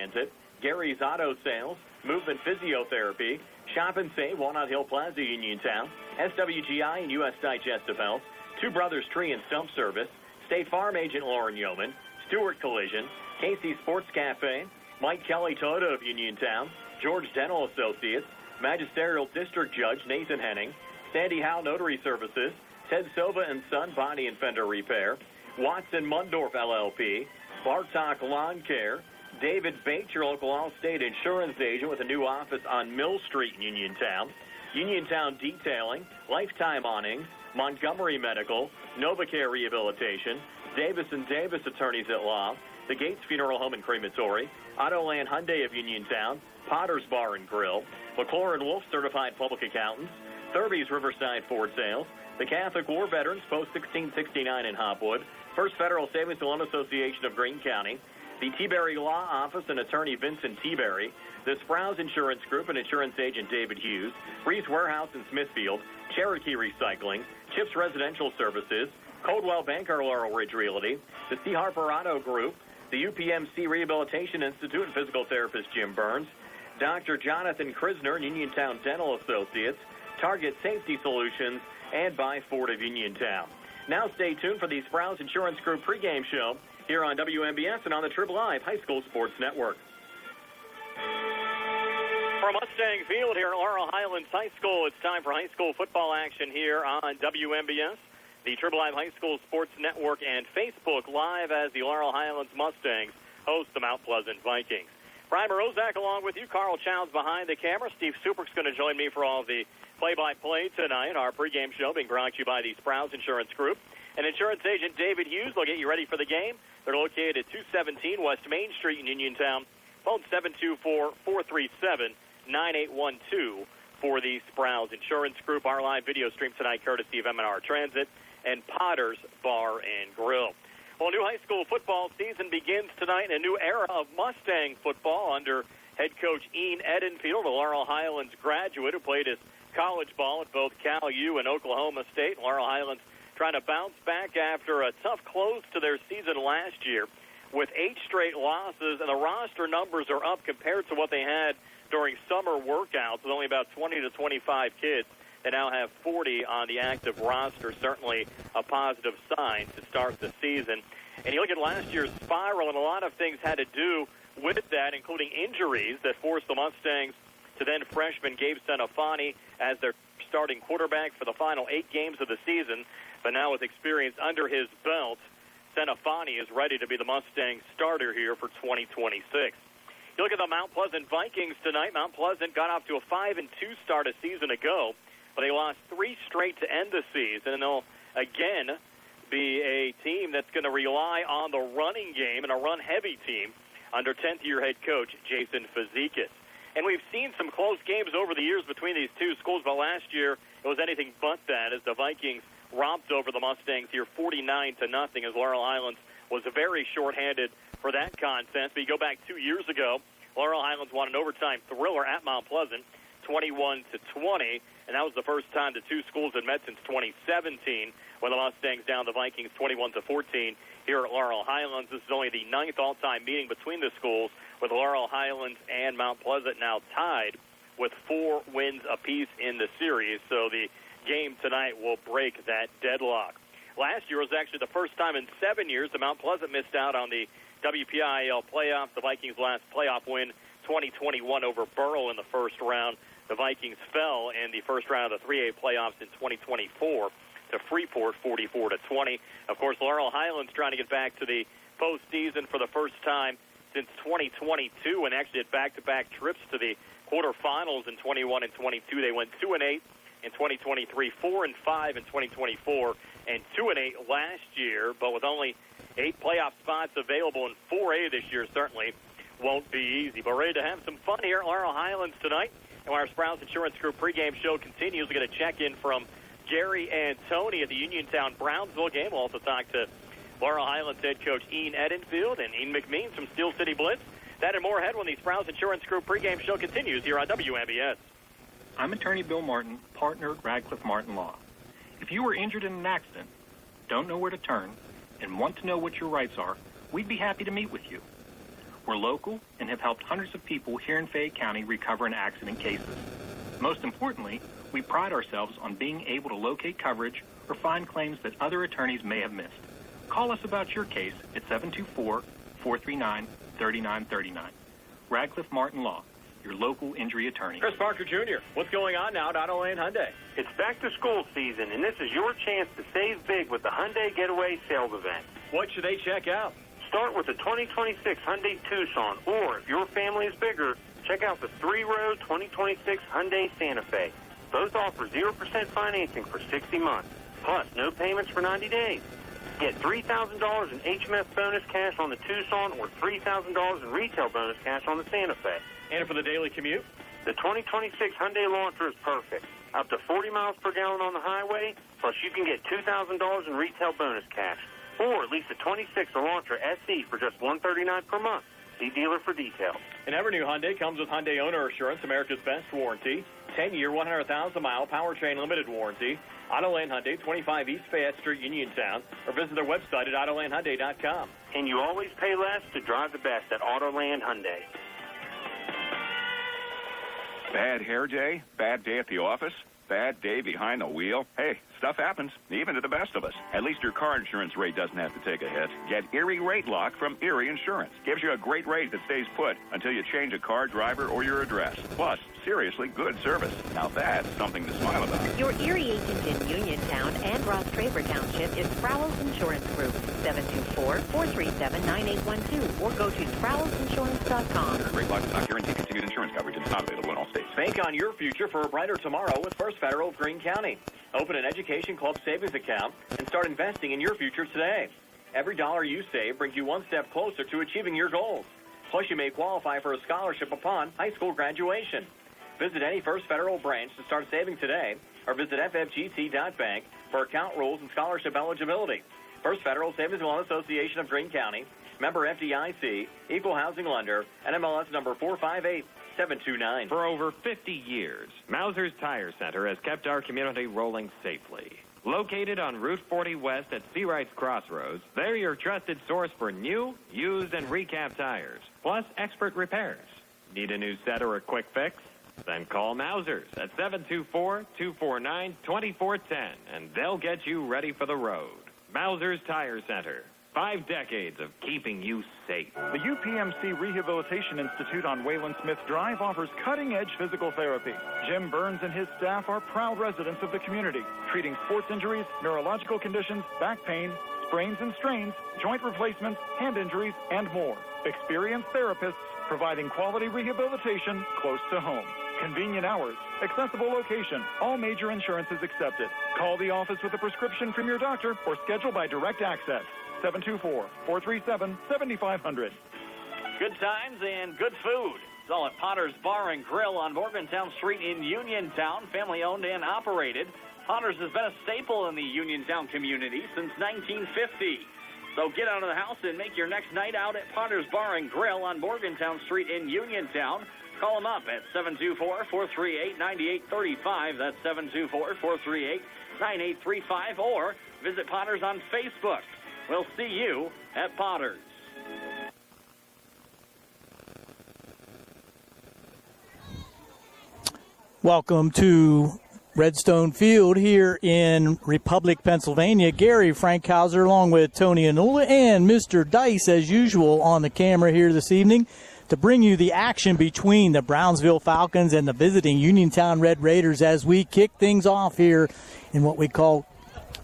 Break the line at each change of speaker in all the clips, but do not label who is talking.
Transit, Gary's Auto Sales, Movement Physiotherapy, Shop and Save, Walnut Hill Plaza, Uniontown, SWGI and U.S. Digestive Health, Two Brothers Tree and Stump Service, State Farm Agent Lauren Yeoman, Stewart Collision, Casey Sports Cafe, Mike Kelly Toyota of Uniontown, George Dental Associates, Magisterial District Judge Nathan Henning, Sandy Howe Notary Services, Ted Sova and Son Body and Fender Repair, Watson Mundorf LLP, Bartok Lawn Care, David Bates, your local Allstate insurance agent with a new office on Mill Street in Uniontown, Uniontown Detailing, Lifetime Awnings, Montgomery Medical, NovaCare Rehabilitation, Davis & Davis Attorneys at Law, the Gates Funeral Home and Crematory, Autoland Hyundai of Uniontown, Potter's Bar and Grill, McClure & Wolf Certified Public Accountants, Thurby's Riverside Ford Sales, the Catholic War Veterans Post 1669 in Hopwood, First Federal Savings and Loan Association of Greene County, the T-Berry Law Office and Attorney Vincent T-Berry, the Sprouse Insurance Group and Insurance Agent David Hughes, Reese Warehouse in Smithfield, Cherokee Recycling, Chips Residential Services, Coldwell Banker Laurel Ridge Realty, the C. Harper Auto Group, the UPMC Rehabilitation Institute and physical therapist Jim Burns, Dr. Jonathan Krisner and Uniontown Dental Associates, Target Safety Solutions, and by Ford of Uniontown. Now stay tuned for the Sprouse Insurance Group pregame show here on WMBS and on the Trib Live High School Sports Network. From Mustang Field here at Laurel Highlands High School, it's time for high school football action here on WMBS, the Trib Live High School Sports Network, and Facebook Live as the Laurel Highlands Mustangs host the Mount Pleasant Vikings. Brian Morozak along with you. Carl Childs behind the camera. Steve Superk's going to join me for all of the play-by-play tonight. Our pregame show being brought to you by the Sprouse Insurance Group. And insurance agent David Hughes will get you ready for the game. They're located at 217 West Main Street in Uniontown. Phone 724-437-9812 for the Sprouse Insurance Group. Our live video stream tonight courtesy of M&R Transit and Potter's Bar and Grill. Well, new high school football season begins tonight in a new era of Mustang football under head coach Ian Edenfield, a Laurel Highlands graduate who played his college ball at both Cal U and Oklahoma State. Laurel Highlands trying to bounce back after a tough close to their season last year with 8 straight losses, and the roster numbers are up compared to what they had during summer workouts with only about 20 to 25 kids. They now have 40 on the active roster, certainly a positive sign to start the season. And you look at last year's spiral, and a lot of things had to do with that, including injuries that forced the Mustangs to then freshman Gabe Senafani as their starting quarterback for the final 8 games of the season. But now with experience under his belt, Senafani is ready to be the Mustangs starter here for 2026. You look at the Mount Pleasant Vikings tonight. Mount Pleasant got off to a 5-2 start a season ago, but they lost 3 straight to end the season, and they'll again be a team that's going to rely on the running game and a run-heavy team under 10th-year head coach Jason Fazikis. And we've seen some close games over the years between these two schools, but last year it was anything but that as the Vikings romped over the Mustangs here 49-0 as Laurel Highlands was very shorthanded for that contest. But you go back 2 years ago, Laurel Highlands won an overtime thriller at Mount Pleasant, 21-20, and that was the first time the two schools had met since 2017 when the Mustangs downed the Vikings 21-14 here at Laurel Highlands. This is only the 9th all-time meeting between the schools, with Laurel Highlands and Mount Pleasant now tied with 4 wins apiece in the series. So the game tonight will break that deadlock. Last year was actually the first time in 7 years that Mount Pleasant missed out on the WPIAL playoffs. The Vikings' last playoff win, 2021 over Burrell in the first round. The Vikings fell in the first round of the 3A playoffs in 2024 to Freeport 44-20. Of course, Laurel Highlands trying to get back to the postseason for the first time since 2022, and actually had back-to-back trips to the quarterfinals in 21 and 22. They went 2-8 in 2023, 4-5 in 2024, and 2-8 last year. But with only 8 playoff spots available in 4A this year, certainly won't be easy. But ready to have some fun here at Laurel Highlands tonight. And when our Sprouse Insurance Group pregame show continues, we're going to check in from Gary and Tony at the Uniontown Brownsville game. We'll also talk to Laurel Highlands head coach Ian Edenfield and Ian McMeans from Steel City Blitz. That and more ahead when the Sprouse Insurance Group pregame show continues here on WMBS.
I'm attorney Bill Martin, partner at Radcliffe Martin Law. If you were injured in an accident, don't know where to turn, and want to know what your rights are, we'd be happy to meet with you. We're local and have helped hundreds of people here in Fayette County recover in accident cases. Most importantly, we pride ourselves on being able to locate coverage or find claims that other attorneys may have missed. Call us about your case at 724-439-3939. Radcliffe Martin Law, your local injury attorney.
Chris Parker Jr., what's going on now at Auto Land Hyundai?
It's back to school season, and this is your chance to save big with the Hyundai Getaway Sales Event.
What should they check out?
Start with the 2026 Hyundai Tucson, or if your family is bigger, check out the 3-row 2026 Hyundai Santa Fe. Both offer 0% financing for 60 months, plus no payments for 90 days. Get $3,000 in HMS bonus cash on the Tucson or $3,000 in retail bonus cash on the Santa Fe.
And for the daily commute?
The 2026 Hyundai Elantra is perfect. Up to 40 miles per gallon on the highway, plus you can get $2,000 in retail bonus cash. Or at least a 26 Elantra SE for just $139 per month. See dealer for details.
And every new Hyundai comes with Hyundai Owner Assurance, America's best warranty, 10-year, 100,000-mile powertrain limited warranty. Autoland Hyundai, 25 East Fayette Street, Uniontown, or visit their website at AutolandHyundai.com.
And you always pay less to drive the best at Autoland Hyundai.
Bad hair day? Bad day at the office? Bad day behind the wheel? Hey, stuff happens, even to the best of us. At least your car insurance rate doesn't have to take a hit. Get Erie Rate Lock from Erie Insurance. Gives you a great rate that stays put until you change a car, driver, or your address. Plus, seriously good service. Now that's something to smile about.
Your Erie agent in Uniontown and Ross Traver Township is Sprowell's Insurance Group, 724-437-9812, or go to sprowellsinsurance.com.
Rate Lock does not guarantee continued insurance coverage and is not available in all states.
Bank on your future for a brighter tomorrow with First Federal of Greene County. Open an Education Club savings account and start investing in your future today. Every dollar you save brings you one step closer to achieving your goals. Plus, you may qualify for a scholarship upon high school graduation. Visit any First Federal branch to start saving today, or visit ffgt.bank for account rules and scholarship eligibility. First Federal Savings and Loan Association of Greene County, member FDIC, equal housing lender, NMLS number 458729.
For over 50 years, Mauser's Tire Center has kept our community rolling safely. Located on Route 40 West at Seawright's Crossroads, they're your trusted source for new, used, and recap tires, plus expert repairs. Need a new set or a quick fix? Then call Mauser's at 724-249-2410, and they'll get you ready for the road. Mauser's Tire Center. 5 decades of keeping you safe.
The UPMC Rehabilitation Institute on Wayland Smith Drive offers cutting-edge physical therapy. Jim Burns and his staff are proud residents of the community, treating sports injuries, neurological conditions, back pain, sprains and strains, joint replacements, hand injuries, and more. Experienced therapists providing quality rehabilitation close to home. Convenient hours, accessible location, all major insurances accepted. Call the office with a prescription from your doctor or schedule by direct access. 724-437-7500.
Good times and good food. It's all at Potter's Bar and Grill on Morgantown Street in Uniontown, family-owned and operated. Potter's has been a staple in the Uniontown community since 1950. So get out of the house and make your next night out at Potter's Bar and Grill on Morgantown Street in Uniontown. Call them up at 724-438-9835. That's 724-438-9835. Or visit Potter's on Facebook. We'll see you at Potter's.
Welcome to Redstone Field here in Republic, Pennsylvania. Gary Frankhauser along with Tony Anula and Mr. Dice, as usual, on the camera here this evening to bring you the action between the Brownsville Falcons and the visiting Uniontown Red Raiders as we kick things off here in what we call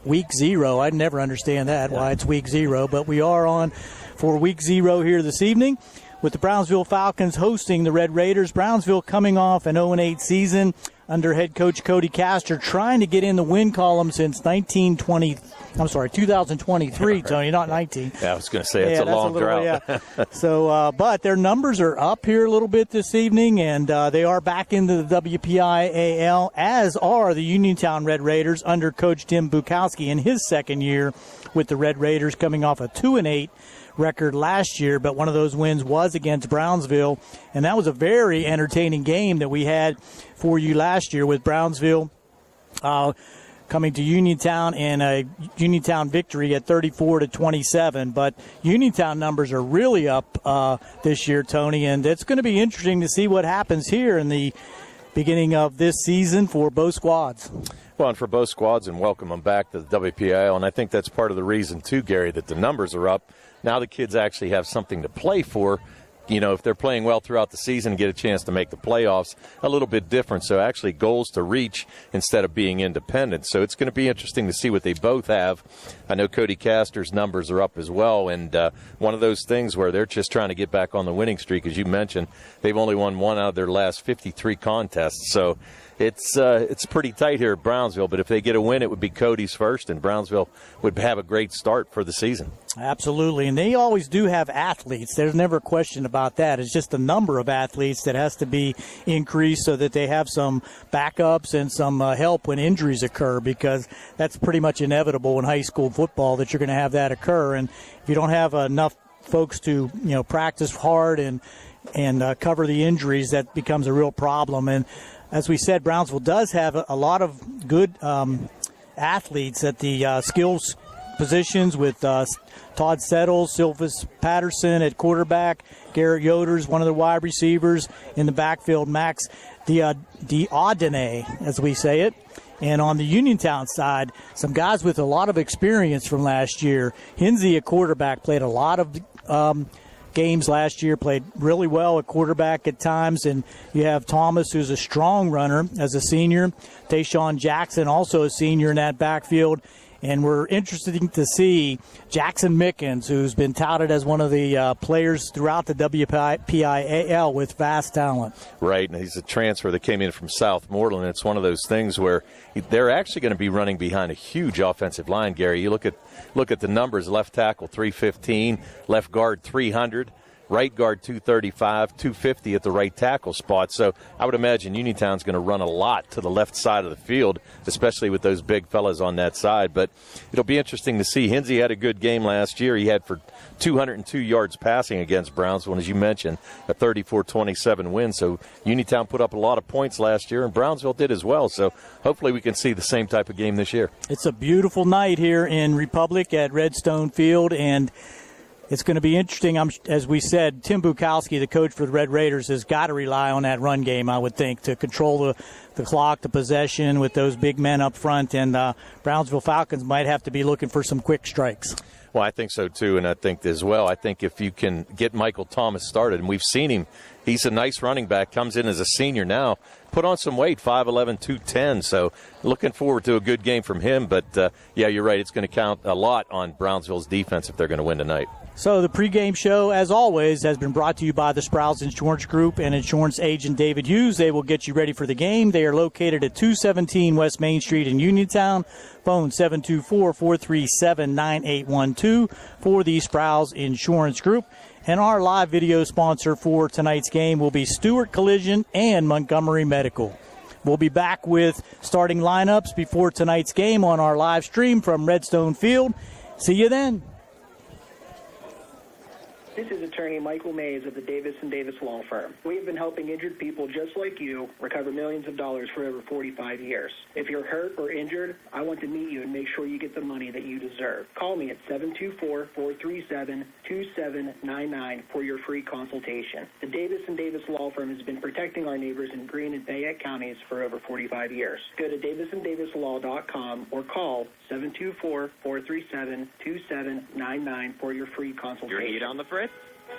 Week 0. I'd never understand that, why it's Week 0, but we are on for Week 0 here this evening with the Brownsville Falcons hosting the Red Raiders. Brownsville coming off an 0-8 season under head coach Cody Castor, trying to get in the win column since 2023, Tony, not 19.
Yeah, I was going to say, it's a long drought.
Yeah. So, but their numbers are up here a little bit this evening, and they are back into the WPIAL, as are the Uniontown Red Raiders under coach Tim Bukowski in his second year with the Red Raiders, coming off a 2-8 record last year, but one of those wins was against Brownsville, and that was a very entertaining game that we had for you last year with Brownsville coming to Uniontown, and a Uniontown victory at 34-27. But Uniontown numbers are really up this year, Tony, and it's going to be interesting to see what happens here in the beginning of this season for both squads.
Well, and for both squads, and welcome them back to the WPIAL. And I think that's part of the reason, too, Gary, that the numbers are up. Now the kids actually have something to play for. You know, if they're playing well throughout the season and get a chance to make the playoffs, a little bit different. So actually goals to reach instead of being independent. So it's going to be interesting to see what they both have. I know Cody Castor's numbers are up as well. And one of those things where they're just trying to get back on the winning streak, as you mentioned, they've only won one out of their last 53 contests. So it's pretty tight here at Brownsville, but if they get a win, it would be Cody's first, and Brownsville would have a great start for the season.
Absolutely, and they always do have athletes. There's never a question about that. It's just the number of athletes that has to be increased so that they have some backups and some help when injuries occur, because that's pretty much inevitable in high school football that you're going to have that occur. And if you don't have enough folks to practice hard and cover the injuries, that becomes a real problem. And as we said, Brownsville does have a lot of good athletes at the skills positions with Todd Settles, Sylvis Patterson at quarterback, Garrett Yoder's one of the wide receivers in the backfield, Max Diodene, as we say it. And on the Uniontown side, some guys with a lot of experience from last year. Hinsey, a quarterback, played a lot of games last year, played really well at quarterback at times. And you have Thomas, who's a strong runner as a senior. Tayshawn Jackson, also a senior in that backfield. And we're interested to see Jackson Mickens, who's been touted as one of the players throughout the WPIAL with vast talent.
Right, and he's a transfer that came in from Southmoreland. It's one of those things where they're actually going to be running behind a huge offensive line, Gary. You look at the numbers: left tackle 315, left guard 300. Right guard 235, 250 at the right tackle spot. So I would imagine Uniontown's going to run a lot to the left side of the field, especially with those big fellas on that side. But it'll be interesting to see. Hinsey had a good game last year. He had for 202 yards passing against Brownsville, and as you mentioned, a 34-27 win. So Uniontown put up a lot of points last year, and Brownsville did as well. So hopefully we can see the same type of game this year.
It's a beautiful night here in Republic at Redstone Field, and it's going to be interesting. As we said, Tim Bukowski, the coach for the Red Raiders, has got to rely on that run game, I would think, to control the clock, the possession with those big men up front. And Brownsville Falcons might have to be looking for some quick strikes.
Well, I think so, too, and I think as well. I think if you can get Michael Thomas started, and we've seen him, he's a nice running back, comes in as a senior now, put on some weight, 5'11", 210, so looking forward to a good game from him. But, yeah, you're right, it's going to count a lot on Brownsville's defense if they're going to win tonight.
So the pregame show, as always, has been brought to you by the Sprouse Insurance Group and insurance agent David Hughes. They will get you ready for the game. They are located at 217 West Main Street in Uniontown. Phone 724-437-9812 for the Sprouse Insurance Group. And our live video sponsor for tonight's game will be Stewart Collision and Montgomery Medical. We'll be back with starting lineups before tonight's game on our live stream from Redstone Field. See you then.
This is attorney Michael Mays of the Davis & Davis Law Firm. We have been helping injured people just like you recover millions of dollars for over 45 years. If you're hurt or injured, I want to meet you and make sure you get the money that you deserve. Call me at 724-437-2799 for your free consultation. The Davis & Davis Law Firm has been protecting our neighbors in Greene and Fayette counties for over 45 years. Go to davisanddavislaw.com or call 724-437-2799 for your free consultation.
Your heat on the fritz?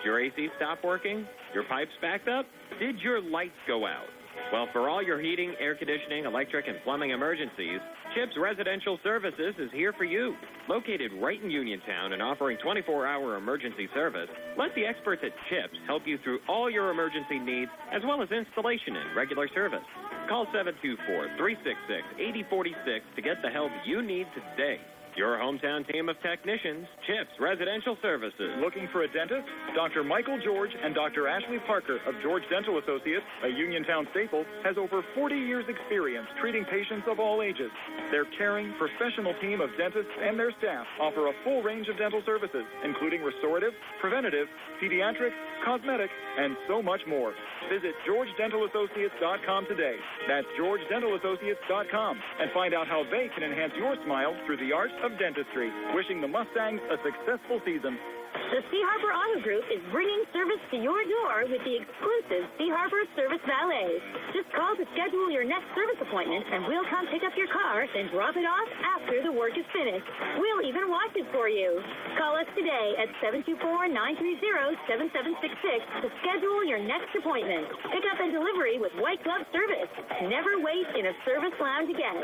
Your AC stopped working? Your pipes backed up? Did your lights go out? Well, for all your heating, air conditioning, electric, and plumbing emergencies, CHIPS Residential Services is here for you. Located right in Uniontown and offering 24-hour emergency service, let the experts at CHIPS help you through all your emergency needs, as well as installation and regular service. Call 724-366-8046 to get the help you need today. Your hometown team of technicians, Chips Residential Services.
Looking for a dentist? Dr. Michael George and Dr. Ashley Parker of George Dental Associates, a Uniontown staple, has over 40 years' experience treating patients of all ages. Their caring, professional team of dentists and their staff offer a full range of dental services, including restorative, preventative, pediatric, cosmetic, and so much more. Visit GeorgeDentalAssociates.com today. That's GeorgeDentalAssociates.com, and find out how they can enhance your smile through the art of dentistry. Wishing the Mustangs a successful season.
The Sea Harbor Auto Group is bringing service to your door with the exclusive Sea Harbor Service Valet. Just call to schedule your next service appointment, and we'll come pick up your car and drop it off after the work is finished. We'll even wash it for you. Call us today at 724-930-7766 to schedule your next appointment. Pickup and delivery with white glove service. Never wait in a service lounge again.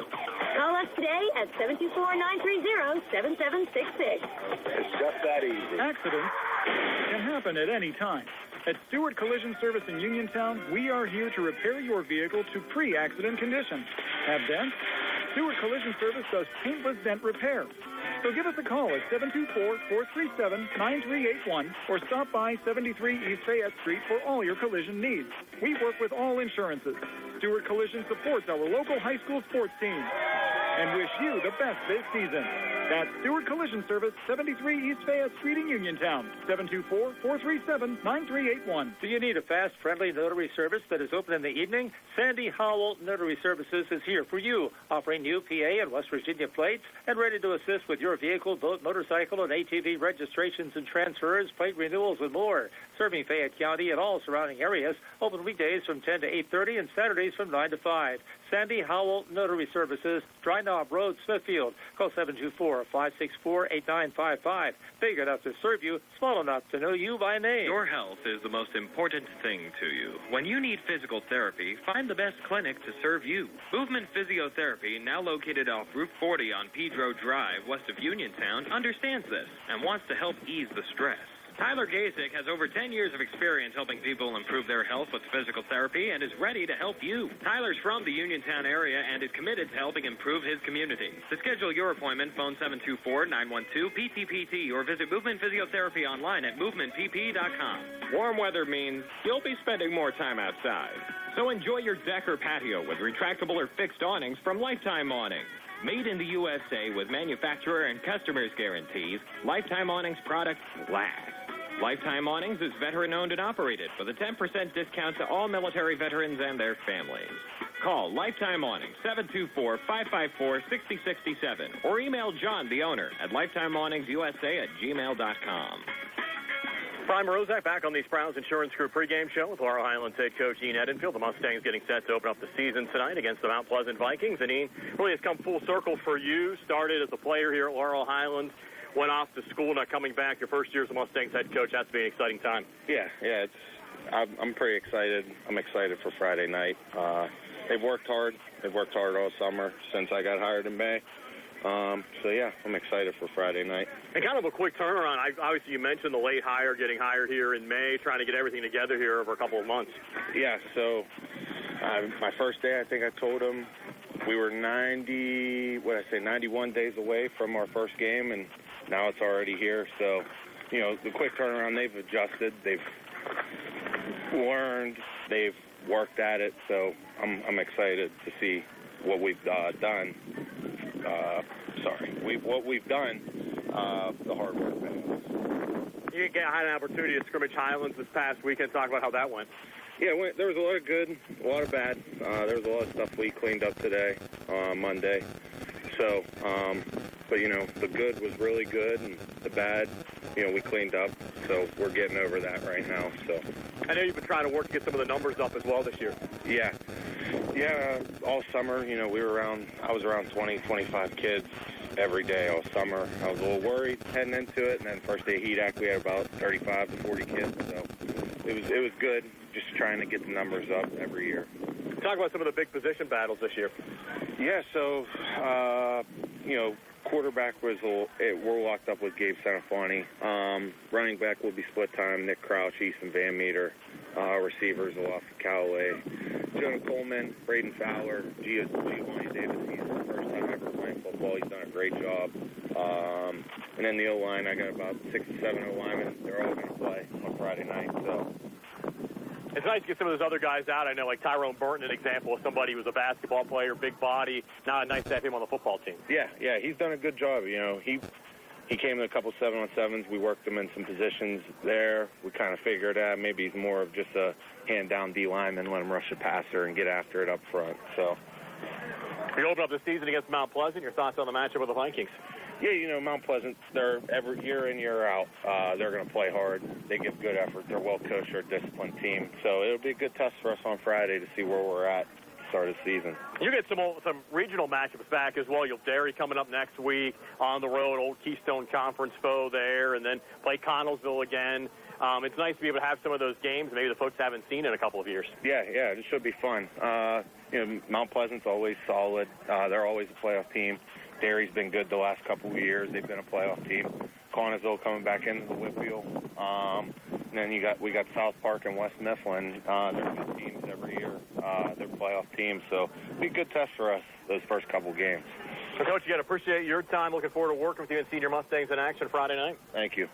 Call us today at 724-930-7766.
It's just that easy.
Accidents can happen at any time. At Stewart Collision Service in Uniontown, we are here to repair your vehicle to pre-accident condition. Have dents? Stewart Collision Service does paintless dent repair. So give us a call at 724-437-9381 or stop by 73 East Fayette Street for all your collision needs. We work with all insurances. Stewart Collision supports our local high school sports team and wish you the best this season. That's Stewart Collision Service, 73 East Fayette Street in Uniontown, 724-437-9381.
Do you need a fast, friendly notary service that is open in the evening? Sandy Howell Notary Services is here for you, offering UPA and West Virginia plates and ready to assist with your vehicle, boat, motorcycle, and ATV registrations and transfers, plate renewals, and more. Serving Fayette County and all surrounding areas, open weekdays from 10 to 8:30 and Saturdays from 9 to 5. Sandy Howell Notary Services, Dry Knob Road, Smithfield. Call 724-564-8955. Big enough to serve you, small enough to know you by name.
Your health is the most important thing to you. When you need physical therapy, find the best clinic to serve you. Movement Physiotherapy, now located off Route 40 on Pedro Drive, west of Uniontown, understands this and wants to help ease the stress. Tyler Gasick has over 10 years of experience helping people improve their health with physical therapy and is ready to help you. Tyler's from the Uniontown area and is committed to helping improve his community. To schedule your appointment, phone 724-912-PTPT or visit Movement Physiotherapy online at movementpp.com.
Warm weather means you'll be spending more time outside. So enjoy your deck or patio with retractable or fixed awnings from Lifetime Awnings. Made in the USA with manufacturer and customers' guarantees, Lifetime Awnings products last. Lifetime Awnings is veteran-owned and operated with a 10% discount to all military veterans and their families. Call Lifetime Awnings, 724-554-6067, or email John, the owner, at lifetimeawningsusa@gmail.com.
Brian Morozak back on the Sprouse Insurance Group pregame show with Laurel Highlands head coach Ian Edenfield. The Mustangs getting set to open up the season tonight against the Mount Pleasant Vikings. And Ian, really has come full circle for you. Started as a player here at Laurel Highlands, went off to school, now coming back your first year as a Mustangs head coach. Has to be an exciting time.
Yeah, I'm pretty excited. I'm excited for Friday night. They've worked hard. They've worked hard all summer since I got hired in May. So, yeah, I'm excited for Friday night.
And kind of a quick turnaround. Obviously, you mentioned the late hire, getting hired here in May, trying to get everything together here over a couple of months.
Yeah, so my first day, I think I told them we were 91 days away from our first game, and now it's already here. So, you know, the quick turnaround, they've adjusted. They've learned. They've worked at it. So I'm excited to see what we've done. What we've done, the hard work.
You had an opportunity to scrimmage Highlands this past weekend. Talk about how that went.
Yeah, there was a lot of good, a lot of bad. There was a lot of stuff we cleaned up today, Monday. So, but, you know, the good was really good, and the bad, you know, we cleaned up. So we're getting over that right now. So
I know you've been trying to work to get some of the numbers up as well this year.
Yeah, all summer, you know, I was around 20, 25 kids every day all summer. I was a little worried heading into it, and then first day heat act, we had about 35 to 40 kids. So it was good, just trying to get the numbers up every year.
Talk about some of the big position battles this year.
Yeah, so, you know, quarterback we're locked up with Gabe Sanafani. Running back will be split time, Nick Crouch, Easton Van Meter. Receivers, Olafka Callaway, Jonah Coleman, Braden Fowler, Giovanni Davis. He's the first time ever playing football. He's done a great job. And then the O-line, I got about 6 to 7 O-linemen. They're all going to play on Friday night. So
it's nice to get some of those other guys out. I know, like Tyrone Burton, an example of somebody who was a basketball player, big body. Now nice to have him on the football team.
Yeah, he's done a good job. You know, he came in a couple 7-on-7s. We worked him in some positions there. We kind of figured out maybe he's more of just a hand-down D lineman, let him rush the passer and get after it up front. So
you open up the season against Mount Pleasant. Your thoughts on the matchup with the Vikings?
Yeah, you know, Mount Pleasant, they're every year in, year out. They're going to play hard. They give good effort. They're well-coached. They're a disciplined team. So it'll be a good test for us on Friday to see where we're at start of the season.
You get some regional matchups back as well. You'll Derry coming up next week on the road, old Keystone Conference foe there, and then play Connellsville again. It's nice to be able to have some of those games maybe the folks haven't seen in a couple of years.
Yeah, it should be fun. You know, Mount Pleasant's always solid. They're always a playoff team. Derry's been good the last couple of years. They've been a playoff team. Connellsville coming back into the WPIAL. And then we got South Park and West Mifflin. They're good teams every year. They're playoff teams. So it'll be a good test for us those first couple games.
So, Coach, again, appreciate your time. Looking forward to working with you and seeing your Mustangs in action Friday night.
Thank you.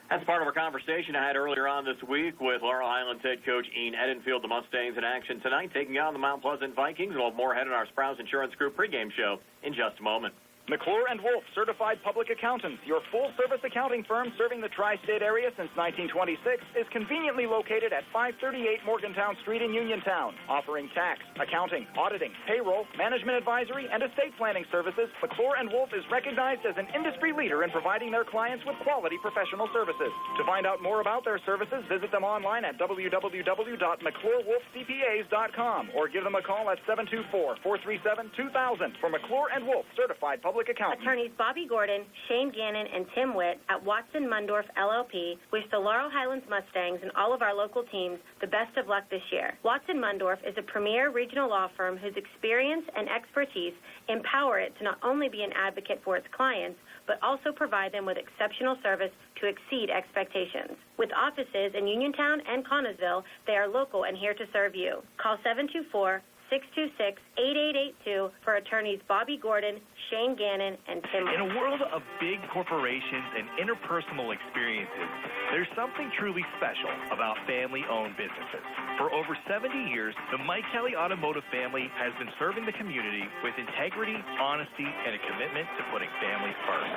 That's part of our conversation I had earlier on this week with Laurel Highlands head coach Ian Edenfield. The Mustangs in action tonight, taking on the Mount Pleasant Vikings. We'll have more ahead in our Sprouse Insurance Group pregame show in just a moment.
McClure & Wolf, certified public accountants, your full-service accounting firm serving the tri-state area since 1926, is conveniently located at 538 Morgantown Street in Uniontown. Offering tax, accounting, auditing, payroll, management advisory, and estate planning services, McClure & Wolf is recognized as an industry leader in providing their clients with quality professional services. To find out more about their services, visit them online at www.mcclurewolfcpas.com or give them a call at 724-437-2000 for McClure & Wolf, certified public accountant.
Attorneys Bobby Gordon, Shane Gannon, and Tim Witt at Watson Mundorf LLP wish the Laurel Highlands Mustangs and all of our local teams the best of luck this year. Watson Mundorf is a premier regional law firm whose experience and expertise empower it to not only be an advocate for its clients, but also provide them with exceptional service to exceed expectations. With offices in Uniontown and Connellsville, they are local and here to serve you. Call 724-626-8882 for attorneys Bobby Gordon, Shane Gannon, and Tim Witt.
In a world of big corporations and interpersonal experiences, there's something truly special about family-owned businesses. For over 70 years, the Mike Kelly Automotive family has been serving the community with integrity, honesty, and a commitment to putting families first.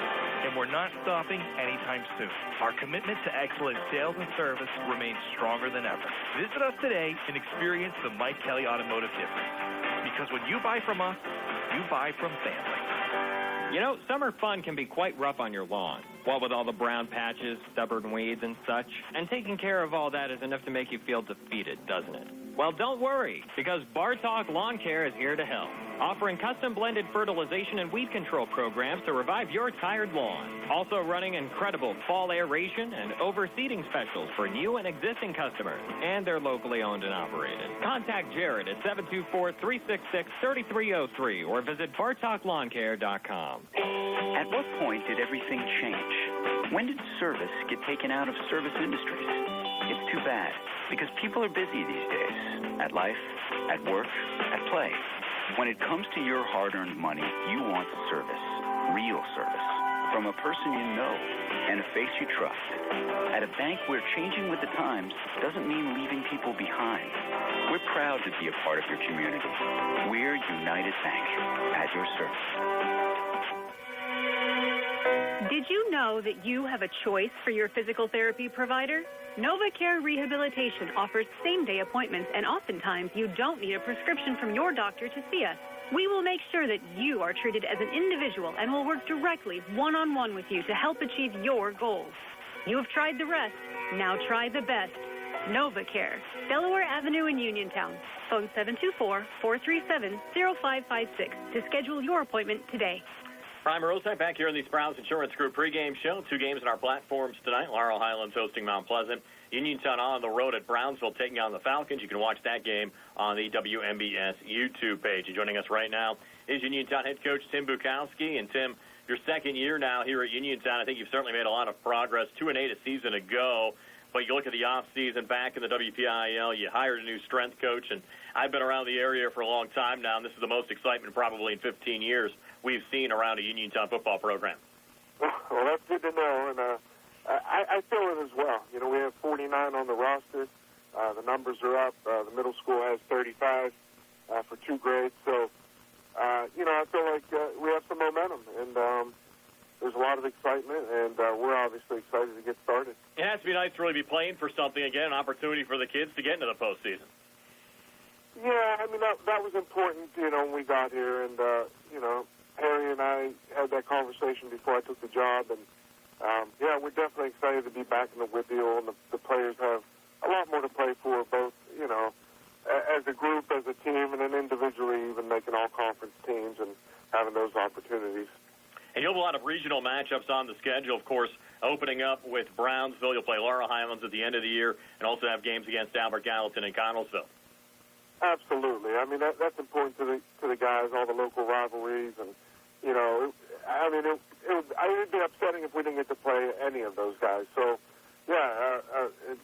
And we're not stopping anytime soon. Our commitment to excellent sales and service remains stronger than ever. Visit us today and experience the Mike Kelly Automotive difference. Because when you buy from us, you buy from family.
You know, summer fun can be quite rough on your lawn. What with all the brown patches, stubborn weeds, and such. And taking care of all that is enough to make you feel defeated, doesn't it? Well, don't worry, because Bartok Lawn Care is here to help, offering custom-blended fertilization and weed control programs to revive your tired lawn. Also running incredible fall aeration and overseeding specials for new and existing customers, and they're locally owned and operated. Contact Jared at 724-366-3303 or visit BartokLawnCare.com.
At what point did everything change? When did service get taken out of service industries? It's too bad, because people are busy these days. At life, at work, at play. When it comes to your hard-earned money, you want service. Real service. From a person you know and a face you trust. At a bank where changing with the times doesn't mean leaving people behind. We're proud to be a part of your community. We're United Bank, at your service.
Did you know that you have a choice for your physical therapy provider? NovaCare Rehabilitation offers same-day appointments, and oftentimes you don't need a prescription from your doctor to see us. We will make sure that you are treated as an individual and will work directly one-on-one with you to help achieve your goals. You have tried the rest. Now try the best. NovaCare, Delaware Avenue in Uniontown. Phone 724-437-0556 to schedule your appointment today.
Prime Rosette back here in the Sprouse Insurance Group pregame show. 2 games in our platforms tonight. Laurel Highlands hosting Mount Pleasant. Uniontown on the road at Brownsville taking on the Falcons. You can watch that game on the WMBS YouTube page. And joining us right now is Uniontown head coach Tim Bukowski. And Tim, your second year now here at Uniontown. I think you've certainly made a lot of progress. 2-8 a season ago. But you look at the off-season back in the WPIAL, you hired a new strength coach, and I've been around the area for a long time now, and this is the most excitement probably in 15 years we've seen around a Uniontown football program.
Well, that's good to know, and I feel it as well. You know, we have 49 on the roster. The numbers are up. The middle school has 35 for 2 grades. So, you know, I feel like we have some momentum, and there's a lot of excitement, and we're obviously excited to get started.
It has to be nice to really be playing for something, again, an opportunity for the kids to get into the postseason.
Yeah, I mean, that was important, you know, when we got here, and, you know, Harry and I had that conversation before I took the job, and, yeah, we're definitely excited to be back in the WPIAL, and the players have a lot more to play for, both, you know, as a group, as a team, and then individually even making all-conference teams and having those opportunities.
And you'll have a lot of regional matchups on the schedule, of course, opening up with Brownsville. You'll play Laurel Highlands at the end of the year and also have games against Albert Gallatin and Connellsville.
Absolutely. I mean, that's important to the guys, all the local rivalries. And, you know, I mean, it would be upsetting if we didn't get to play any of those guys. So, yeah, it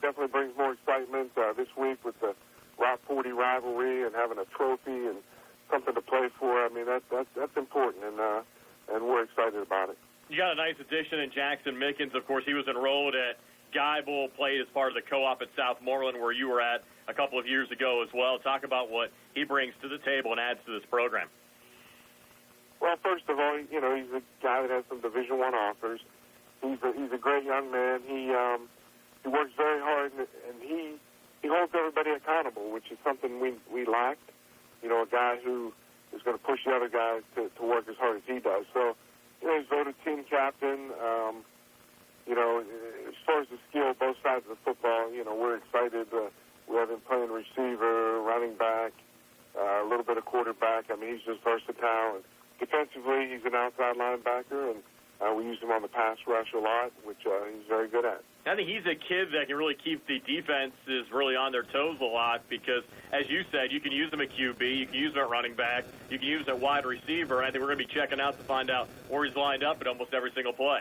definitely brings more excitement this week with the Route 40 rivalry and having a trophy and something to play for. I mean, that's important, and we're excited about it.
You got a nice addition in Jackson Mickens. Of course, he was enrolled at Geibel, played as part of the co-op at Southmoreland, where you were at a couple of years ago as well. Talk about what he brings to the table and adds to this program.
Well, first of all, you know, he's a guy that has some Division I offers. He's a great young man. He works very hard, and he holds everybody accountable, which is something we lacked. You know, a guy who is going to push the other guys to work as hard as he does. So, you know, he's voted team captain. You know, as far as the skill, both sides of the football, you know, we're excited. We have him playing receiver, running back, a little bit of quarterback. I mean, he's just versatile. And defensively, he's an outside linebacker, and we use him on the pass rush a lot, which he's very good at.
I think he's a kid that can really keep the defenses really on their toes a lot because, as you said, you can use him at QB, you can use him at running back, you can use him at wide receiver, and I think we're going to be checking out to find out where he's lined up at almost every single play.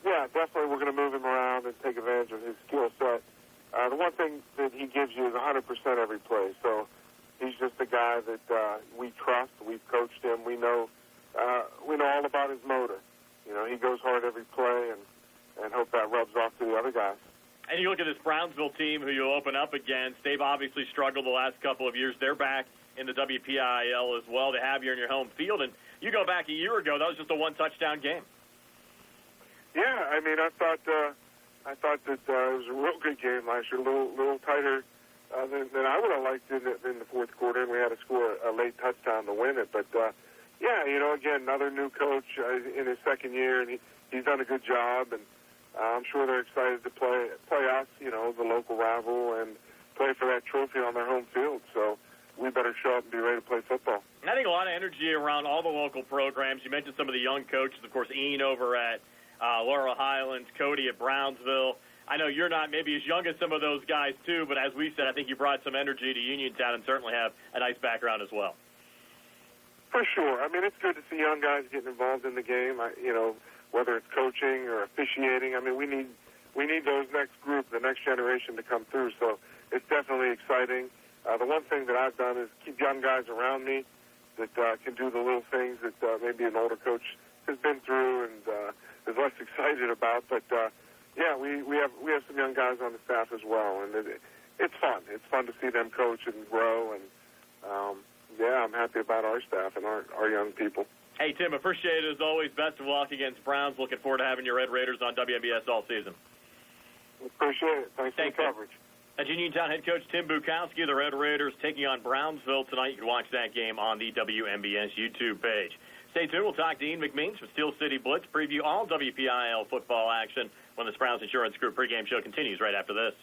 Yeah, definitely we're going to move him around and take advantage of his skill set. The one thing that he gives you is 100% every play, so he's just a guy that we trust. We've coached him. We know all about his motor. You know, he goes hard every play, and hope that rubs off to the other guys.
And you look at this Brownsville team who you'll open up against. They've obviously struggled the last couple of years. They're back in the WPIAL as well. They have you in your home field. And you go back a year ago, that was just a one-touchdown game.
Yeah, I mean, I thought that it was a real good game last year, a little tighter than I would have liked in the fourth quarter, and we had to score a late touchdown to win it. But, yeah, you know, again, another new coach in his second year, and he's done a good job, and I'm sure they're excited to play us, you know, the local rival, and play for that trophy on their home field. So we better show up and be ready to play football.
I think a lot of energy around all the local programs. You mentioned some of the young coaches, of course, Ian over at Laurel Highlands, Cody at Brownsville. I know you're not maybe as young as some of those guys, too, but as we said, I think you brought some energy to Uniontown and certainly have a nice background as well.
For sure. I mean, it's good to see young guys getting involved in the game, you know, whether it's coaching or officiating. I mean, we need those next group, the next generation to come through, so it's definitely exciting. The one thing that I've done is keep young guys around me that can do the little things that maybe an older coach has been through and is less excited about. But, yeah, we have some young guys on the staff as well, and it's fun. It's fun to see them coach and grow, and, yeah, I'm happy about our staff and our young people.
Hey, Tim, appreciate it as always. Best of luck against Browns. Looking forward to having your Red Raiders on WMBS all season.
Appreciate it. Thanks for the coverage.
That's Uniontown head coach Tim Bukowski. The Red Raiders taking on Brownsville tonight. You can watch that game on the WMBS YouTube page. Stay tuned. We'll talk to Ian McMeans from Steel City Blitz. Preview all WPIAL football action when the Browns Insurance Group pregame show continues right after this.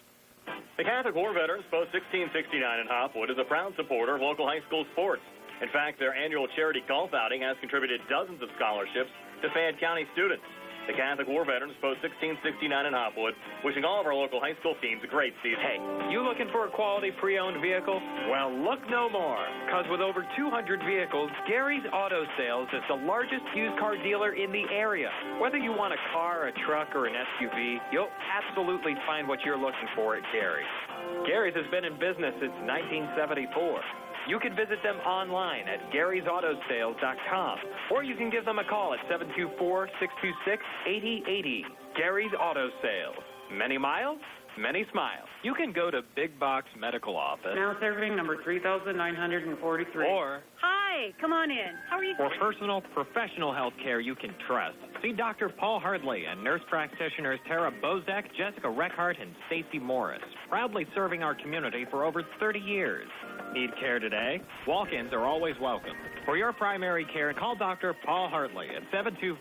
The Catholic War Veterans Post 1669 in Hopwood is a proud supporter of local high school sports. In fact, their annual charity golf outing has contributed dozens of scholarships to Fayette County students. The Catholic War Veterans, Post 1669 in Hopwood, wishing all of our local high school teams a great season.
Hey, you looking for a quality pre-owned vehicle? Well, look no more, because with over 200 vehicles, Gary's Auto Sales is the largest used car dealer in the area. Whether you want a car, a truck, or an SUV, you'll absolutely find what you're looking for at Gary's. Gary's has been in business since 1974. You can visit them online at Gary'sAutoSales.com, or you can give them a call at 724-626-8080. Gary's Auto Sales. Many miles, many smiles. You can go to Big Box Medical Office.
Now serving number 3,943.
Or
Hi, come on in. How are you?
for personal, professional health care you can trust, see Dr. Paul Hardley and nurse practitioners Tara Bozak, Jessica Reckhart, and Stacy Morris, proudly serving our community for over 30 years. Need care today? Walk-ins are always welcome. For your primary care, call Dr. Paul Hartley at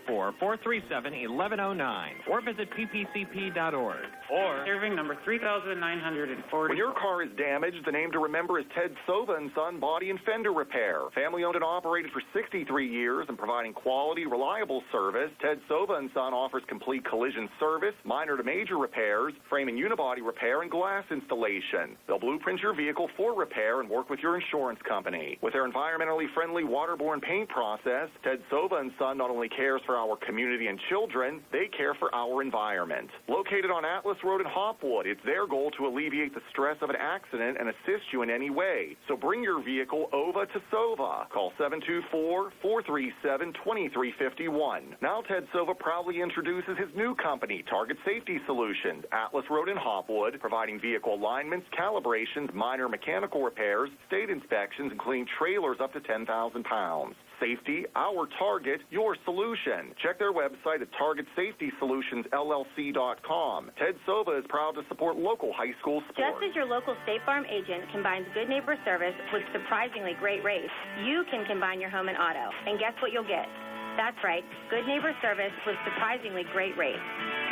724-437-1109 or visit ppcp.org. Or
serving number 3,940.
When your car is damaged, the name to remember is Ted Sova & Son Body and Fender Repair. Family-owned and operated for 63 years and providing quality, reliable service, Ted Sova & Son offers complete collision service, minor to major repairs, frame and unibody repair, and glass installation. They'll blueprint your vehicle for repair and work with your insurance company. With their environmentally friendly waterborne paint process, Ted Sova & Son not only cares for our community and children, they care for our environment. Located on Atlas Road in Hopwood, it's their goal to alleviate the stress of an accident and assist you in any way. So bring your vehicle over to Sova. Call 724-437-2351. Now Ted Sova proudly introduces his new company, Target Safety Solutions, Atlas Road in Hopwood, providing vehicle alignments, calibrations, minor mechanical repairs, state inspections, including trailers up to 10,000 pounds. Safety, our target, your solution. Check their website at TargetSafetySolutionsLLC.com. Ted Sova is proud to support local high school sports.
Just as your local State Farm agent combines good neighbor service with surprisingly great rates, you can combine your home and auto. And guess what you'll get? That's right, good neighbor service with surprisingly great rates.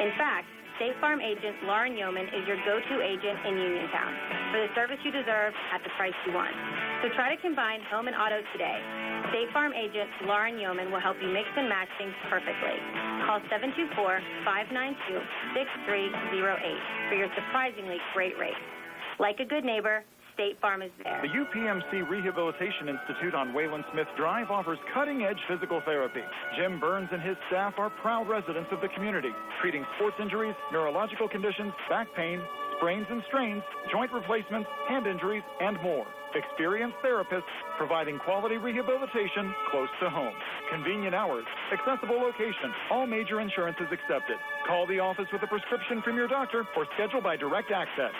In fact, State Farm agent Lauren Yeoman is your go-to agent in Uniontown for the service you deserve at the price you want. So try to combine home and auto today. State Farm agent Lauren Yeoman will help you mix and match things perfectly. Call 724-592-6308 for your surprisingly great rates. Like a good neighbor, State Farm is there.
The UPMC Rehabilitation Institute on Wayland Smith Drive offers cutting-edge physical therapy. Jim Burns and his staff are proud residents of the community, treating sports injuries, neurological conditions, back pain, sprains and strains, joint replacements, hand injuries, and more. Experienced therapists providing quality rehabilitation close to home. Convenient hours, accessible location, all major insurances accepted. Call the office with a prescription from your doctor or schedule by direct access.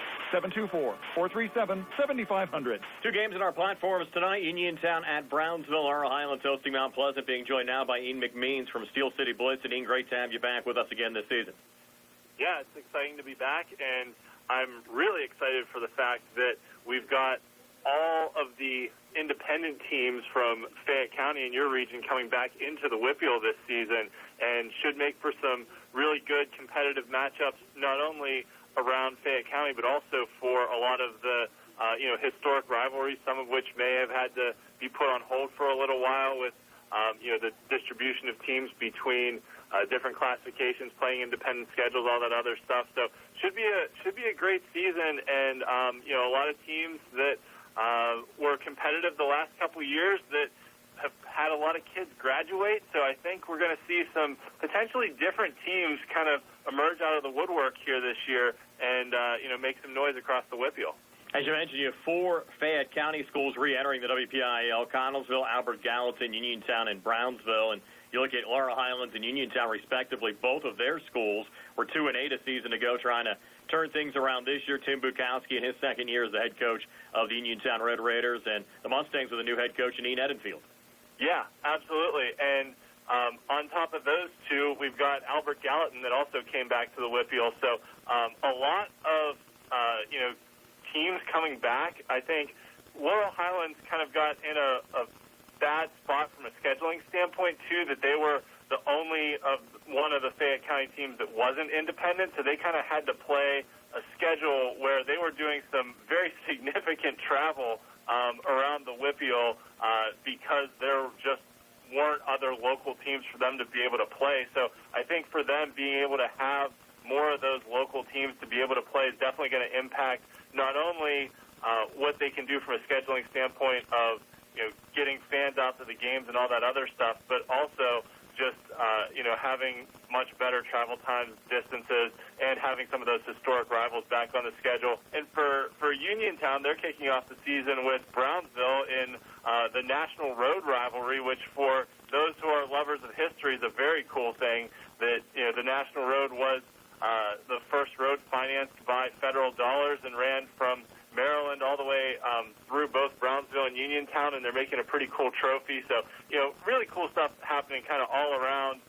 724-437-7500.
Two games in our platforms tonight. Uniontown at Brownsville. Laurel Highlands hosting Mount Pleasant, being joined now by Ian McMeans from Steel City Blitz. And Ian, great to have you back with us again this season.
Yeah, it's exciting to be back, and I'm really excited for the fact that we've got all of the independent teams from Fayette County and your region coming back into the WPIAL this season, and should make for some really good competitive matchups, not only around Fayette County, but also for a lot of the historic rivalries, some of which may have had to be put on hold for a little while with the distribution of teams between different classifications, playing independent schedules, all that other stuff. So should be a great season, and a lot of teams that were competitive the last couple of years that have had a lot of kids graduate. So I think we're going to see some potentially different teams kind of emerge out of the woodwork here this year and make some noise across the WPIAL.
As you mentioned, you have four Fayette County schools re-entering the WPIAL: Connellsville, Albert Gallatin, Uniontown, and Brownsville. And you look at Laurel Highlands and Uniontown, respectively. Both of their schools were 2-8 a season ago, trying to turn things around this year. Tim Bukowski in his second year as the head coach of the Uniontown Red Raiders, and the Mustangs with a new head coach in Ian Edenfield.
Yeah, absolutely. And on top of those two, we've got Albert Gallatin that also came back to the WPIAL. So a lot of teams coming back. I think Laurel Highlands kind of got in a bad spot from a scheduling standpoint, too, that they were the only one of the Fayette County teams that wasn't independent, so they kind of had to play a schedule where they were doing some very significant travel around the WPIAL because there just weren't other local teams for them to be able to play. So I think for them being able to have more of those local teams to be able to play is definitely going to impact not only what they can do from a scheduling standpoint of getting fans out to the games and all that other stuff, but also just having much better travel times, distances, and having some of those historic rivals back on the schedule. And for Uniontown, they're kicking off the season with Brownsville in the National Road Rivalry, which for those who are lovers of history is a very cool thing. That the National Road was the first road financed by federal dollars and ran from Maryland all the way through both Brownsville and Uniontown, and they're making a pretty cool trophy. So, really cool stuff happening kind of all around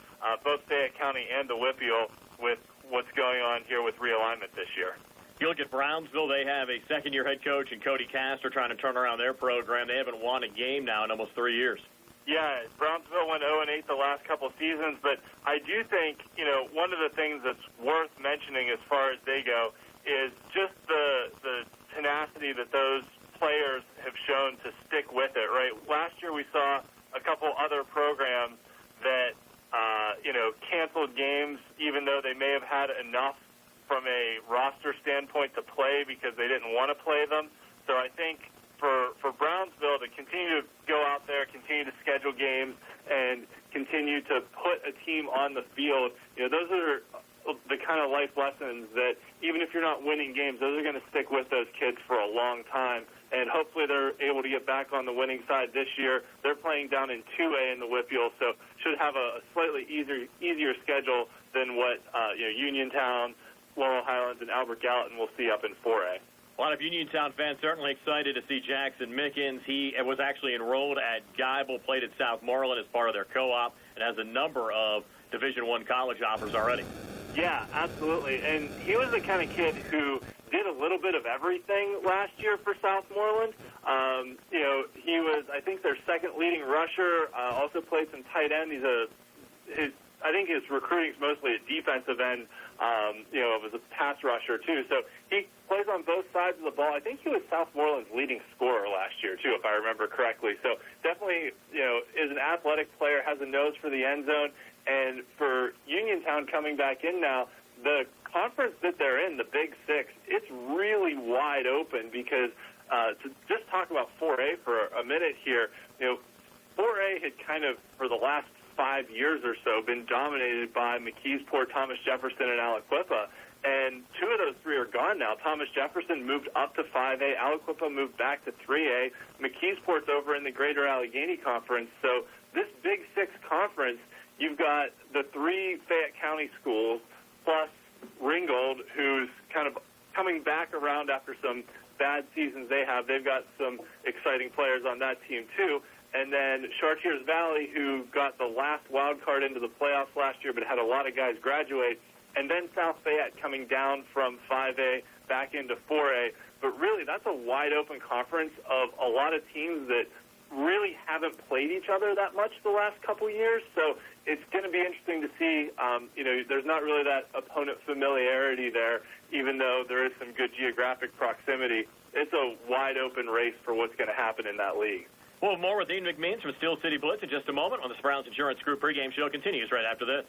both Fayette County and the WPIAL with what's going on here with realignment this year.
You look at Brownsville, they have a second-year head coach in Cody Castor trying to turn around their program. They haven't won a game now in almost 3 years.
Yeah, Brownsville went 0-8 the last couple of seasons, but I do think, one of the things that's worth mentioning as far as they go is just the tenacity that those players have shown to stick with it, right? Last year we saw a couple other programs that, canceled games even though they may have had enough from a roster standpoint to play because they didn't want to play them. So I think for Brownsville to continue to go out there, continue to schedule games, and continue to put a team on the field, those are the kind of life lessons that even if you're not winning games, those are going to stick with those kids for a long time. And hopefully they're able to get back on the winning side this year. They're playing down in 2A in the WPIAL, so should have a slightly easier schedule than what Uniontown, Laurel Highlands, and Albert Gallatin will see up in 4A.
A lot of Uniontown fans certainly excited to see Jackson Mickens. He was actually enrolled at Geibel, played at Southmoreland as part of their co-op, and has a number of Division I college offers already.
Yeah, absolutely. And he was the kind of kid who did a little bit of everything last year for Southmoreland. He was, I think, their second leading rusher, also played some tight end. I think his recruiting is mostly a defensive end, was a pass rusher, too. So he plays on both sides of the ball. I think he was Southmoreland's leading scorer last year, too, if I remember correctly. So definitely, is an athletic player, has a nose for the end zone. And for Uniontown coming back in now, the conference that they're in, the Big Six, it's really wide open because to just talk about 4A for a minute here, 4A had kind of, for the last 5 years or so, been dominated by McKeesport, Thomas Jefferson, and Aliquippa. And two of those three are gone now. Thomas Jefferson moved up to 5A. Aliquippa moved back to 3A. McKeesport's over in the Greater Allegheny Conference. So this Big Six conference, you've got the three Fayette County schools plus Ringgold, who's kind of coming back around after some bad seasons they have. They've got some exciting players on that team, too. And then Chartiers Valley, who got the last wild card into the playoffs last year but had a lot of guys graduate. And then South Fayette coming down from 5A back into 4A. But really, that's a wide-open conference of a lot of teams that really haven't played each other that much the last couple years. So it's going to be interesting to see. There's not really that opponent familiarity there, even though there is some good geographic proximity. It's a wide-open race for what's going to happen in that league.
We'll have more with Dean McMeans from Steel City Blitz in just a moment on the Browns Insurance Group pregame show. Continues right after this.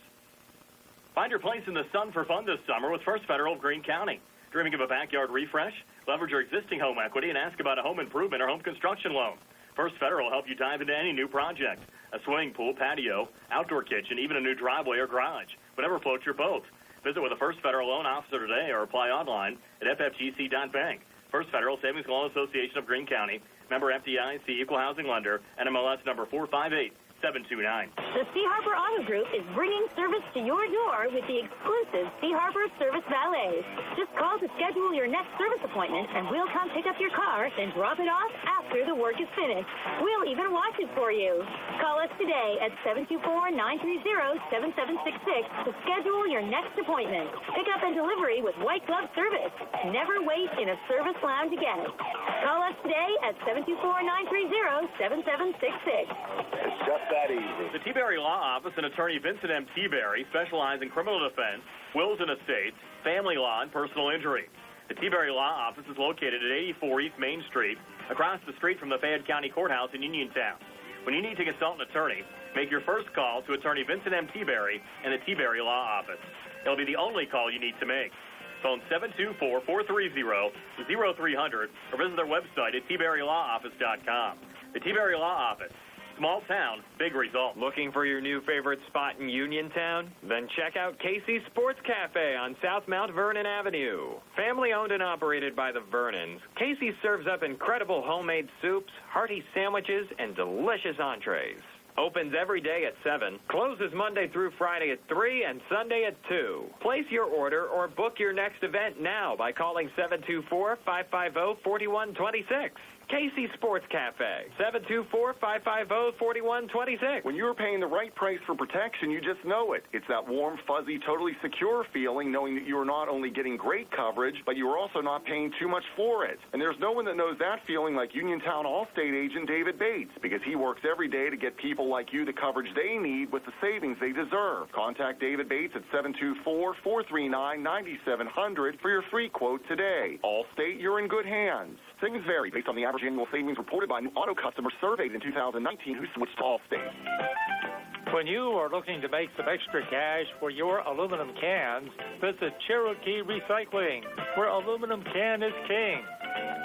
Find your place in the sun for fun this summer with First Federal of Greene County. Dreaming of a backyard refresh? Leverage your existing home equity and ask about a home improvement or home construction loan. First Federal will help you dive into any new project. A swimming pool, patio, outdoor kitchen, even a new driveway or garage. Whatever floats your boat. Visit with a First Federal loan officer today or apply online at ffgc.bank. First Federal Savings Loan Association of Greene County. Member FDIC, Equal Housing Lender, NMLS number 458729.
The Sea Harbor Auto Group is bringing service to your door with the exclusive Sea Harbor Service Valets. Just call to schedule your next service appointment, and we'll come pick up your car, then drop it off after the work is finished. We'll even wash it for you. Call us today at 724-930-7766 to schedule your next appointment. Pickup and delivery with white glove service. Never wait in a service lounge again. Call us today at 724-930-7766.
It's just that easy.
The T-Berry Law Office and attorney Vincent M. T-Berry specialize in criminal defense, wills and estates, family law, and personal injury. The T-Berry Law Office is located at 84 East Main Street, across the street from the Fayette County Courthouse in Uniontown. When you need to consult an attorney, make your first call to attorney Vincent M. T-Berry in the T-Berry Law Office. It'll be the only call you need to make. Phone 724-430-0300 or visit their website at tberrylawoffice.com. The T-Berry Law Office. Small town, big result.
Looking for your new favorite spot in Uniontown? Then check out Casey's Sports Cafe on South Mount Vernon Avenue. Family owned and operated by the Vernons, Casey's serves up incredible homemade soups, hearty sandwiches, and delicious entrees. Opens every day at 7, closes Monday through Friday at 3, and Sunday at 2. Place your order or book your next event now by calling 724-550-4126. Casey Sports Cafe, 724-550-4126.
When you're paying the right price for protection, you just know it. It's that warm, fuzzy, totally secure feeling knowing that you're not only getting great coverage, but you're also not paying too much for it. And there's no one that knows that feeling like Uniontown Allstate agent David Bates, because he works every day to get people like you the coverage they need with the savings they deserve. Contact David Bates at 724-439-9700 for your free quote today. Allstate, you're in good hands. Savings vary based on the average annual savings reported by new auto customers surveyed in 2019 who switched to Allstate.
When you are looking to make some extra cash for your aluminum cans, visit Cherokee Recycling, where aluminum can is king.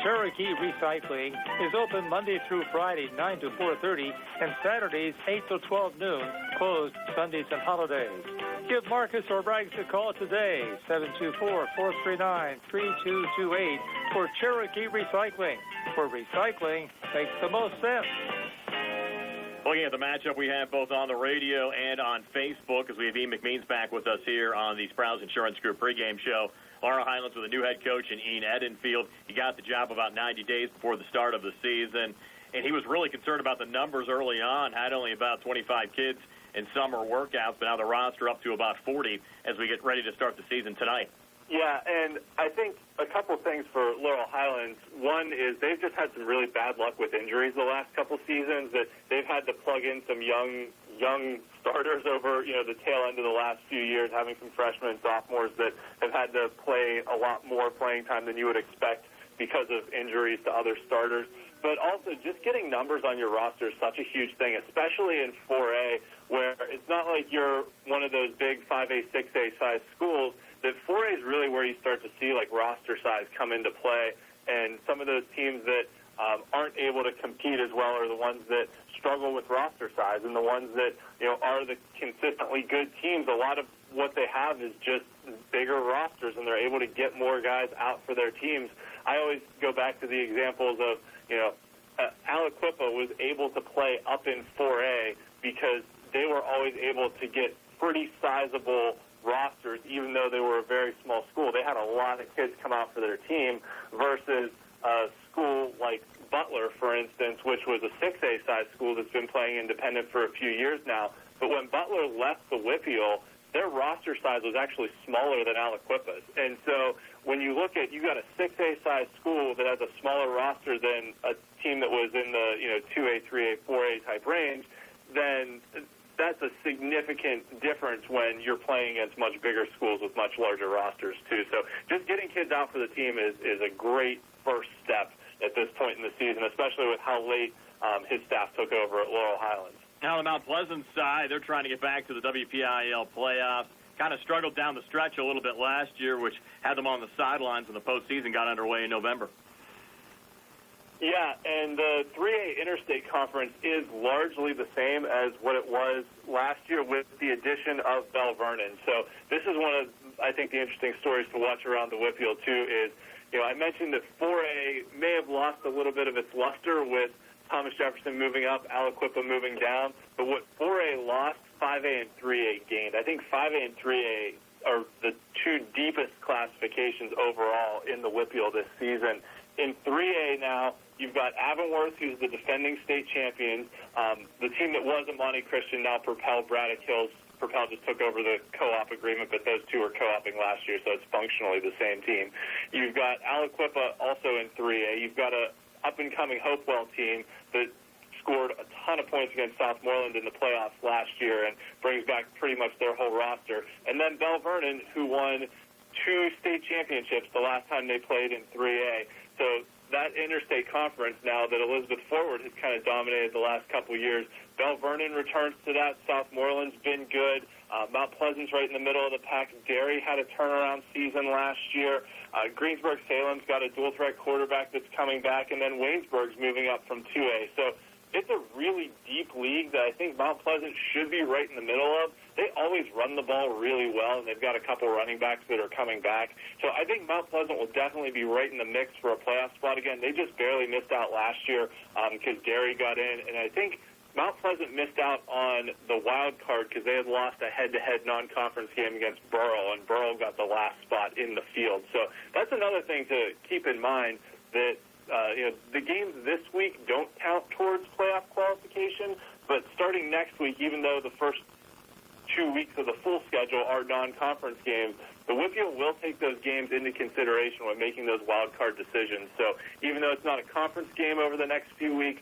Cherokee Recycling is open Monday through Friday, 9 to 4:30, and Saturdays, 8 to 12 noon, closed Sundays and holidays. Give Marcus or Braggs a call today, 724-439-3228, for Cherokee Recycling, where recycling makes the most sense.
Looking at the matchup we have both on the radio and on Facebook, as we have Ian McMeans back with us here on the Sprouse Insurance Group pregame show. Laura Highlands with a new head coach in Ian Edenfield. He got the job about 90 days before the start of the season, and he was really concerned about the numbers early on. Had only about 25 kids in summer workouts, but now the roster up to about 40 as we get ready to start the season tonight.
Yeah, and I think a couple of things for Laurel Highlands. One is they've just had some really bad luck with injuries the last couple seasons. That they've had to plug in some young starters over, the tail end of the last few years, having some freshmen and sophomores that have had to play a lot more playing time than you would expect because of injuries to other starters. But also just getting numbers on your roster is such a huge thing, especially in 4A, where it's not like you're one of those big 5A, 6A size schools. That 4A is really where you start to see like roster size come into play, and some of those teams that aren't able to compete as well are the ones that struggle with roster size, and the ones that are the consistently good teams. A lot of what they have is just bigger rosters, and they're able to get more guys out for their teams. I always go back to the examples of Aliquippa was able to play up in 4A because they were always able to get pretty sizable rosters, even though they were a very small school. They had a lot of kids come out for their team versus a school like Butler, for instance, which was a 6A size school that's been playing independent for a few years now. But when Butler left the WPIAL, their roster size was actually smaller than Aliquippa's. And so when you look at, you got a 6A size school that has a smaller roster than a team that was in the 2A, 3A, 4A type range, then that's a significant difference when you're playing against much bigger schools with much larger rosters, too. So just getting kids out for the team is a great first step at this point in the season, especially with how late his staff took over at Laurel Highlands.
Now on the Mount Pleasant side, they're trying to get back to the WPIAL playoffs. Kind of struggled down the stretch a little bit last year, which had them on the sidelines when the postseason got underway in November.
Yeah, and the 3A Interstate Conference is largely the same as what it was last year with the addition of Bell Vernon. So this is one of, I think, the interesting stories to watch around the WPIAL, too, is, I mentioned that 4A may have lost a little bit of its luster with Thomas Jefferson moving up, Aliquippa moving down, but what 4A lost, 5A and 3A gained. I think 5A and 3A are the two deepest classifications overall in the WPIAL this season. In 3A now, you've got Avonworth, who's the defending state champions. The team that was Amani Christian, now Propel Braddock Hills. Propel just took over the co-op agreement, but those two were co-oping last year, so it's functionally the same team. You've got Aliquippa also in 3A. You've got a up-and-coming Hopewell team that scored a ton of points against Southmoreland in the playoffs last year and brings back pretty much their whole roster. And then Bell Vernon, who won 2 state championships the last time they played in 3A. So that interstate conference now that Elizabeth Forward has kind of dominated the last couple of years. Bell Vernon returns to that. Southmoreland's been good. Mount Pleasant's right in the middle of the pack. Derry had a turnaround season last year. Greensburg-Salem's got a dual-threat quarterback that's coming back, and then Waynesburg's moving up from 2A. So it's a really deep league that I think Mount Pleasant should be right in the middle of. They always run the ball really well, and they've got a couple running backs that are coming back. So I think Mount Pleasant will definitely be right in the mix for a playoff spot again. They just barely missed out last year because Derry got in, and I think Mount Pleasant missed out on the wild card because they had lost a head-to-head non-conference game against Burrell, and Burrell got the last spot in the field. So that's another thing to keep in mind, that the games this week don't count towards playoff qualification, but starting next week, even though the first 2 weeks of the full schedule are non-conference games, the WPIAL will take those games into consideration when making those wild card decisions. So even though it's not a conference game over the next few weeks,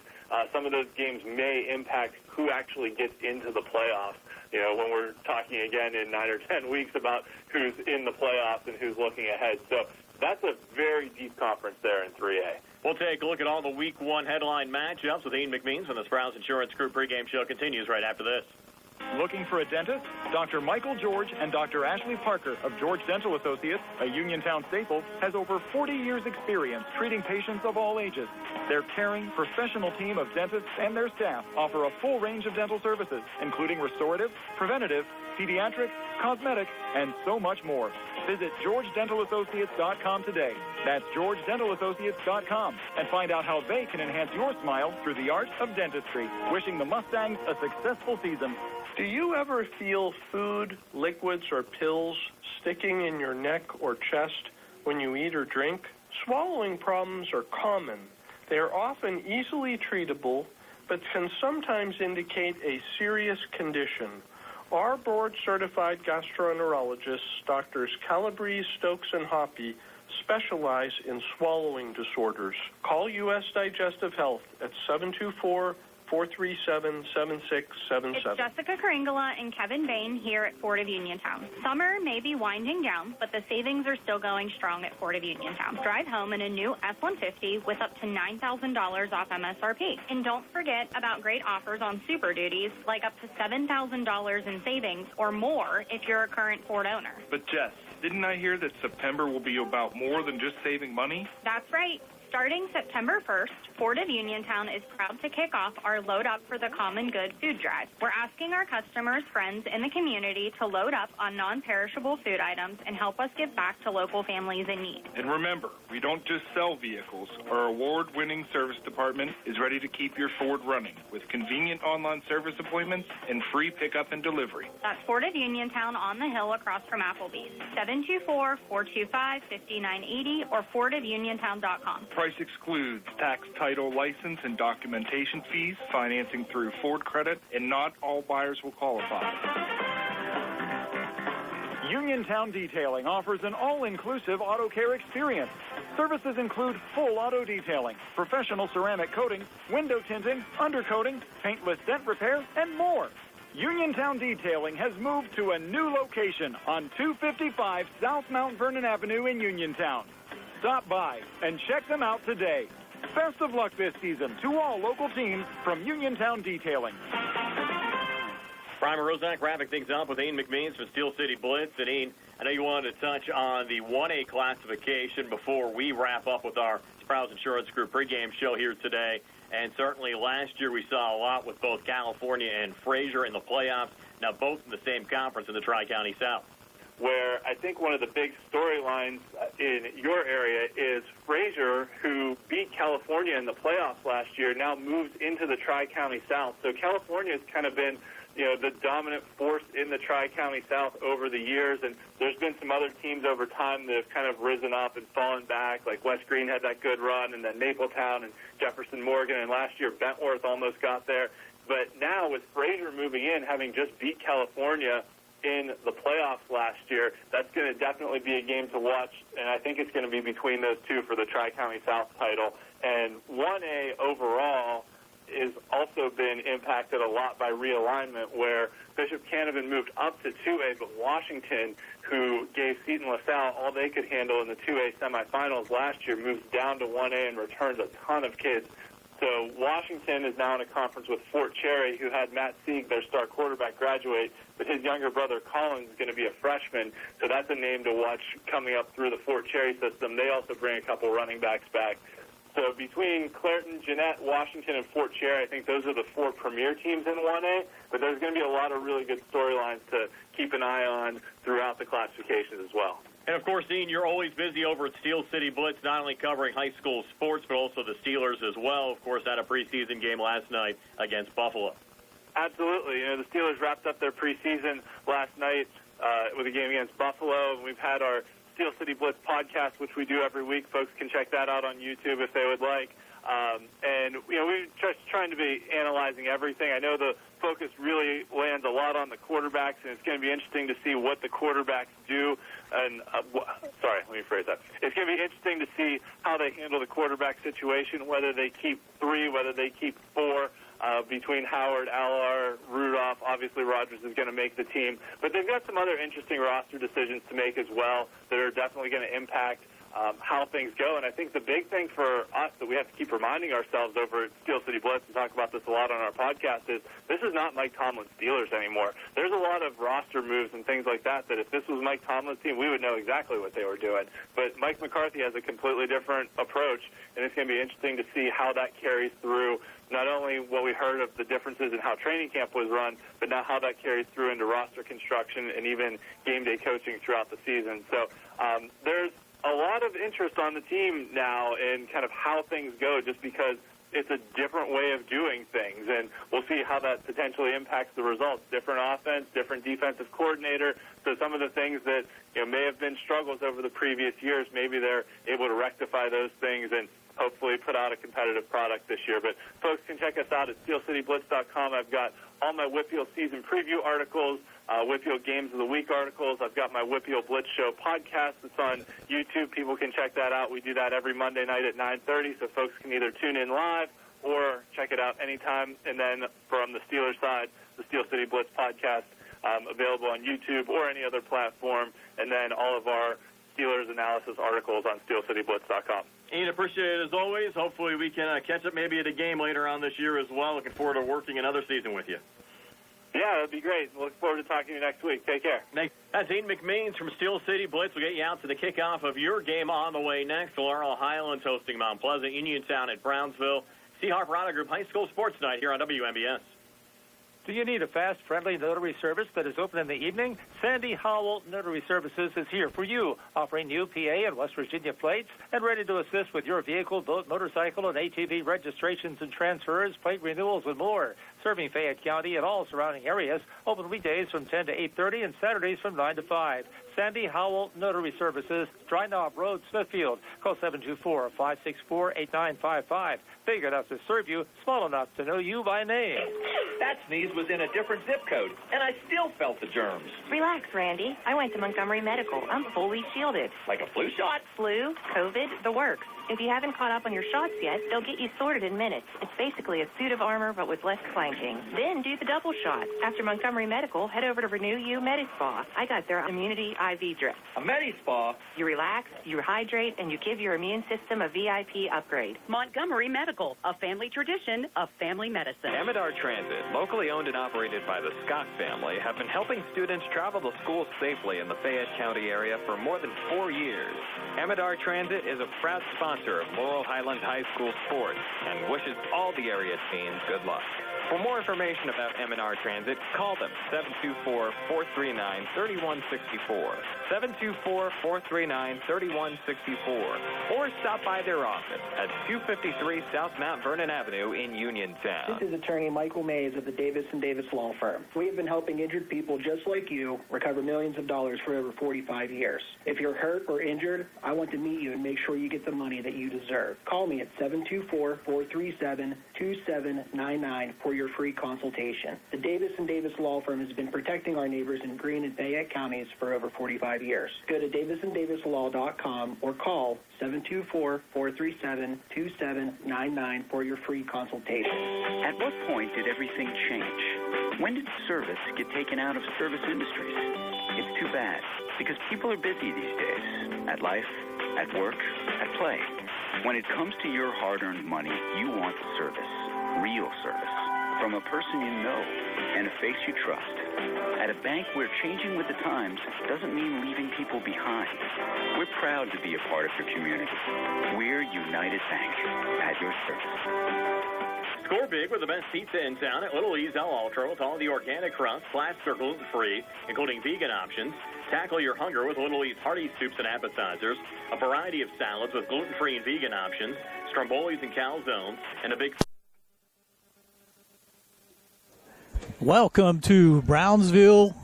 some of those games may impact who actually gets into the playoffs. When we're talking again in 9 or 10 weeks about who's in the playoffs and who's looking ahead. So that's a very deep conference there in 3A.
We'll take a look at all the Week 1 headline matchups with Ian McMeans when the Sprouse Insurance Group pregame show continues right after this.
Looking for a dentist? Dr. Michael George and Dr. Ashley Parker of George Dental Associates, a Uniontown staple, has over 40 years' experience treating patients of all ages. Their caring, professional team of dentists and their staff offer a full range of dental services, including restorative, preventative, pediatric, cosmetic, and so much more. Visit GeorgeDentalAssociates.com today. That's GeorgeDentalAssociates.com, and find out how they can enhance your smile through the art of dentistry. Wishing the Mustangs a successful season.
Do you ever feel food, liquids, or pills sticking in your neck or chest when you eat or drink? Swallowing problems are common. They are often easily treatable, but can sometimes indicate a serious condition. Our board-certified gastroenterologists, Drs. Calabrese, Stokes, and Hoppy, specialize in swallowing disorders. Call U.S. Digestive Health at 724-437-7677.
It's Jessica Karingala and Kevin Bain here at Ford of Uniontown. Summer may be winding down, but the savings are still going strong at Ford of Uniontown. Drive home in a new F-150 with up to $9,000 off MSRP. And don't forget about great offers on Super Duties, like up to $7,000 in savings or more if you're a current Ford owner.
But Jess, didn't I hear that September will be about more than just saving money?
That's right. Starting September 1st, Ford of Uniontown is proud to kick off our Load Up for the Common Good food drive. We're asking our customers, friends, in the community to load up on non-perishable food items and help us give back to local families in need.
And remember, we don't just sell vehicles. Our award-winning service department is ready to keep your Ford running with convenient online service appointments and free pickup and delivery.
That's Ford of Uniontown on the hill across from Applebee's. 724-425-5980 or FordofUniontown.com.
Price excludes tax, title, license, and documentation fees, financing through Ford Credit, and not all buyers will qualify.
Uniontown Detailing offers an all-inclusive auto care experience. Services include full auto detailing, professional ceramic coating, window tinting, undercoating, paintless dent repair, and more. Uniontown Detailing has moved to a new location on 255 South Mount Vernon Avenue in Uniontown. Stop by and check them out today. Best of luck this season to all local teams from Uniontown Detailing.
Primer Roszak wrapping things up with Ian McMeans from Steel City Blitz. And Ian, I know you wanted to touch on the 1A classification before we wrap up with our Sprouse Insurance Group pregame show here today. And certainly last year we saw a lot with both California and Fraser in the playoffs, now both in the same conference in the Tri-County South.
Where I think one of the big storylines in your area is Fraser, who beat California in the playoffs last year, now moves into the Tri-County South. So California has kind of been, the dominant force in the Tri-County South over the years, and there's been some other teams over time that have kind of risen up and fallen back, like West Green had that good run, and then Mapletown and Jefferson Morgan, and last year Bentworth almost got there. But now with Fraser moving in, having just beat California in the playoffs last year, that's going to definitely be a game to watch, and I think it's going to be between those two for the Tri-County South title. And 1A overall has also been impacted a lot by realignment, where Bishop Canevin moved up to 2A, but Washington, who gave Seton LaSalle all they could handle in the 2A semifinals last year, moves down to 1A and returns a ton of kids. So Washington is now in a conference with Fort Cherry, who had Matt Sieg, their star quarterback, graduate, but his younger brother Collins is going to be a freshman, so that's a name to watch coming up through the Fort Cherry system. They also bring a couple running backs back. So between Clairton, Jeanette, Washington, and Fort Cherry, I think those are the four premier teams in 1A, but there's going to be a lot of really good storylines to keep an eye on throughout the classifications as well.
And, of course, Dean, you're always busy over at Steel City Blitz, not only covering high school sports, but also the Steelers as well. Of course, had a preseason game last night against Buffalo.
Absolutely. The Steelers wrapped up their preseason last night with a game against Buffalo, and we've had our Steel City Blitz podcast, which we do every week. Folks can check that out on YouTube if they would like. We're just trying to be analyzing everything. I know the focus really lands a lot on the quarterbacks, and it's going to be interesting to see what the quarterbacks do. And let me phrase that. It's going to be interesting to see how they handle the quarterback situation, whether they keep 3, whether they keep 4. Between Howard, Allar, Rudolph, obviously Rogers is going to make the team. But they've got some other interesting roster decisions to make as well that are definitely going to impact how things go. And I think the big thing for us that we have to keep reminding ourselves over at Steel City Blitz, and talk about this a lot on our podcast, is this is not Mike Tomlin's Steelers anymore. There's a lot of roster moves and things like that if this was Mike Tomlin's team, we would know exactly what they were doing. But Mike McCarthy has a completely different approach, and it's going to be interesting to see how that carries through not only what we heard of the differences in how training camp was run, but now how that carries through into roster construction and even game day coaching throughout the season. So there's a lot of interest on the team now in kind of how things go, just because it's a different way of doing things, and we'll see how that potentially impacts the results. Different offense, different defensive coordinator. So some of the things that may have been struggles over the previous years, maybe they're able to rectify those things and hopefully put out a competitive product this year. But folks can check us out at steelcityblitz.com. I've got all my WPIAL season preview articles, WPIAL Games of the Week articles. I've got my WPIAL Blitz Show podcast that's on YouTube. People can check that out. We do that every Monday night at 9:30, so folks can either tune in live or check it out anytime. And then from the Steelers side, the Steel City Blitz podcast, available on YouTube or any other platform. And then all of our Steelers analysis articles on steelcityblitz.com.
Ian, appreciate it as always. Hopefully we can catch up maybe at a game later on this year as well. Looking forward to working another season with you.
Yeah, that'd be great. Look forward to talking to you next week. Take care.
That's Ian McMeans from Steel City Blitz. We'll get you out to the kickoff of your game on the way next. Laurel Highlands hosting Mount Pleasant, Uniontown at Brownsville. C. Harper Auto Group High School Sports Night here on WMBS.
Do you need a fast, friendly notary service that is open in the evening? Sandy Howell Notary Services is here for you, offering new PA and West Virginia plates and ready to assist with your vehicle, boat, motorcycle, and ATV registrations and transfers, plate renewals, and more. Serving Fayette County and all surrounding areas, open weekdays from 10 to 8:30 and Saturdays from 9 to 5. Sandy Howell Notary Services, Dry Knob Road, Smithfield. Call 724-564-8955. Big enough to serve you, small enough to know you by name.
That sneeze was in a different zip code, and I still felt the germs.
Relax, Randy. I went to Montgomery Medical. I'm fully shielded.
Like a flu shot?
Flu, COVID, the works. If you haven't caught up on your shots yet, they'll get you sorted in minutes. It's basically a suit of armor, but with less clanking. Then do the double shot. After Montgomery Medical, head over to Renew You MediSpa. I got their immunity IV drip.
A MediSpa?
You relax, you hydrate, and you give your immune system a VIP upgrade.
Montgomery Medical, a family tradition of family medicine.
Amidar Transit, locally owned and operated by the Scott family, have been helping students travel to school safely in the Fayette County area for more than 4 years. Amidar Transit is a proud sponsor of Laurel Highlands High School sports and wishes all the area teams good luck. For more information about M&R Transit, call them 724-439-3164, 724-439-3164, or stop by their office at 253 South Mount Vernon Avenue in Uniontown.
This is attorney Michael Mays of the Davis & Davis Law Firm. We have been helping injured people just like you recover millions of dollars for over 45 years. If you're hurt or injured, I want to meet you and make sure you get the money that you deserve. Call me at 724-437-2799 for your free consultation. The Davis & Davis Law Firm has been protecting our neighbors in Greene and Fayette counties for over 45 years. Go to davisanddavislaw.com or call 724-437-2799 for your free consultation.
At what point did everything change? When did service get taken out of service industries? It's too bad, because people are busy these days. At life, at work, at play. When it comes to your hard-earned money, you want service. Real service. From a person you know and a face you trust. At a bank where changing with the times doesn't mean leaving people behind. We're proud to be a part of your community. We're United Bank, at your service.
Score big with the best pizza in town at Little E's El Ultra with all the organic crust, flats are gluten-free, including vegan options. Tackle your hunger with Little E's hearty soups and appetizers, a variety of salads with gluten-free and vegan options, strombolis and calzones, and a big...
Welcome to Brownsville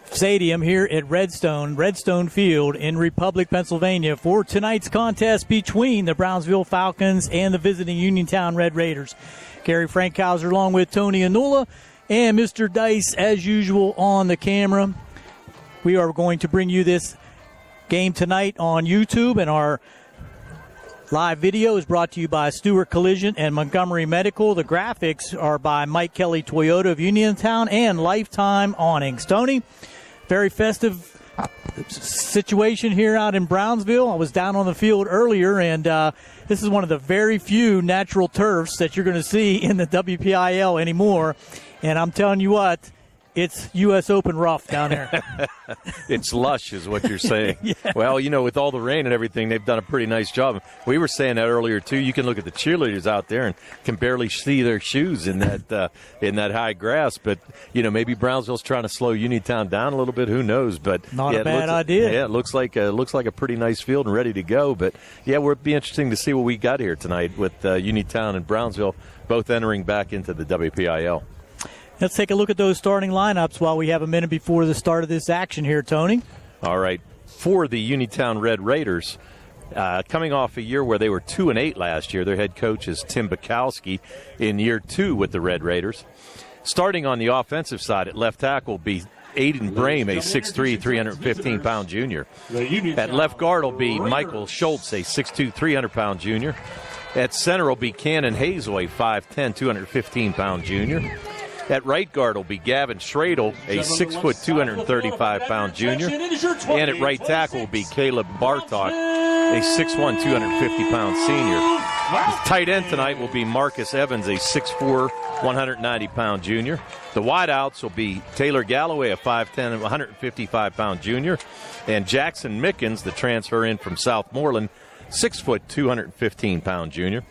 Stadium here at Redstone Field in Republic, Pennsylvania for tonight's contest between the Brownsville Falcons and the visiting Uniontown Red Raiders. Gary Frankhauser along with Tony Anula and Mr. Dice as usual on the camera. We are going to bring you this game tonight on YouTube, and our live video is brought to you by Stewart Collision and Montgomery Medical. The graphics are by Mike Kelly Toyota of Uniontown and Lifetime Awnings. Tony, very festive situation here out in Brownsville. I was down on the field earlier, and this is one of the very few natural turfs that you're going to see in the WPIAL anymore. And I'm telling you what, it's U.S. Open rough down there.
It's lush is what you're saying.
Yeah.
Well, you know, with all the rain and everything, they've done a pretty nice job. We were saying that earlier, too. You can look at the cheerleaders out there and can barely see their shoes in that high grass. But, you know, maybe Brownsville's trying to slow Uniontown down a little bit. Who knows? But
Not a bad idea.
Yeah, it looks like a pretty nice field and ready to go. But, yeah, it'll be interesting to see what we got here tonight with Uniontown and Brownsville both entering back into the WPIAL.
Let's take a look at those starting lineups while we have a minute before the start of this action here, Tony.
All right. For the Uniontown Red Raiders, coming off a year where they were 2-8 last year, their head coach is Tim Bukowski in year 2 with the Red Raiders. Starting on the offensive side at left tackle will be Aiden Brame, a 6'3", 315-pound junior. At left guard will be Michael Schultz, a 6'2", 300-pound junior. At center will be Cannon Hazel, a 5'10", 215-pound junior. At right guard will be Gavin Schradel, a 6', 235-pound junior. And at right tackle will be Caleb Bartok, a 6'1", 250-pound senior. Tight end tonight will be Marcus Evans, a 6'4", 190-pound junior. The wideouts will be Taylor Galloway, a 5'10", 155-pound junior. And Jackson Mickens, the transfer in from Southmoreland, 6', 215-pound junior.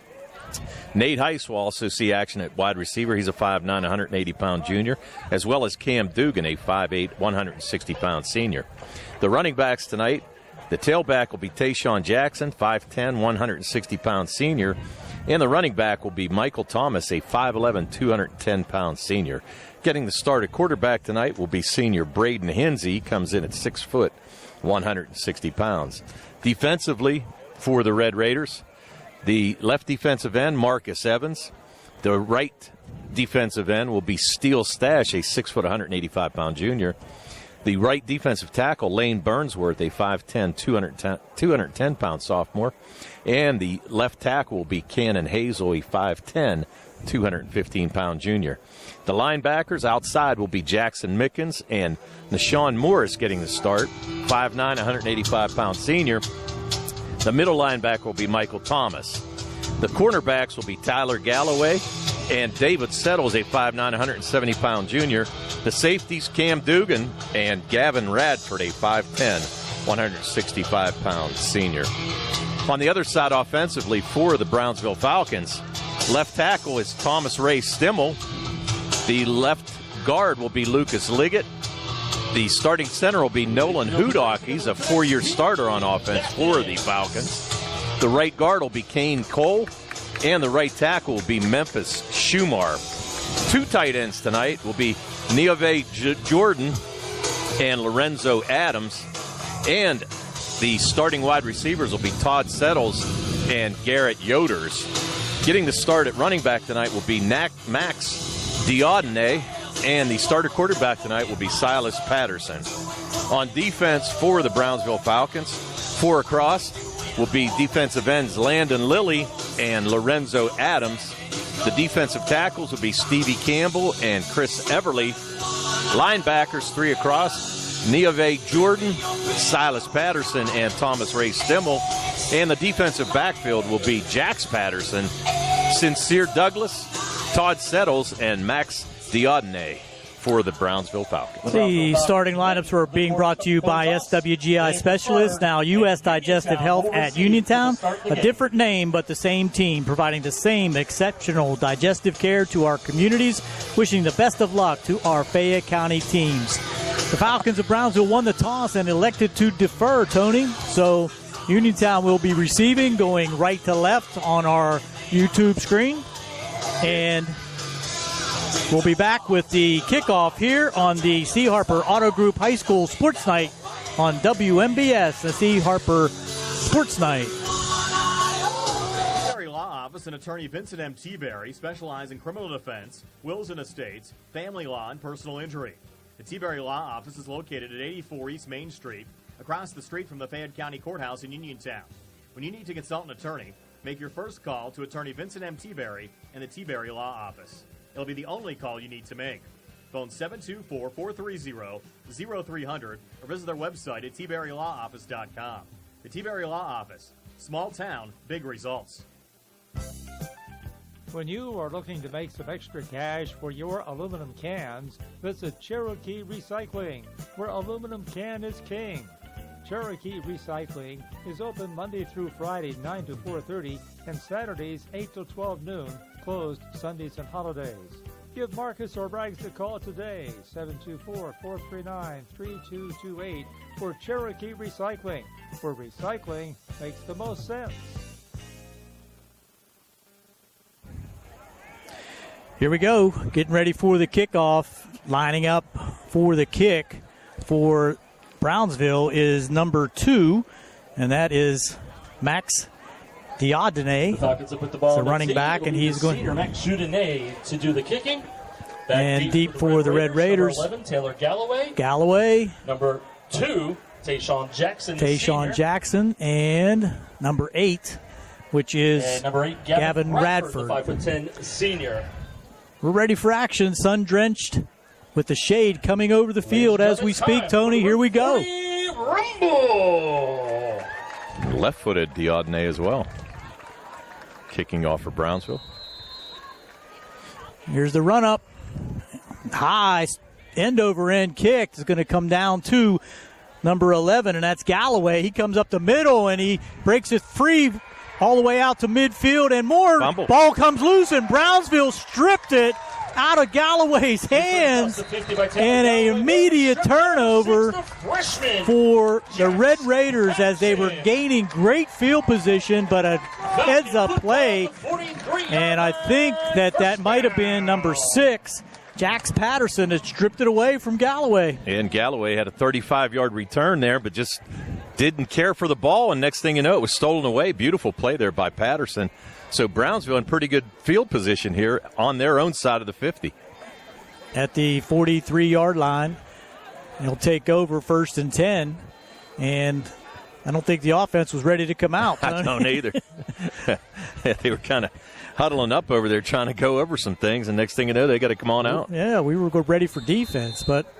Nate Heiss will also see action at wide receiver. He's a 5'9", 180-pound junior, as well as Cam Dugan, a 5'8", 160-pound senior. The running backs tonight, the tailback will be Tayshawn Jackson, 5'10", 160-pound senior, and the running back will be Michael Thomas, a 5'11", 210-pound senior. Getting the start at quarterback tonight will be senior Braden Hinsey. He comes in at 6', 160 pounds. Defensively for the Red Raiders, the left defensive end, Marcus Evans. The right defensive end will be Steele Stash, a 6', 185-pound junior. The right defensive tackle, Lane Burnsworth, a 5'10", 210-pound sophomore. And the left tackle will be Cannon Hazel, a 5'10", 215-pound junior. The linebackers outside will be Jackson Mickens and Nashawn Morris getting the start, 5'9", 185-pound senior. The middle linebacker will be Michael Thomas. The cornerbacks will be Tyler Galloway and David Settles, a 5'9", 170-pound junior. The safeties, Cam Dugan and Gavin Radford, a 5'10", 165-pound senior. On the other side offensively for the Brownsville Falcons, left tackle is Thomas Ray Stimmel. The left guard will be Lucas Liggett. The starting center will be Nolan Hudock. He's a 4-year starter on offense for the Falcons. The right guard will be Kane Cole. And the right tackle will be Memphis Schumar. 2 tight ends tonight will be Niave Jordan and Lorenzo Adams. And the starting wide receivers will be Todd Settles and Garrett Yoders. Getting the start at running back tonight will be Max Diodene, and the starter quarterback tonight will be Silas Patterson. On defense for the Brownsville Falcons, 4 across will be defensive ends Landon Lilly and Lorenzo Adams. The defensive tackles will be Stevie Campbell and Chris Everly. Linebackers, 3 across, Niave Jordan, Silas Patterson, and Thomas Ray Stimmel. And the defensive backfield will be Jax Patterson, Sincere Douglas, Todd Settles, and Max Diodene for the Brownsville Falcons.
The starting lineups were being brought to you by SWGI Specialists, now U.S. Digestive Health at Uniontown. A different name, but the same team, providing the same exceptional digestive care to our communities. Wishing the best of luck to our Fayette County teams. The Falcons of Brownsville won the toss and elected to defer, Tony. So Uniontown will be receiving, going right to left on our YouTube screen. And we'll be back with the kickoff here on the C. Harper Auto Group High School Sports Night on WMBS, the C. Harper Sports Night.
Berry Law Office and attorney Vincent M. T. Berry specialize in criminal defense, wills and estates, family law, and personal injury. The T. Berry Law Office is located at 84 East Main Street, across the street from the Fayette County Courthouse in Uniontown. When you need to consult an attorney, make your first call to attorney Vincent M. T. Berry and the T. Berry Law Office. It'll be the only call you need to make. Phone 724-430-0300 or visit their website at tberrylawoffice.com. The T. Berry Law Office. Small town, big results.
When you are looking to make some extra cash for your aluminum cans, visit Cherokee Recycling, where aluminum can is king. Cherokee Recycling is open Monday through Friday, 9 to 4:30, and Saturdays, 8 to 12 noon, closed Sundays and holidays. Give Marcus or Rags a call today, 724-439-3228, for Cherokee Recycling, where recycling makes the most sense.
Here we go, getting ready for the kickoff. Lining up for the kick for Brownsville is number 2, and that is Max Diodene.
The Falcons have put the ball
the running back, and he's going
Max Diodene to do the kicking. Back
and deep for the Red Raiders.
Number 11, Taylor Galloway.
Number
2, Tayshawn Jackson.
Jackson, and number 8, which is
number 8,
Gavin Radford.
The 5'10" senior.
We're ready for action, sun-drenched, with the shade coming over the field as we speak. Tony, here we go.
Rumble!
Left-footed Diodene as well. Kicking off for Brownsville.
Here's the run-up. High end-over-end kick is going to come down to number 11, and that's Galloway. He comes up the middle, and he breaks it free all the way out to midfield, and more.
Fumble.
Ball comes loose, and Brownsville stripped it out of Galloway's hands, and an immediate turnover for the Red Raiders as they were gaining great field position, but a heads-up play, and I think that might have been number 6, Jax Patterson, that stripped it away from Galloway.
And Galloway had a 35-yard return there, but just didn't care for the ball, and next thing you know, it was stolen away. Beautiful play there by Patterson. So Brownsville in pretty good field position here on their own side of the 50.
At the 43-yard line, he'll take over 1st and 10, and I don't think the offense was ready to come out.
I don't either. They were kind of huddling up over there trying to go over some things, and next thing you know, they got to come on out.
Yeah, we were ready for defense, but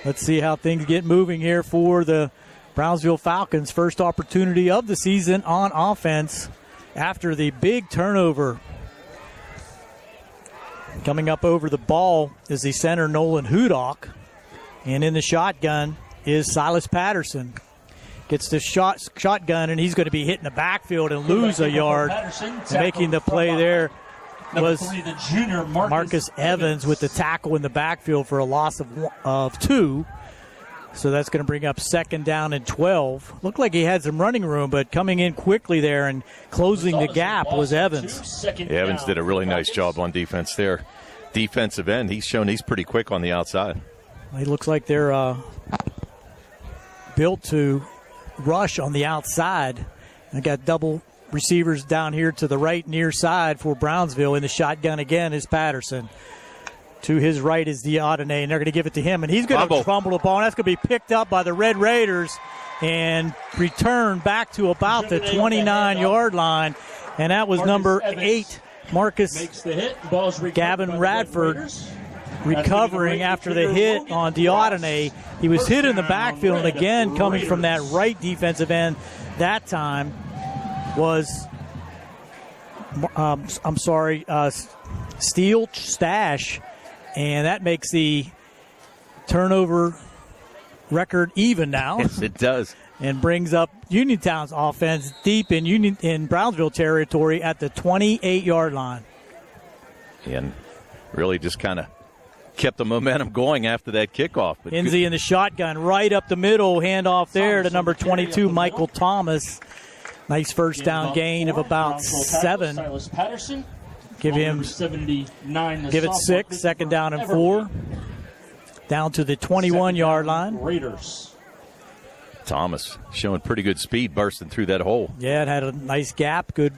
let's see how things get moving here for the Brownsville Falcons. First opportunity of the season on offense after the big turnover. Coming up over the ball is the center, Nolan Hudock. And in the shotgun is Silas Patterson. Gets the shotgun, and he's going to be hitting the backfield and lose a yard. Making the play there was
the junior
Marcus Evans with the tackle in the backfield for a loss of 2. So that's going to bring up 2nd down and 12. Looked like he had some running room, but coming in quickly there and closing the gap was Evans.
Evans did a really nice job on defense there. Defensive end, he's shown he's pretty quick on the outside.
It looks like they're built to rush on the outside. I got double receivers down here to the right near side for Brownsville. In the shotgun again is Patterson. To his right is Diodene, and they're going to give it to him, and he's going to fumble the ball, and that's going to be picked up by the Red Raiders and returned back to about the 29-yard line, and that was number 8, Marcus
makes the hit. Ball's
Gavin Radford, recovering after the hit on Diodene. He was hit in the backfield, and again, coming from that right defensive end that time was, Steel Stash, and that makes the turnover record even now.
Yes, it does.
And brings up Uniontown's offense deep in Brownsville territory at the 28-yard line.
And really just kind of kept the momentum going after that kickoff. But
Hinsey in the shotgun right up the middle, handoff there to number 22, Michael Thomas. Nice first down gain of about 7.
Silas Patterson.
Give it 6, second down and 4. Down to the 21-yard line.
Raiders.
Thomas showing pretty good speed bursting through that hole.
Yeah, it had a nice gap. Good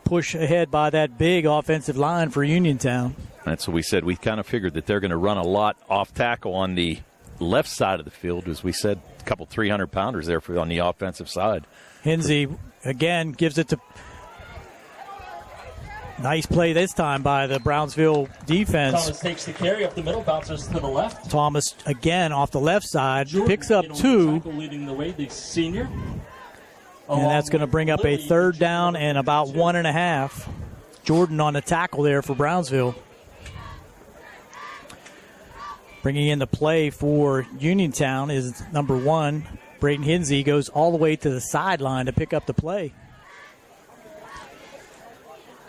push ahead by that big offensive line for Uniontown.
That's what we said. We kind of figured that they're going to run a lot off tackle on the left side of the field. As we said, a couple 300-pounders there on the offensive side.
Hinsey, again, gives it to... Nice play this time by the Brownsville defense.
Thomas takes the carry up the middle, bounces to the left.
Thomas, again, off the left side,
Jordan
picks up 2.
Leading the way, the senior.
And that's going to bring up a third down and about 1.5. Jordan on the tackle there for Brownsville. Bringing in the play for Uniontown is number 1. Braden Hinsey goes all the way to the sideline to pick up the play.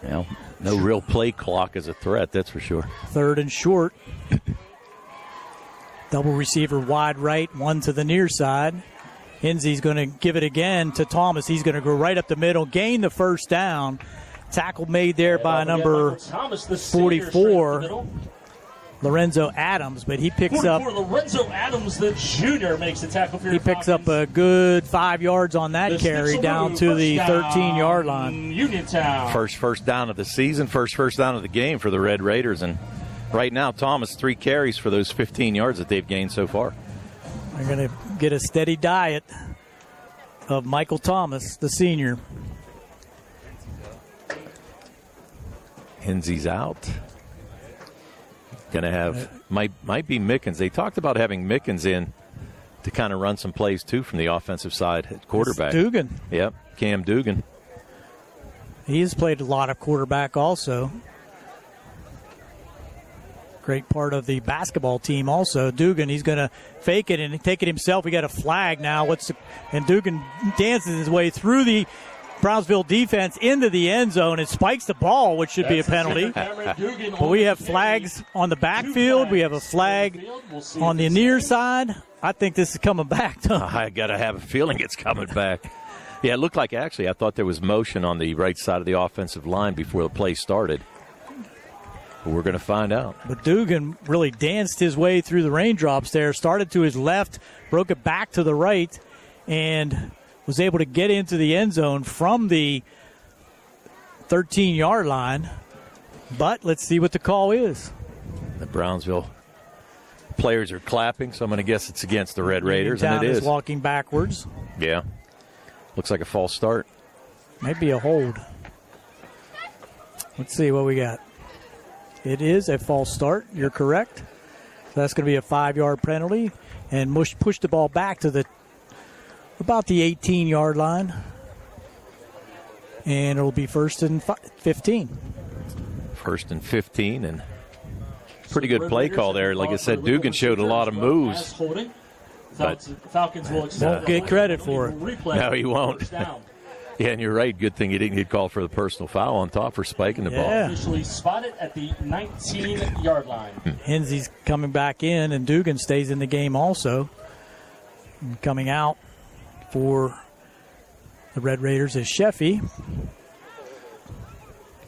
Well, no real play clock as a threat, that's for sure.
Third and short. Double receiver wide right, one to the near side. Hinsey's going to give it again to Thomas. He's going to go right up the middle, gain the first down. Tackle made there by number 44, Lorenzo Adams, but he picks up.
Lorenzo Adams, the junior, makes the tackle for
He picks up a good 5 yards on that carry down to the 13-yard line.
Uniontown.
First down of the season, first down of the game for the Red Raiders. And right now, Thomas, 3 carries for those 15 yards that they've gained so far.
They're going to get a steady diet of Michael Thomas, the senior.
Hinsey's out. Going to have, might be Mickens. They talked about having Mickens in to kind of run some plays, too, from the offensive side at quarterback.
It's Dugan.
Yep, Cam Dugan.
He has played a lot of quarterback also. Great part of the basketball team also. Dugan, he's going to fake it and take it himself. We got a flag now. And Dugan dances his way through the Brownsville defense into the end zone and spikes the ball, which should be a penalty. But we have flags on the backfield. We have a flag on the near side. I think this is coming back.
I got to have a feeling it's coming back. Yeah, it looked like actually I thought there was motion on the right side of the offensive line before the play started. But we're going to find out.
But Dugan really danced his way through the raindrops there, started to his left, broke it back to the right, and was able to get into the end zone from the 13-yard line. But let's see what the call is.
The Brownsville players are clapping, so I'm going to guess it's against the Red Raiders, and it is.
Walking backwards.
Yeah. Looks like a false start.
Might be a hold. Let's see what we got. It is a false start. You're correct. So that's going to be a 5-yard penalty. And push the ball back to about the 18-yard line. And it'll be 1st and 15.
1st and 15, and pretty good play call there. Like I said, Dugan showed a lot of moves. But
Falcons
won't get credit for it.
No, he won't. Yeah, and you're right. Good thing he didn't get called for the personal foul on top for spiking the ball.
Officially spotted at the 19-yard line.
Hinsey's coming back in, and Dugan stays in the game also. And coming out for the Red Raiders is Sheffy.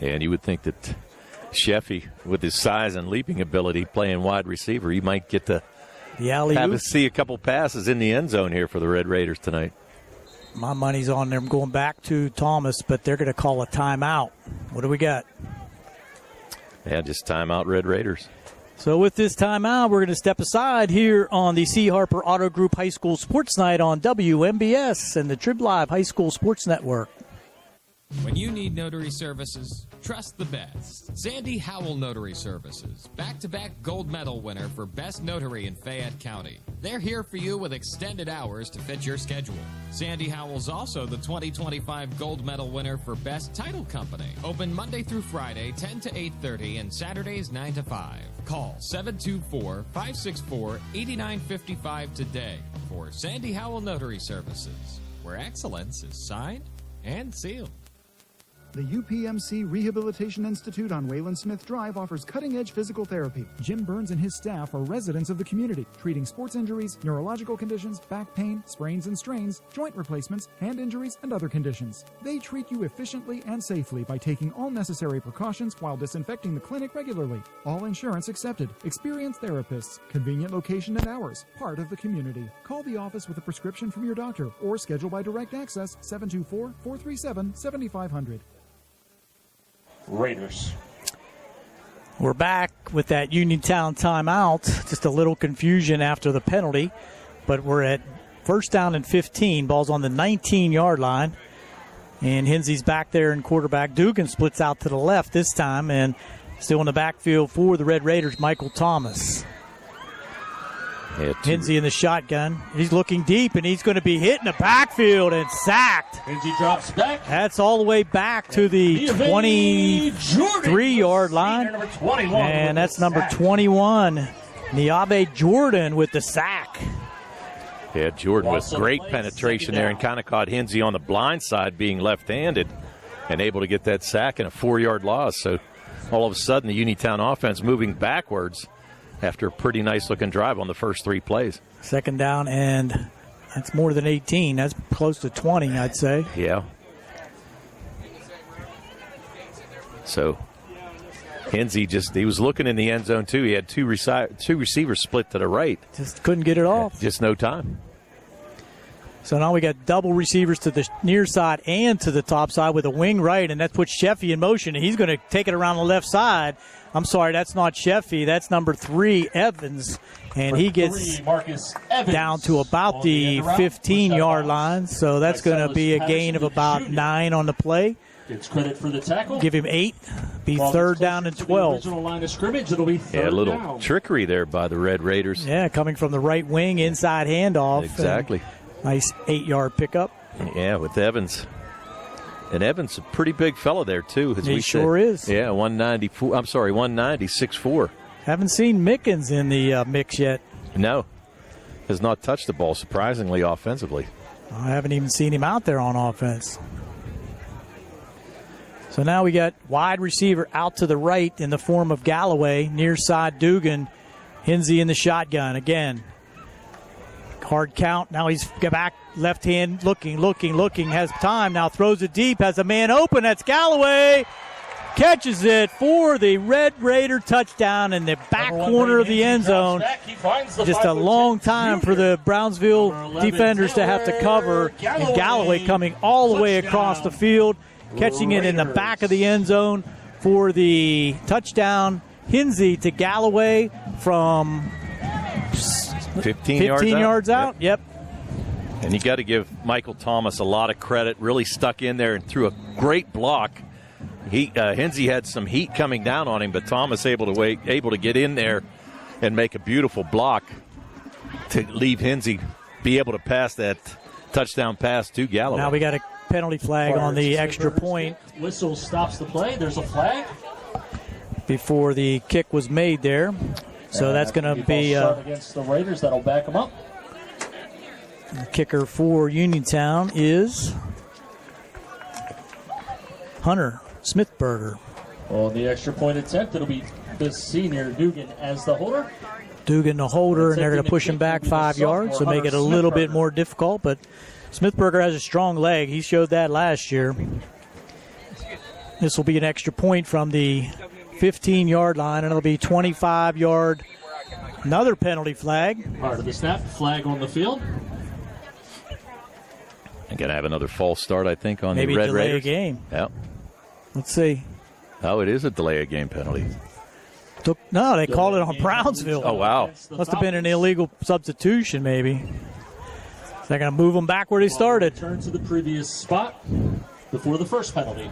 And you would think that Sheffy, with his size and leaping ability, playing wide receiver, he might get to have us see a couple passes in the end zone here for the Red Raiders tonight.
My money's on them going back to Thomas, but they're going to call a timeout. What do we got?
Yeah, just timeout Red Raiders.
So with this timeout, we're going to step aside here on the C. Harper Auto Group High School Sports Night on WMBS and the Trib Live High School Sports Network.
When you need notary services, trust the best. Sandy Howell Notary Services, back-to-back gold medal winner for Best Notary in Fayette County. They're here for you with extended hours to fit your schedule. Sandy Howell's also the 2025 gold medal winner for Best Title Company. Open Monday through Friday, 10 to 8:30, and Saturdays, 9 to 5. Call 724-564-8955 today for Sandy Howell Notary Services, where excellence is signed and sealed.
The UPMC Rehabilitation Institute on Wayland Smith Drive offers cutting-edge physical therapy. Jim Burns and his staff are residents of the community, treating sports injuries, neurological conditions, back pain, sprains and strains, joint replacements, hand injuries, and other conditions. They treat you efficiently and safely by taking all necessary precautions while disinfecting the clinic regularly. All insurance accepted. Experienced therapists. Convenient location and hours. Part of the community. Call the office with a prescription from your doctor or schedule by direct access 724-437-7500.
Raiders.
We're back with that Uniontown timeout. Just a little confusion after the penalty, but we're at first down and 15. Ball's on the 19-yard line, and Hensey's back there in quarterback. Dugan splits out to the left this time, and still in the backfield for the Red Raiders, Michael Thomas. Hensey in the shotgun. He's looking deep, and he's going to be hit in the backfield and sacked.
Hensey drops back.
That's all the way back to the 23-yard line. And that's number 21, Niabe Jordan with the sack.
Yeah, Jordan with great penetration there and kind of caught Hensey on the blind side being left-handed and able to get that sack and a 4-yard loss. So all of a sudden the Uniontown offense moving backwards after a pretty nice-looking drive on the first 3 plays.
Second down, and that's more than 18. That's close to 20, I'd say.
Yeah. So Hensey he was looking in the end zone, too. He had two receivers split to the right.
Just couldn't get it off.
Just no time.
So now we got double receivers to the near side and to the top side with a wing right, and that puts Sheffy in motion, and he's going to take it around the left side. I'm sorry, that's not Sheffy. That's number 3, Evans. And he gets down to about the 15-yard line. So that's going to be a gain of about 9 on the play.
Gets credit for the tackle.
Give him 8. Be third down and 12.
Original line of scrimmage, it'll be third
a little
down.
Trickery there by the Red Raiders.
Yeah, coming from the right wing, inside handoff.
Exactly.
Nice 8-yard pickup.
Yeah, with Evans. And Evans, a pretty big fella there, too. As
he
we
sure
said.
is.
Yeah, 190, 6'4".
Haven't seen Mickens in the mix yet.
No. Has not touched the ball, surprisingly, offensively.
I haven't even seen him out there on offense. So now we got wide receiver out to the right in the form of Galloway, near side Dugan, Hensey in the shotgun again. Hard count. Now he's back left hand, looking, has time. Now throws it deep, has a man open. That's Galloway. Catches it for the Red Raider touchdown in the back corner of the end zone. Just a long time for the Brownsville defenders to have to cover. And Galloway coming all the way across the field, catching it in the back of the end zone for the touchdown. Hensey to Galloway from
15
yards out. Yep.
And you got to give Michael Thomas a lot of credit. Really stuck in there and threw a great block. Hensey had some heat coming down on him, but Thomas able to get in there and make a beautiful block to leave Hensey be able to pass that touchdown pass to Galloway.
Now we got a penalty flag on the extra point.
Whistle stops the play. There's a flag
before the kick was made there. So that's going to be
against the Raiders. That'll back them up.
The kicker for Uniontown is Hunter Smithberger.
On the extra point attempt, it'll be the senior Dugan as the holder.
Dugan the holder, and they're going to push him back 5 yards, so make it a little bit more difficult. But Smithberger has a strong leg. He showed that last year. This will be an extra point from the 15-yard line, and it'll be 25-yard. Another penalty flag.
Part of the snap, flag on the field.
I'm going to have another false start, I think, on
maybe
the Red Raiders.
Maybe delay a game.
Yep.
Let's see.
Oh, it is a delay a game penalty.
They called it on Brownsville.
Oh, wow.
Must have been an illegal substitution, maybe. They're going to move them back where they started.
Return to the previous spot before the first penalty.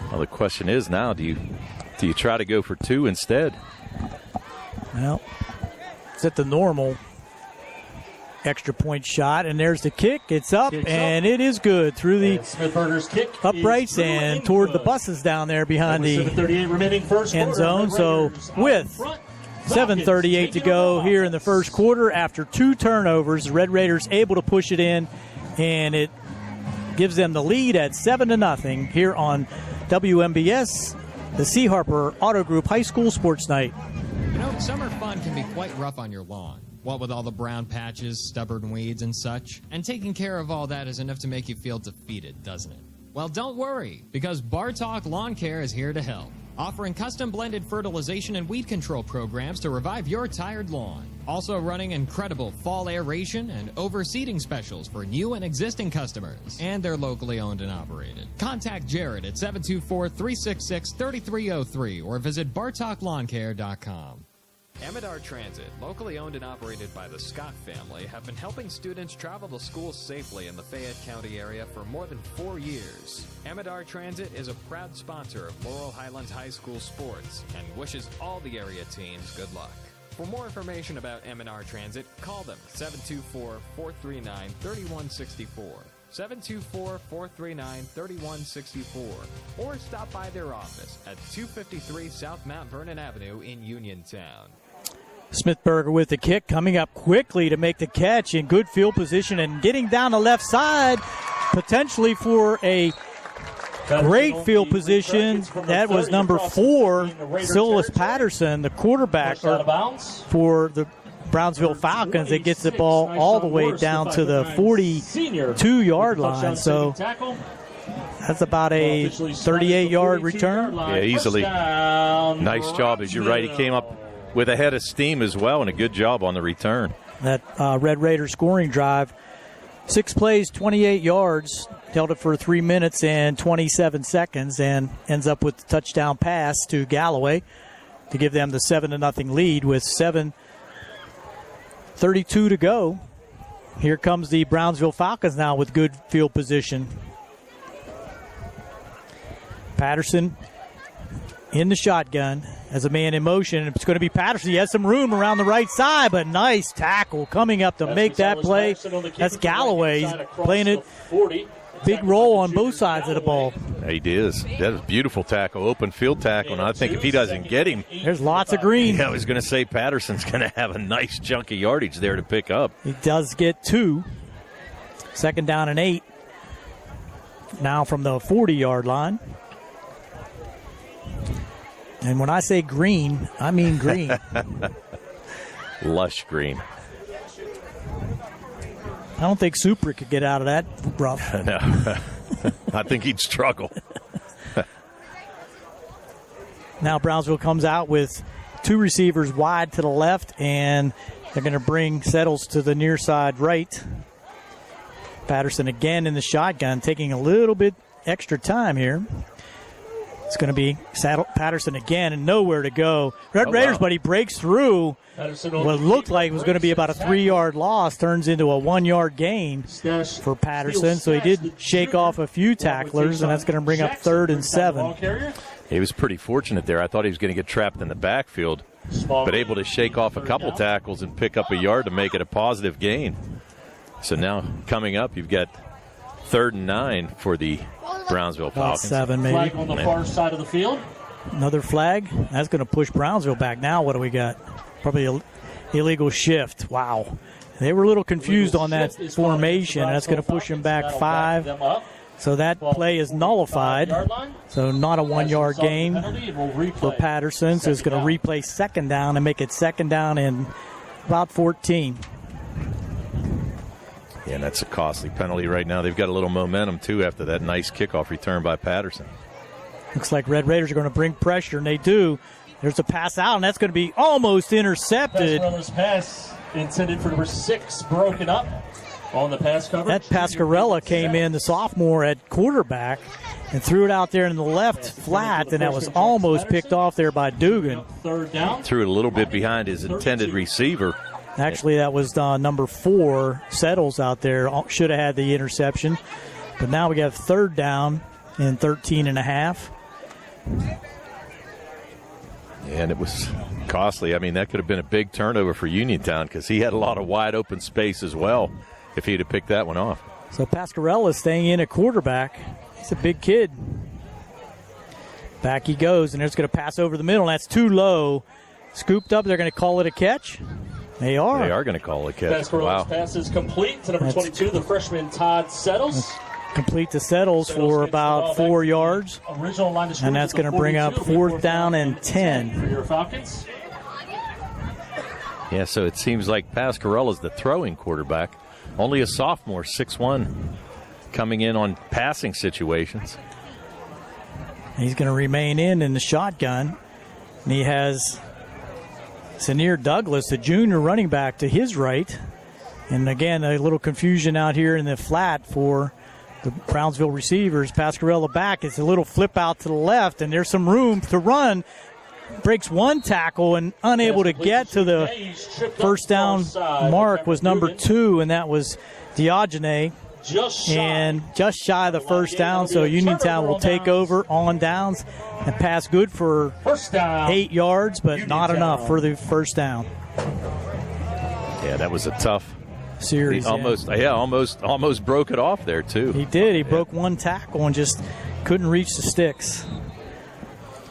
Well, the question is now, do you try to go for 2 instead?
Well, it's at the normal extra point shot, and there's the kick. It's up, and it is good through the
Smithburger's kick
uprights and toward the buses down there behind the
7:38 remaining first
end
quarter.
zone. So with 7:38 to go here in the first quarter, after 2 turnovers, the Red Raiders able to push it in, and it gives them the lead at 7-0 here on WMBS, the C. Harper Auto Group High School Sports Night.
You know, summer fun can be quite rough on your lawn. What with all the brown patches, stubborn weeds, and such. And taking care of all that is enough to make you feel defeated, doesn't it? Well, don't worry, because Bartok Lawn Care is here to help. Offering custom blended fertilization and weed control programs to revive your tired lawn. Also running incredible fall aeration and overseeding specials for new and existing customers. And they're locally owned and operated. Contact Jared at 724-366-3303 or visit BartokLawnCare.com.
Amidar Transit, locally owned and operated by the Scott family, have been helping students travel to school safely in the Fayette County area for more than 4 years. Amidar Transit is a proud sponsor of Laurel Highlands High School sports and wishes all the area teams good luck. For more information about Amidar Transit, call them 724-439-3164. 724-439-3164, or stop by their office at 253 South Mount Vernon Avenue in Uniontown.
Smithburger with the kick, coming up quickly to make the catch in good field position and getting down the left side, potentially for a great field position. That was number 4, Silas Patterson, the quarterback for the Brownsville Falcons. That gets the ball all the way down to the 42-yard line. So that's about a 38-yard return.
Yeah, easily. Nice job. As you're right, he came up with a head of steam as well, and a good job on the return.
That Red Raider scoring drive, 6 plays, 28 yards, held it for 3 minutes and 27 seconds, and ends up with the touchdown pass to Galloway to give them the 7-0 lead with 7:32 to go. Here comes the Brownsville Falcons now with good field position. Patterson in the shotgun as a man in motion. It's going to be Patterson. He has some room around the right side, but nice tackle coming up to make that play. That's Galloway. He's playing it big role on both sides of the ball.
He is. That was a beautiful tackle, open field tackle, and I think if he doesn't get him,
there's lots of green.
Yeah, I was going to say Patterson's going to have a nice chunk of yardage there to pick up.
He does get 2. 2nd down and 8. Now from the 40-yard line. And when I say green, I mean green.
Lush green.
I don't think Supra could get out of that rough.
No. I think he'd struggle.
Now Brownsville comes out with 2 receivers wide to the left, and they're going to bring Settles to the near side right. Patterson again in the shotgun, taking a little bit extra time here. It's going to be Patterson again and nowhere to go. Red Raiders, but he breaks through. What looked like was going to be about a 3-yard loss turns into a 1-yard gain for Patterson. So he did shake off a few tacklers, and that's going to bring up 3rd and 7.
He was pretty fortunate there. I thought he was going to get trapped in the backfield, but able to shake off a couple tackles and pick up a yard to make it a positive gain. So now coming up, you've got 3rd and 9 for the Brownsville Falcons.
7 maybe.
Flag on the far side of the field.
Another flag. That's going to push Brownsville back. Now what do we got? Probably an illegal shift. Wow. They were a little confused on that formation. That's going to push them back 5. So that play is nullified. So not a 1-yard gain for Patterson. So it's going to replay 2nd down and make it 2nd down and about 14.
Yeah, and that's a costly penalty right now. They've got a little momentum, too, after that nice kickoff return by Patterson.
Looks like Red Raiders are going to bring pressure, and they do. There's a pass out, and that's going to be almost intercepted.
Pass intended for number 6, broken up on the pass coverage.
That Pascarella came in, the sophomore at quarterback, and threw it out there in the left flat, and that was almost picked off there by Dugan.
Third down.
Threw it a little bit behind his intended receiver.
Actually, that was number 4, Settles, out there. Should have had the interception. But now we got third down and 13.5.
And it was costly. I mean, that could have been a big turnover for Uniontown because he had a lot of wide open space as well if he'd have picked that one off.
So Pascarella staying in at quarterback. He's a big kid. Back he goes, and it's going to pass over the middle. That's too low. Scooped up. They're going to call it a catch. They are.
They are going to call it a catch.
Pascarella's pass is complete to number 22, the freshman Todd Settles.
Complete to Settles for about 4 yards.
Original line of scrimmage
and that's going to bring up 4th down and 10.
For your Falcons.
Yeah, so it seems like Pascarella's the throwing quarterback. Only a sophomore, 6'1", coming in on passing situations.
He's going to remain in the shotgun. And he has Senior Douglas, the junior running back, to his right. And again, a little confusion out here in the flat for the Brownsville receivers. Pascarella back. It's a little flip out to the left, and there's some room to run. Breaks one tackle and unable to get to the first down mark was number 2, and that was Diogene. Just shy of the first down, so Uniontown will take over on downs and pass good for 8 yards, but not enough for the first down.
Yeah, that was a tough
series.
Almost broke it off there too.
He did. He broke one tackle and just couldn't reach the sticks.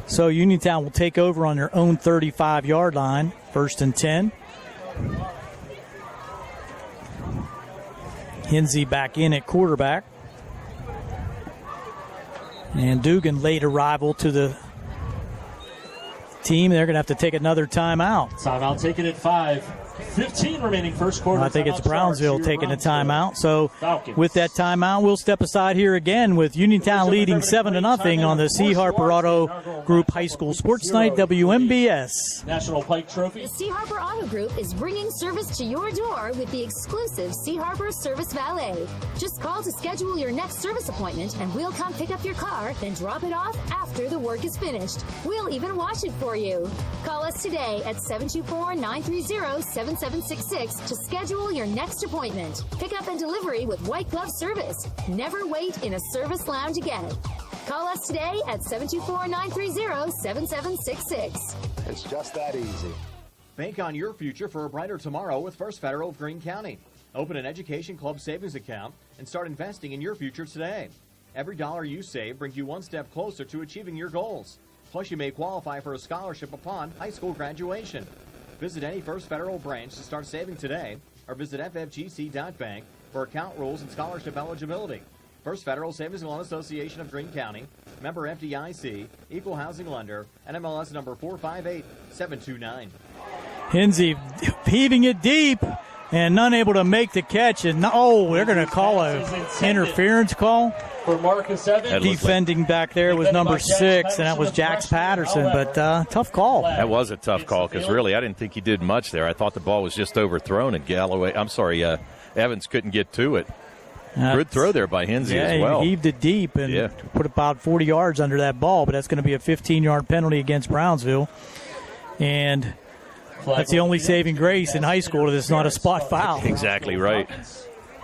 So Uniontown will take over on their own 35-yard line, 1st and 10. Hinsey back in at quarterback. And Dugan, late arrival to the team. They're going to have to take another timeout.
Timeout taken at 5:15 remaining first quarter.
I think it's Brownsville taking a timeout. So Falcons. With that timeout, we'll step aside here again with Uniontown leading 7-0 on the C. Harper Auto Group High School Sports Night, WMBS.
National Pike Trophy.
The C. Harper Auto Group is bringing service to your door with the exclusive C. Harper Service Valet. Just call to schedule your next service appointment, and we'll come pick up your car, then drop it off after the work is finished. We'll even wash it for you. Call us today at 724-930-7766 to schedule your next appointment. Pickup and delivery with white glove service. Never wait in a service lounge again. Call us today at 724-930-7766.
It's just that easy.
Bank on your future for a brighter tomorrow with First Federal of Greene County. Open an Education Club savings account and start investing in your future today. Every dollar you save brings you one step closer to achieving your goals. Plus, you may qualify for a scholarship upon high school graduation. Visit any First Federal branch to start saving today, or visit ffgc.bank for account rules and scholarship eligibility. First Federal Savings and Loan Association of Greene County, member FDIC, equal housing lender, NMLS number 458729.
Hinsey heaving it deep and unable to make the catch. And they're going to call an interference call.
For Marcus Evans.
Defending back there was number 6, and that was Jax Patterson. But tough call.
That was a tough call because really I didn't think he did much there. I thought the ball was just overthrown, and Evans couldn't get to it. Good throw there by Hinsey as well.
He heaved it deep and put about 40 yards under that ball, but that's going to be a 15-yard penalty against Brownsville. And that's the only saving grace in high school that it's not a spot foul.
Exactly right.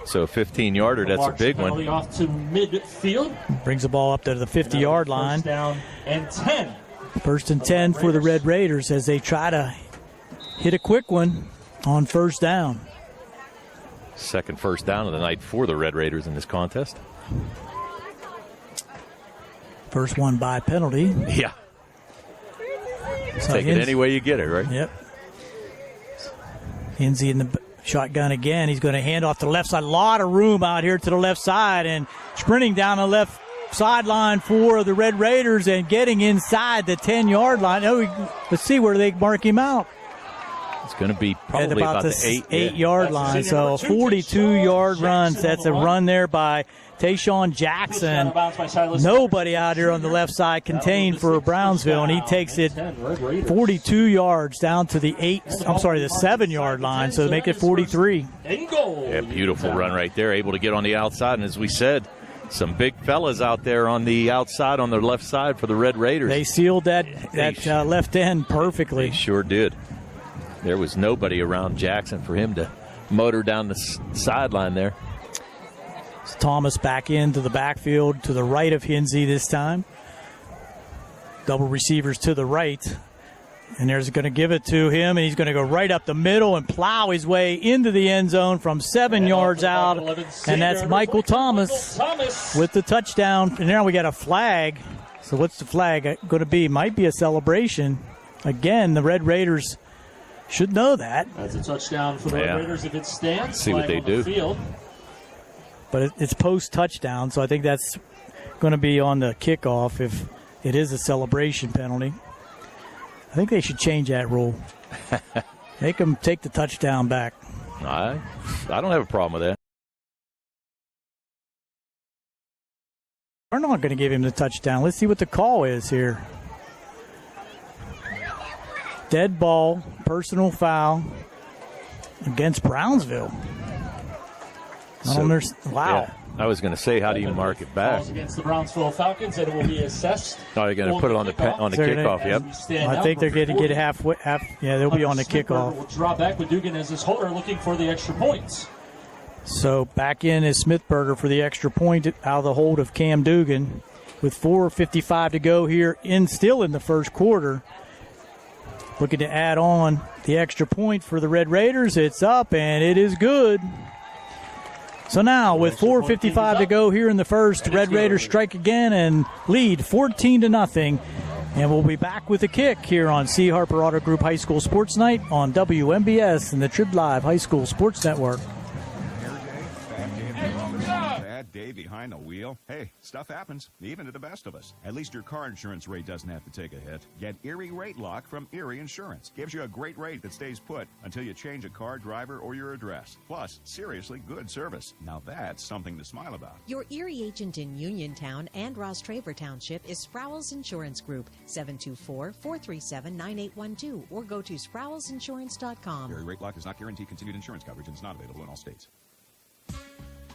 So a 15-yarder, that's a big one.
Off to midfield.
Brings the ball up to the 50-yard line.
1st down and 10.
1st and 10 for the Red Raiders as they try to hit a quick one on 1st down.
Second first down of the night for the Red Raiders in this contest.
First one by penalty.
Yeah.
So
take it any way you get it, right?
Yep. Hinsey in the shotgun again. He's going to hand off to the left side. A lot of room out here to the left side, and sprinting down the left sideline for the Red Raiders and getting inside the 10-yard line. Let's see where they mark him out.
It's going to be probably about the
8-yard line. So a 42-yard run. That's a run there by Tayshawn Jackson. Nobody out here on the left side contained for Brownsville, and he takes it 42 yards down to the 7-yard line. So make it 43.
Yeah, beautiful run right there. Able to get on the outside, and as we said, Some big fellas out there on the outside, on the left side for the Red Raiders.
They sealed that left end perfectly.
They sure did. There was nobody around Jackson for him to motor down the sideline there.
It's Thomas back into the backfield to the right of Hinsey this time. Double receivers to the right. And there's going to give it to him, and he's going to go right up the middle and plow his way into the end zone from 7 yards out. And that's Michael Thomas with the touchdown. And now we got a flag. So what's the flag going to be? Might be a celebration. Again, the Red Raiders should know that.
That's a touchdown for the Red Raiders if it stands.
See what they do.
Field.
But it's post-touchdown, so I think that's going to be on the kickoff if it is a celebration penalty. I think they should change that rule. Make them take the touchdown back.
I don't have a problem with that.
We're not going to give him the touchdown. Let's see what the call is here. Dead ball, personal foul against Brownsville. Wow.
Yeah, I was going to say, how do you mark it back?
Against the Brownsville Falcons, and it will be assessed.
Oh, you're going to put it on the kickoff,
yep. I think they're going to get half. Yeah, they'll be on the kickoff.
Will draw back with Dugan as his holder, looking for the extra points.
So back in is Smithberger for the extra point out of the hold of Cam Dugan, with 4:55 to go here, still in the first quarter. Looking to add on the extra point for the Red Raiders. It's up, and it is good. So now, with 4:55 to go here in the first, Red Raiders strike again and lead 14-0. And we'll be back with a kick here on C. Harper Auto Group High School Sports Night on WMBS and the Trib Live High School Sports Network.
Bad day behind the wheel. Hey, stuff happens, even to the best of us. At least your car insurance rate doesn't have to take a hit. Get Erie Rate Lock from Erie Insurance. Gives you a great rate that stays put until you change a car, driver, or your address. Plus, seriously good service. Now that's something to smile about.
Your Erie agent in Uniontown and Ross Traver Township is Sproul's Insurance Group, 724-437-9812, or go to SproulsInsurance.com.
Erie Rate Lock does not guarantee continued insurance coverage and is not available in all states.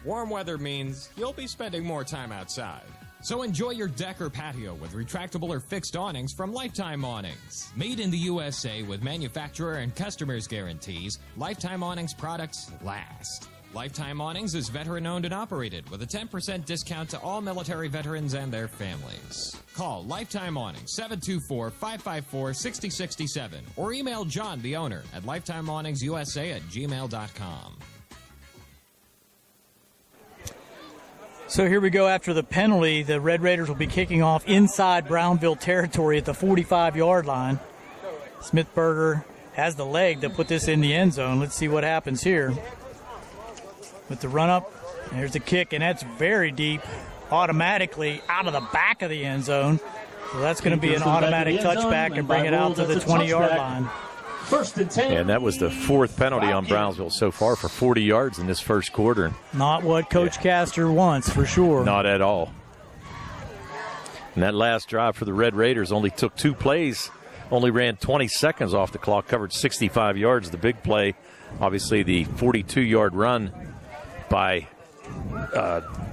Warm weather means you'll be spending more time outside. So enjoy your deck or patio with retractable or fixed awnings from Lifetime Awnings. Made in the USA with manufacturer and customers guarantees, Lifetime Awnings products last. Lifetime Awnings is veteran-owned and operated with a 10% discount to all military veterans and their families. Call Lifetime Awnings 724-554-6067 or email John, the owner, at lifetimeawningsusa@gmail.com.
So here we go after the penalty. The Red Raiders will be kicking off inside Brownville territory at the 45-yard line. Smithberger has the leg to put this in the end zone. Let's see what happens here. With the run-up, there's the kick, and that's very deep, automatically out of the back of the end zone. So that's going to be an automatic touchback and bring it out to the 20-yard line.
First and 10.
And that was the fourth penalty on Brownsville so far for 40 yards in this first quarter.
Not what Coach Castor wants, for sure.
Not at all. And that last drive for the Red Raiders only took 2 plays, only ran 20 seconds off the clock, covered 65 yards. The big play, obviously the 42-yard run by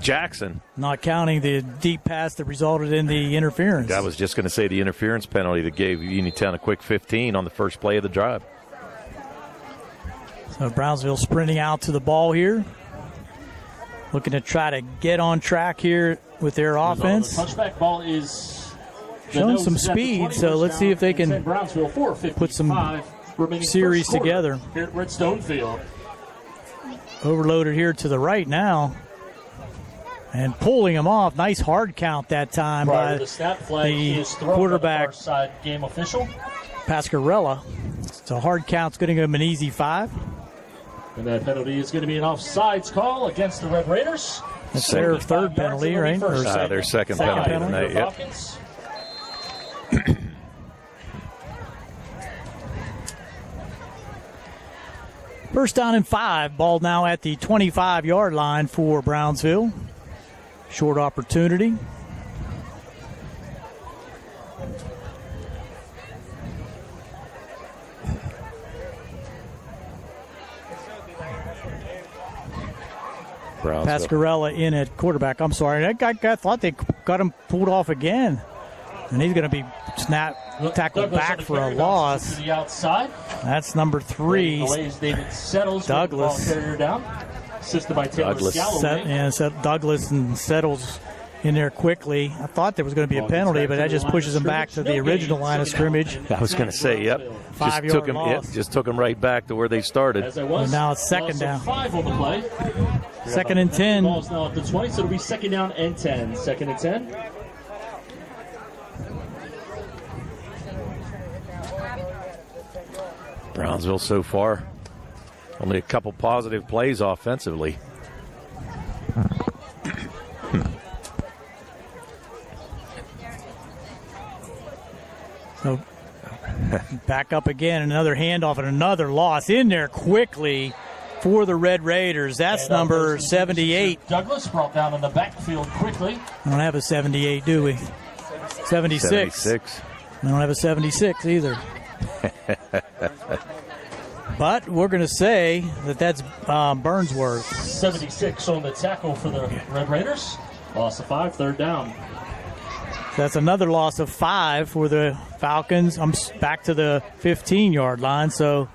Jackson.
Not counting the deep pass that resulted in the interference.
I was just going to say the interference penalty that gave Uniontown a quick 15 on the first play of the drive.
So Brownsville sprinting out to the ball here. Looking to try to get on track here with their offense.
The touchback ball is
showing some speed, so let's see if they can put some series together.
Here at Redstone Field.
Overloaded here to the right now. And pulling him off. Nice hard count that time by
the snap flag
the
is thrown
quarterback,
side game official.
Pascarella. So hard count's going to give him an easy 5.
And that penalty is going to be an offsides call against the Red Raiders.
That's their third penalty, right?
Their second penalty tonight, yep.
First down and 5. Ball now at the 25-yard line for Brownsville. Short opportunity. Pascarella in at quarterback. I'm sorry. I thought they got him pulled off again. And he's going to be tackled back for a loss.
To the outside.
That's number 3.
David Settles.
Douglas.
Down. Assisted by Taylor Galloway.
Douglas and Settles in there quickly. I thought there was going to be a penalty, but that just pushes him back to the original line of scrimmage.
I was going to say, yep.
5-yard loss.
Just took him right back to where they started.
And now it's second down.
5 on the play.
Second and 10.
Ball's now at the 20, so it'll be second down and 10. Second and 10.
Brownsville so far, only a couple positive plays offensively.
So back up again, another handoff and another loss in there quickly for the Red Raiders. That's number 78.
Douglas brought down in the backfield quickly.
I don't have a 78, do we? 76. I don't have a 76 either. But we're going to say that that's Burnsworth.
76 on the tackle for the Red Raiders. Loss of 5, third down.
That's another loss of 5 for the Falcons. I'm back to the 15-yard line, so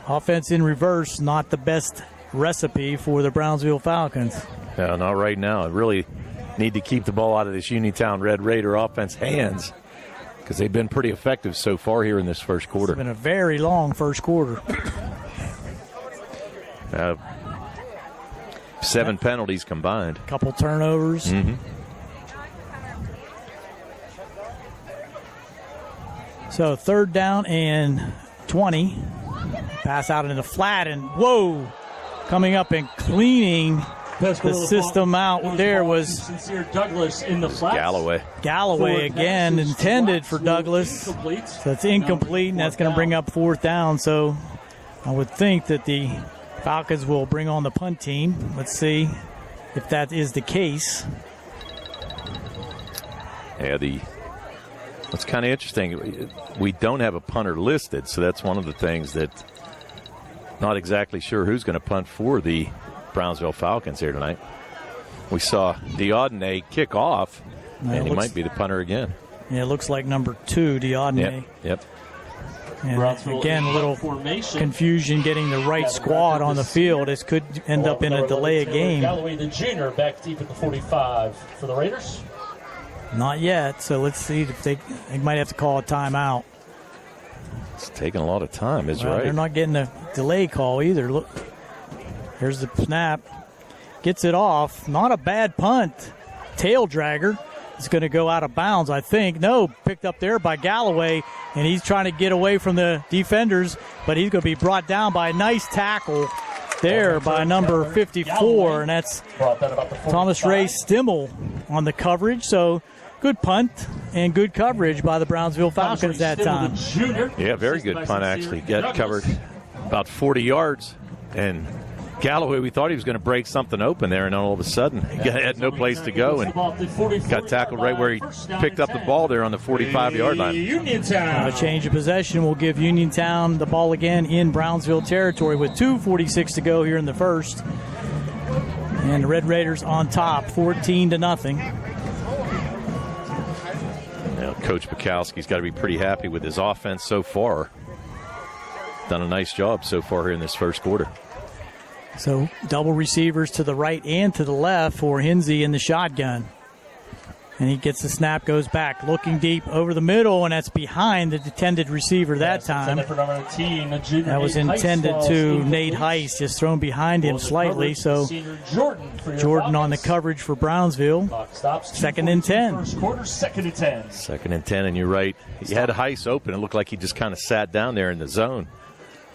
offense in reverse, not the best recipe for the Brownsville Falcons.
Yeah, not right now. Really need to keep the ball out of this Uniontown Red Raider offense hands, because they've been pretty effective so far here in this first quarter.
It's been a very long first quarter.
7 penalties combined.
Couple turnovers.
Mm-hmm.
So third down and 20. Pass out into the flat, and whoa! Coming up and cleaning the system out there was
Sincere Douglas in the flat.
Galloway
again, intended for Douglas. So it's incomplete, and that's going to bring up fourth down. So I would think that the Falcons will bring on the punt team. Let's see if that is the case.
Yeah, what's kind of interesting, we don't have a punter listed, so that's one of the things that not exactly sure who's going to punt for the Brownsville Falcons here tonight. We saw Diodene kick off, and he might be the punter again.
Yeah, it looks like number 2, Diodene.
Yep.
And again, a little confusion getting the right squad on the field. This could end up in a delay of game.
Galloway, the junior, back deep at the 45 for the Raiders.
Not yet, so let's see if they might have to call a timeout.
It's taking a lot of time, right.
They're not getting a delay call either. Look, here's the snap. Gets it off. Not a bad punt. Tail dragger. It's going to go out of bounds, I think. No, picked up there by Galloway, and he's trying to get away from the defenders, but he's going to be brought down by a nice tackle there by number 54, and that's Thomas Ray Stimmel on the coverage. So good punt and good coverage by the Brownsville Falcons that time.
Yeah, very good punt, actually. Got covered about 40 yards, and Galloway, we thought he was going to break something open there, and all of a sudden he had no place to go and got tackled right where he picked up the ball there on the 45-yard line.
A change of possession will give Uniontown the ball again in Brownsville territory with 2:46 to go here in the first. And the Red Raiders on top, 14-0.
Now, Coach Bukowski's got to be pretty happy with his offense so far. Done a nice job so far here in this first quarter.
So double receivers to the right and to the left for Hinsey in the shotgun. And he gets the snap, goes back, looking deep over the middle, and that's behind the intended receiver that time. That was intended to Nate Heiss, just thrown behind him slightly. So Jordan on the coverage for Brownsville. Second and 10.
First quarter, second and 10.
Second and 10, and you're right. He had Heiss open. It looked like he just kind of sat down there in the zone,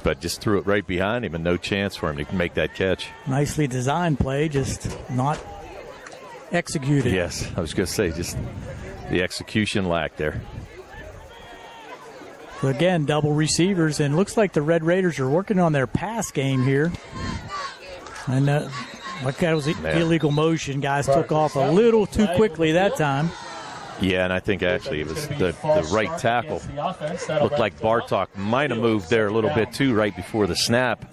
but just threw it right behind him, and no chance for him to make that catch.
Nicely designed play, just not executed.
Yes, I was going to say, just the execution lack there.
So again, double receivers, and looks like the Red Raiders are working on their pass game here. And like that was illegal motion. Guys took off a little too quickly that time.
Yeah, and I think actually it was the right tackle. Looked like Bartok might have moved there a little bit too right before the snap.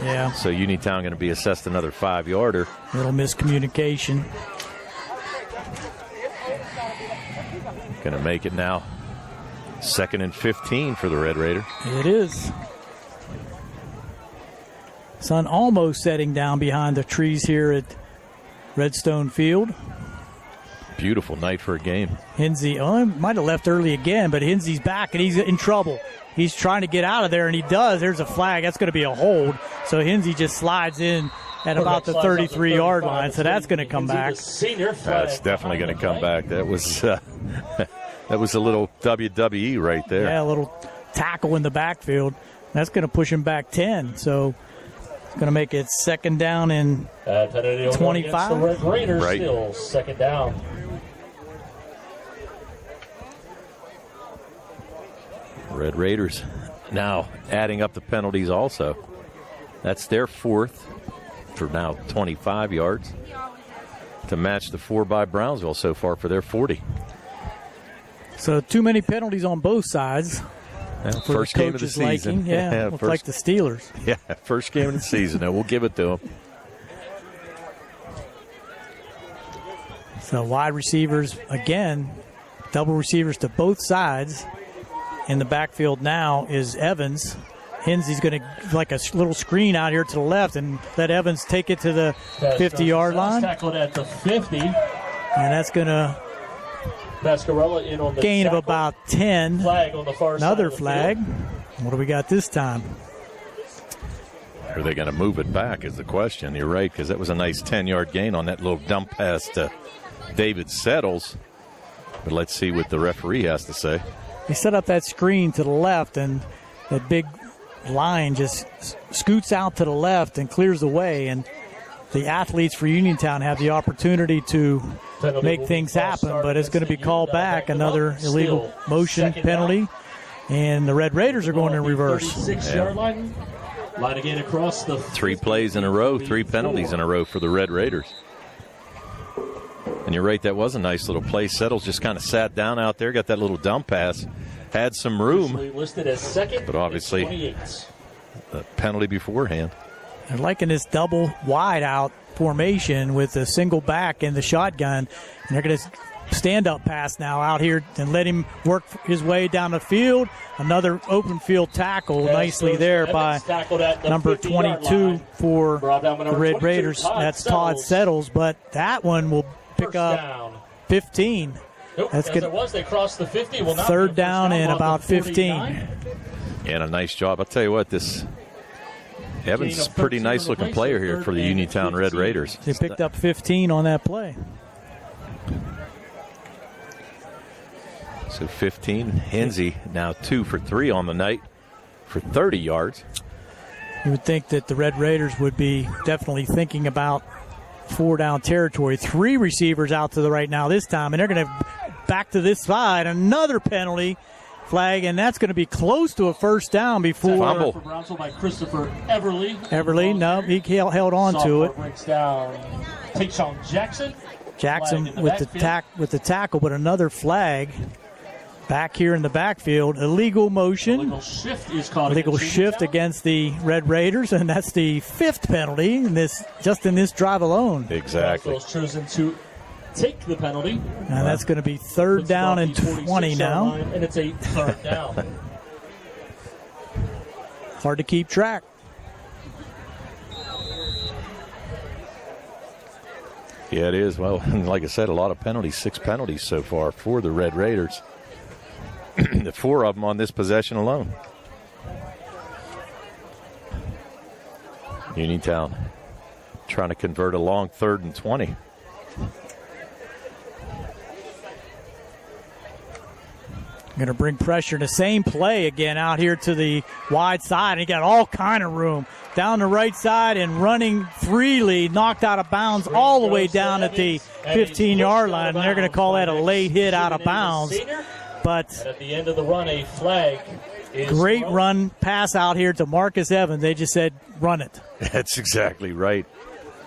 Yeah.
So Uniontown going to be assessed another 5-yarder.
Little miscommunication.
Going to make it now 2nd and 15 for the Red Raiders.
It is. Sun almost setting down behind the trees here at Redstone Field.
Beautiful night for a game.
Hinsey might have left early again, but Hinsey's back and he's in trouble. He's trying to get out of there, and he does. There's a flag. That's going to be a hold. So Hinsey just slides in at about the 33-yard line, so that's going to come back.
That's definitely going to come back. That was that was a little WWE right there.
Yeah, a little tackle in the backfield. That's going to push him back 10. So it's going to make it 2nd down and 25.
The Red Raiders
right.
Still 2nd down.
Red Raiders now adding up the penalties also. That's their 4th for now 25 yards to match the 4 by Brownsville so far for their 40.
So too many penalties on both sides.
Yeah, first game of the season.
Liking. Yeah, looks like the Steelers.
Yeah, first game of the season. And we'll give it to them.
So wide receivers, again, double receivers to both sides. In the backfield now is Evans. Hinsey's going to like a little screen out here to the left and let Evans take it to the 50-yard line.
Tackled at the 50.
And that's going to
Pascarella in on the
gain
tackle.
of about 10.
Flag on the far
Another
side of the
flag.
field.
What do we got this time?
Are they going to move it back is the question. You're right, because that was a nice 10-yard gain on that little dump pass to David Settles. But let's see what the referee has to say.
He set up that screen to the left, and that big line just scoots out to the left and clears the way. And the athletes for Uniontown have the opportunity to make things happen, but it's going to be called back. Another illegal motion penalty, and the Red Raiders are going in reverse.
36-yard line. Line again across the
3 plays in a row, 3 penalties in a row for the Red Raiders. And you're right, that was a nice little play. Settles just kind of sat down out there, got that little dump pass, had some room,
listed as 2nd,
but obviously a penalty beforehand.
They're liking this double wide out formation with a single back in the shotgun, and they're going to stand-up pass now out here and let him work his way down the field. Another open field tackle nicely there by number 22 for the Red Raiders. That's Todd Settles, but that one will pick up 15. That's good.
They crossed the 50. Will
3rd down and about 15.
And a nice job. I'll tell you what, this Evans is a pretty nice-looking player here for the Uniontown Red Raiders.
They picked up 15 on that play.
So 15. Hinsey now 2 for 3 on the night for 30 yards.
You would think that the Red Raiders would be definitely thinking about 4-down territory. 3 receivers out to the right now this time, and they're going to back to this side. Another penalty flag, and that's going to be close to a 1st down before.
Fumble.
For Brownsville by Christopher Everly.
Everly, no, he held on to it.
Breaks down. Tayshawn Jackson.
Jackson with the tackle, but another flag back here in the backfield. Illegal motion.
Illegal shift is caught.
Illegal shift against the Red Raiders, and that's the 5th penalty in this drive alone.
Exactly.
Brownsville's chosen to take the penalty.
And that's going to be 3rd down and 20 now.
And it's a 3rd down.
Hard to keep track.
Yeah, it is. Well, like I said, a lot of penalties, 6 penalties so far for the Red Raiders. 4 of them on this possession alone. Uniontown trying to convert a long 3rd and 20.
Going to bring pressure. The same play again out here to the wide side. And he got all kind of room down the right side and running freely, knocked out of bounds all the way down at the 15-yard line. And they're going to call that a late hit out of bounds. But
at the end of the run, a flag is
great run pass out here to Marcus Evans. They just said, run it.
That's exactly right.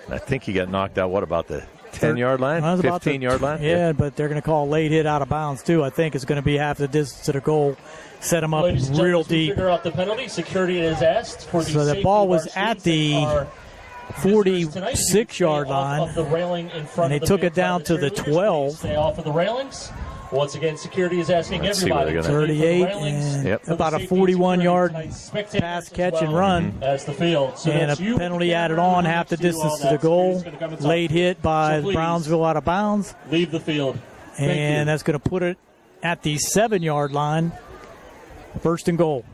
I think he got knocked out, what, about the 10-yard line, 15-yard line.
Yeah, but they're going to call a late hit out of bounds too. I think it's going to be half the distance to the goal. Set them up real deep.
Figure out the penalty. Security is asked for the
so the ball was at the 46-yard line,
of the railing in front
and they
of the
took it down to the 12.
Stay off of the railings. Once again, security is asking everybody to
38 and about a 41-yard pass, catch, and run.
As the field. So
and a penalty added on, half the distance to the goal. Late hit by Brownsville out of bounds.
Leave the field.
And that's going to put it at the 7-yard line. First and goal.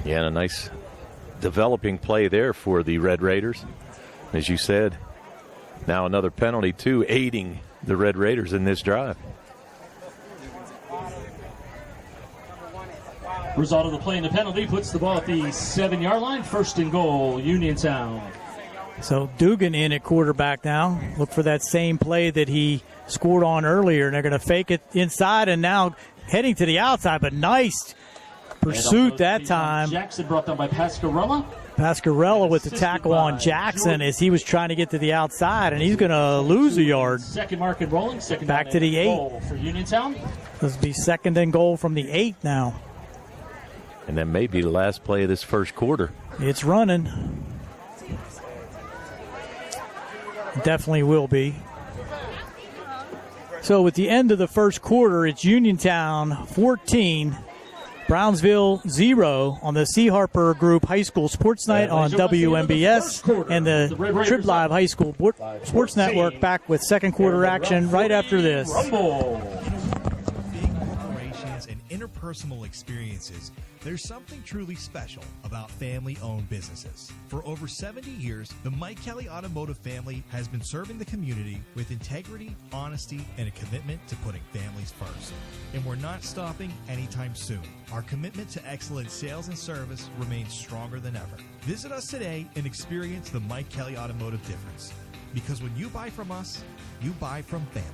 Yeah, and a nice developing play there for the Red Raiders. As you said, now another penalty, too, aiding the Red Raiders in this drive.
Result of the play and the penalty puts the ball at the 7-yard line. First and goal, Uniontown.
So Dugan in at quarterback now. Look for that same play that he scored on earlier. And they're going to fake it inside and now heading to the outside. But nice pursuit that time.
Jackson brought down by Pascarella.
Pascarella with the tackle on Jackson as he was trying to get to the outside, and he's going to lose a yard.
Second mark and rolling. Second
back to the 8.
Goal for Uniontown.
This will be second and goal from the 8 now.
And that may be the last play of this first quarter.
It's running. Definitely will be. So at the end of the first quarter, it's Uniontown 14, Brownsville 0 on the C. Harper Group High School Sports Night on WMBS and the Trib Live High School Sports Network. Back with second quarter action right after this.
Big operations and interpersonal experiences, there's something truly special about family-owned businesses. For over 70 years, the Mike Kelly Automotive family has been serving the community with integrity, honesty, and a commitment to putting families first. And we're not stopping anytime soon. Our commitment to excellent sales and service remains stronger than ever. Visit us today and experience the Mike Kelly Automotive difference. Because when you buy from us, you buy from family.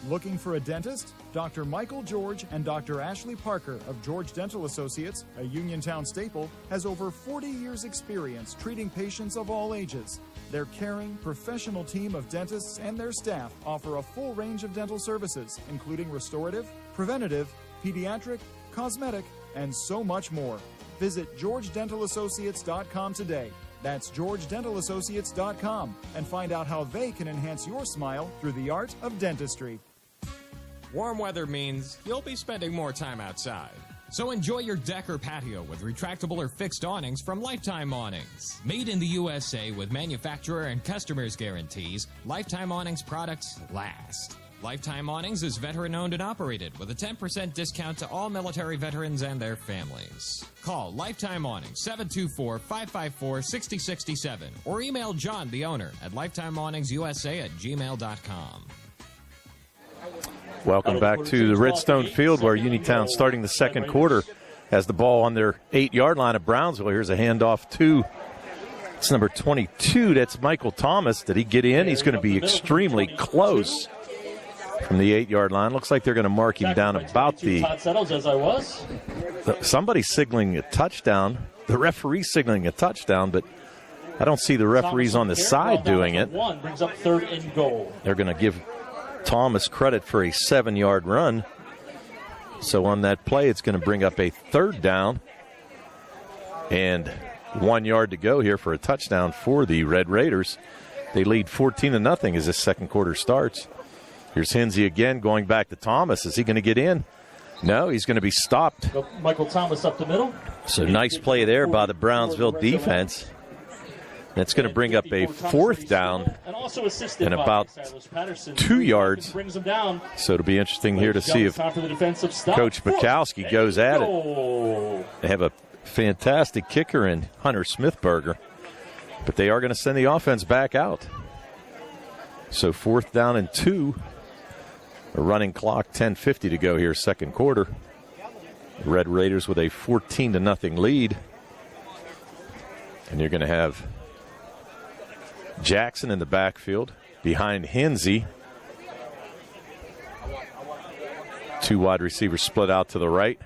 Looking for a dentist? Dr. Michael George and Dr. Ashley Parker of George Dental Associates, a Uniontown staple, has over 40 years' experience treating patients of all ages. Their caring, professional team of dentists and their staff offer a full range of dental services, including restorative, preventative, pediatric, cosmetic, and so much more. Visit GeorgeDentalAssociates.com today. That's GeorgeDentalAssociates.com and find out how they can enhance your smile through the art of dentistry.
Warm weather means you'll be spending more time outside. So enjoy your deck or patio with retractable or fixed awnings from Lifetime Awnings. Made in the USA with manufacturer and customers guarantees, Lifetime Awnings products last. Lifetime Awnings is veteran-owned and operated with a 10% discount to all military veterans and their families. Call Lifetime Awnings 724-554-6067 or email John, the owner, at lifetimeawningsusa@gmail.com.
Welcome back to the Redstone Field where Uniontown starting the second quarter has the ball on their 8-yard line of Brownsville. Here's a handoff to it's number 22. That's Michael Thomas. Did he get in? He's going to be extremely close from the 8-yard line. Looks like they're going to mark him down about the. Somebody's signaling a touchdown. The referee's signaling a touchdown, but I don't see the referees on the side doing it.
Brings up third and goal.
They're going to give Thomas credit for a 7-yard run. So on that play, it's going to bring up a third down. And 1 yard to go here for a touchdown for the Red Raiders. They lead 14-0 as this second quarter starts. Here's Hinsey again going back to Thomas. Is he going to get in? No, he's going to be stopped.
Michael Thomas up the middle.
So nice play there by the Brownsville defense. That's going to bring up a fourth down and about 2 yards. So it'll be interesting here to see if Coach Mikowski goes at it. They have a fantastic kicker in Hunter Smithberger, but they are going to send the offense back out. So 4th down and 2. A running clock, 10:50 to go here, second quarter. Red Raiders with a 14-0 lead. And you're going to have Jackson in the backfield behind Hinsey. 2 wide receivers split out to the right.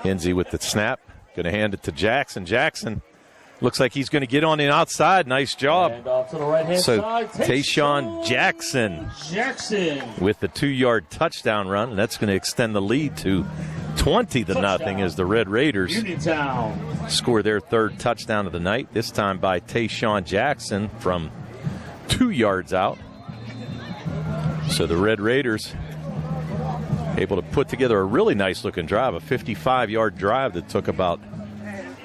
Hinsey with the snap. Going to hand it to Jackson. Jackson Looks like he's going to get on the outside. Nice job.
And off to the right-hand side.
Tayshawn Jackson with the 2-yard touchdown run, and that's going to extend the lead to 20-0 as the Red Raiders score their 3rd touchdown of the night, this time by Tayshawn Jackson from 2 yards out. So the Red Raiders able to put together a really nice-looking drive, a 55-yard drive that took about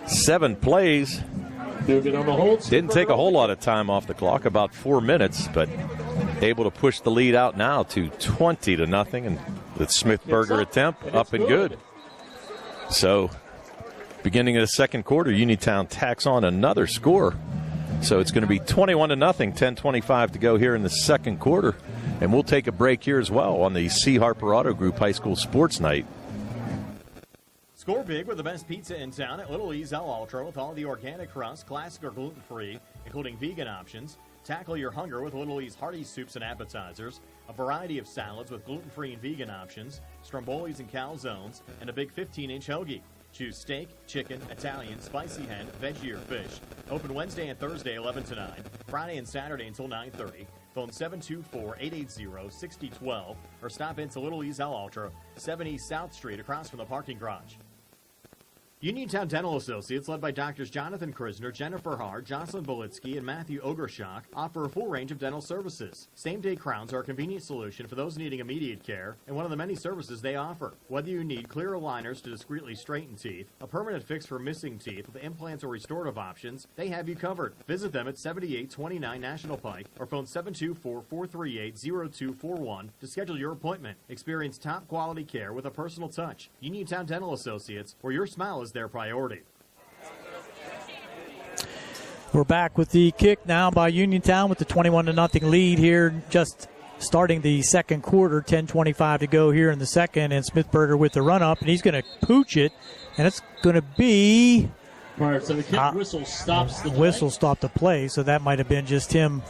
7 plays. Didn't take a whole lot of time off the clock, about 4 minutes, but able to push the lead out now to 20-0, and the Smithburger attempt up and good. So, beginning of the second quarter, Uniontown tacks on another score. So it's going to be 21-0, 10:25 to go here in the second quarter. And we'll take a break here as well on the C. Harper Auto Group High School Sports Night.
Score big with the best pizza in town at Little E's El Ultra with all the organic crust, classic or gluten-free, including vegan options. Tackle your hunger with Little E's hearty soups and appetizers, a variety of salads with gluten-free and vegan options, strombolis and calzones, and a big 15-inch hoagie. Choose steak, chicken, Italian, spicy hen, veggie, or fish. Open Wednesday and Thursday 11 to 9, Friday and Saturday until 9:30. Phone 724-880-6012 or stop into Little E's El Ultra, 7 East South Street, across from the parking garage. Uniontown Dental Associates, led by Doctors Jonathan Krisner, Jennifer Hart, Jocelyn Bolitsky, and Matthew Ogershock, offer a full range of dental services. Same-day crowns are a convenient solution for those needing immediate care, and one of the many services they offer. Whether you need clear aligners to discreetly straighten teeth, a permanent fix for missing teeth with implants or restorative options, they have you covered. Visit them at 7829 National Pike or phone 724-438-0241 to schedule your appointment. Experience top-quality care with a personal touch. Uniontown Dental Associates, where your smile is their priority.
We're back with the kick now by Uniontown with the 21-0 lead here, just starting the second quarter, 10:25 to go here in the second, and Smithburger with the run up, and he's going to pooch it, and it's going to be
so the kick whistle stops the play.
Whistle stopped the play, so that might have been just him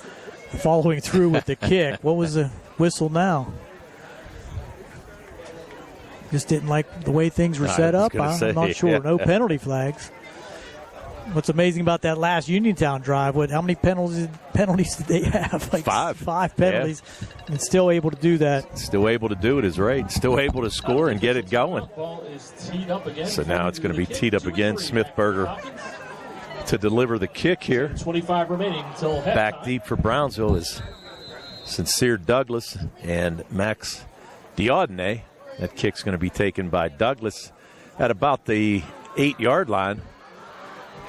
following through with the kick. What was the whistle now? Just didn't like the way things were set up. I'm not sure. Yeah. No penalty flags. What's amazing about that last Uniontown drive, how many penalties did they have? Like
5.
5 penalties, and still able to do that.
Still able to do it is right. Still able to score and get it going.
Is teed up again.
So now it's going to be teed up again. Smithburger to deliver the kick here.
25 remaining until halftime.
Back deep for Brownsville is Sincere Douglas and Max Diodene. That kick's going to be taken by Douglas at about the 8-yard line.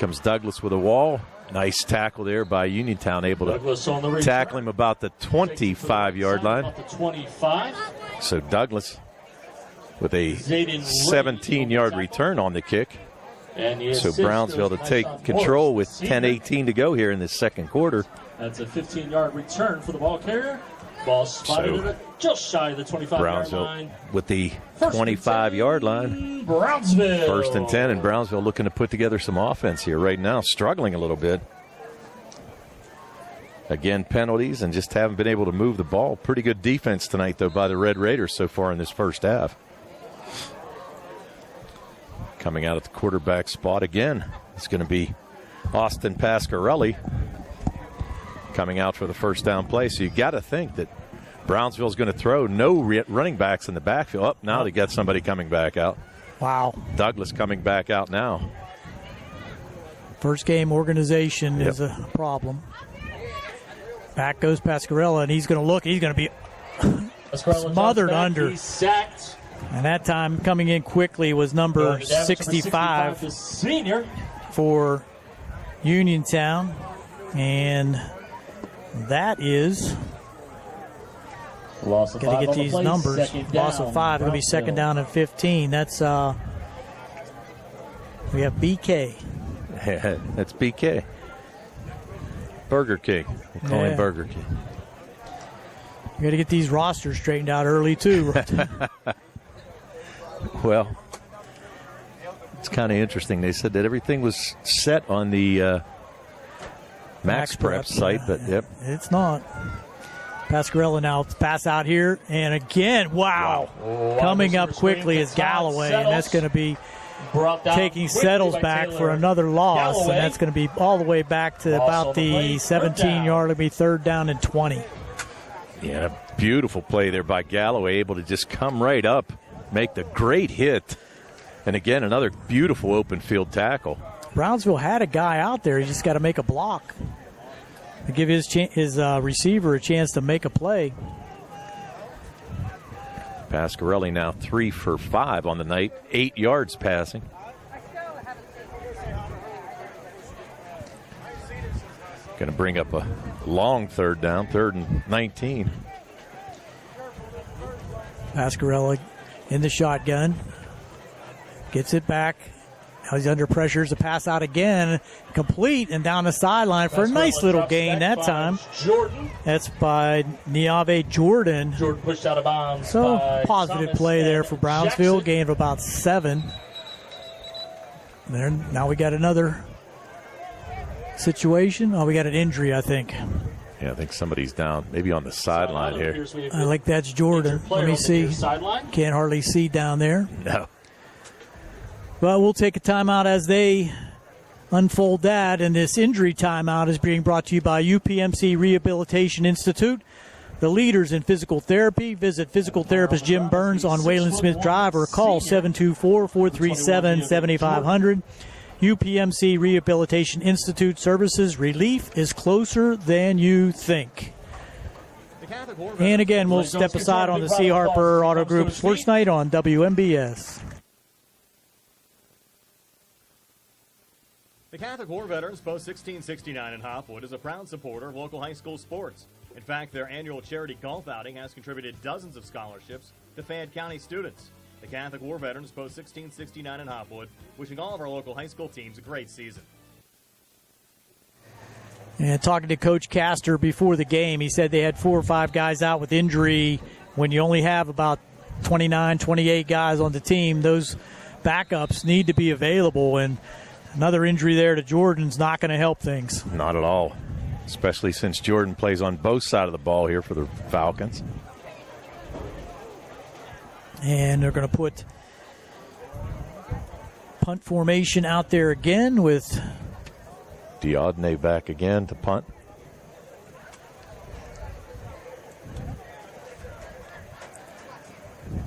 Comes Douglas with a wall. Nice tackle there by Uniontown, able to tackle him about the 25-yard line.
About the 25.
So Douglas with a 17-yard return on the kick. So Brownsville to take control with 10:18 to go here in the second quarter.
That's a 15-yard return for the ball carrier. Ball spotted at just shy of the 25-yard line.
With the 25-yard line.
Brownsville.
1st and 10, and Brownsville looking to put together some offense here right now, struggling a little bit. Again, penalties and just haven't been able to move the ball. Pretty good defense tonight, though, by the Red Raiders so far in this first half. Coming out at the quarterback spot again, it's going to be Austin Pasquarelli coming out for the first down play. So you got to think that Brownsville's going to throw no running backs in the backfield. Up now they got somebody coming back out.
Wow.
Douglas coming back out now.
First game organization is a problem. Back goes Pasquarella, and he's going to look. He's going to be smothered under.
He's sacked.
And that time coming in quickly was number 65
the senior
for Uniontown. And that is
loss of 5
got to get these
play,
numbers. Loss of 5. It'll be second down and 15. That's we have BK.
That's BK. Burger King. We'll call him Burger King.
We got to get these rosters straightened out early too.
Well, it's kind of interesting. They said that everything was set on the Max Prep site, but
it's not. Pasquarella now pass out here, and again, wow. Coming up quickly is Galloway, and that's going to be
Brought down
taking
quickly
Settles
by
back
Taylor
for another loss,
Galloway.
and that's going to be all the way back to
Loss
about
on the play,
the
third
17-yard. It'll be 3rd down and 20.
Yeah, beautiful play there by Galloway, able to just come right up, make the great hit. And again, another beautiful open field tackle.
Brownsville had a guy out there. He just got to make a block to give his receiver a chance to make a play.
Pasquarelli now 3 for 5 on the night, 8 yards passing. Going to bring up a long 3rd down, 3rd and 19.
Pasquarelli in the shotgun. Gets it back. Now he's under pressure. It's a pass out again. Complete and down the sideline for a nice little gain that time.
Jordan.
That's by Niave Jordan.
Jordan pushed out of bounds.
So
by
positive
Thomas
play there
and
for Brownsville.
Jackson.
Gain of about 7. There. Now we got another situation. Oh, we got an injury, I think.
Yeah, I think somebody's down, maybe on the sideline here.
I think that's Jordan. Let me see. Can't hardly see down there.
No.
Well, we'll take a timeout as they unfold that, and this injury timeout is being brought to you by UPMC Rehabilitation Institute, the leaders in physical therapy. Visit physical therapist Jim Burns on Wayland Smith Drive or call 724-437-7500. UPMC Rehabilitation Institute services. Relief is closer than you think. And again, we'll step aside on the C. Harper Auto Group Sports Night on WMBS.
The Catholic War Veterans Post 1669 in Hopwood is a proud supporter of local high school sports. In fact, their annual charity golf outing has contributed dozens of scholarships to Fayette County students. The Catholic War Veterans Post 1669 in Hopwood, wishing all of our local high school teams a great season.
And talking to Coach Castor before the game, he said they had 4 or 5 guys out with injury. When you only have about 29, 28 guys on the team, those backups need to be available, and another injury there to Jordan's not going to help things.
Not at all, especially since Jordan plays on both sides of the ball here for the Falcons.
And they're going to put punt formation out there again with
Diodne back again to punt.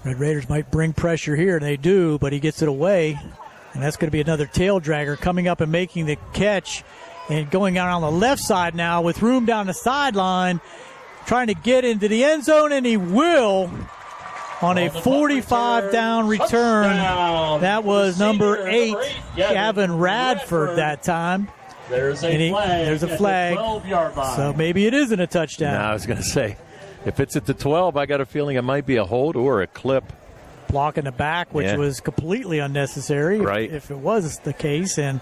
Red Raiders might bring pressure here, and they do, but he gets it away. And that's going to be another tail dragger coming up and making the catch and going out on the left side now with room down the sideline, trying to get into the end zone, and he will on a 45-down return. That was number 8, Gavin Radford that time.
There's a flag.
There's a flag.
12-yard line.
So maybe it isn't a touchdown.
No, I was going to say, if it's at the 12, I got a feeling it might be a hold or a clip.
Block in the back, which was completely unnecessary if it was the case. And,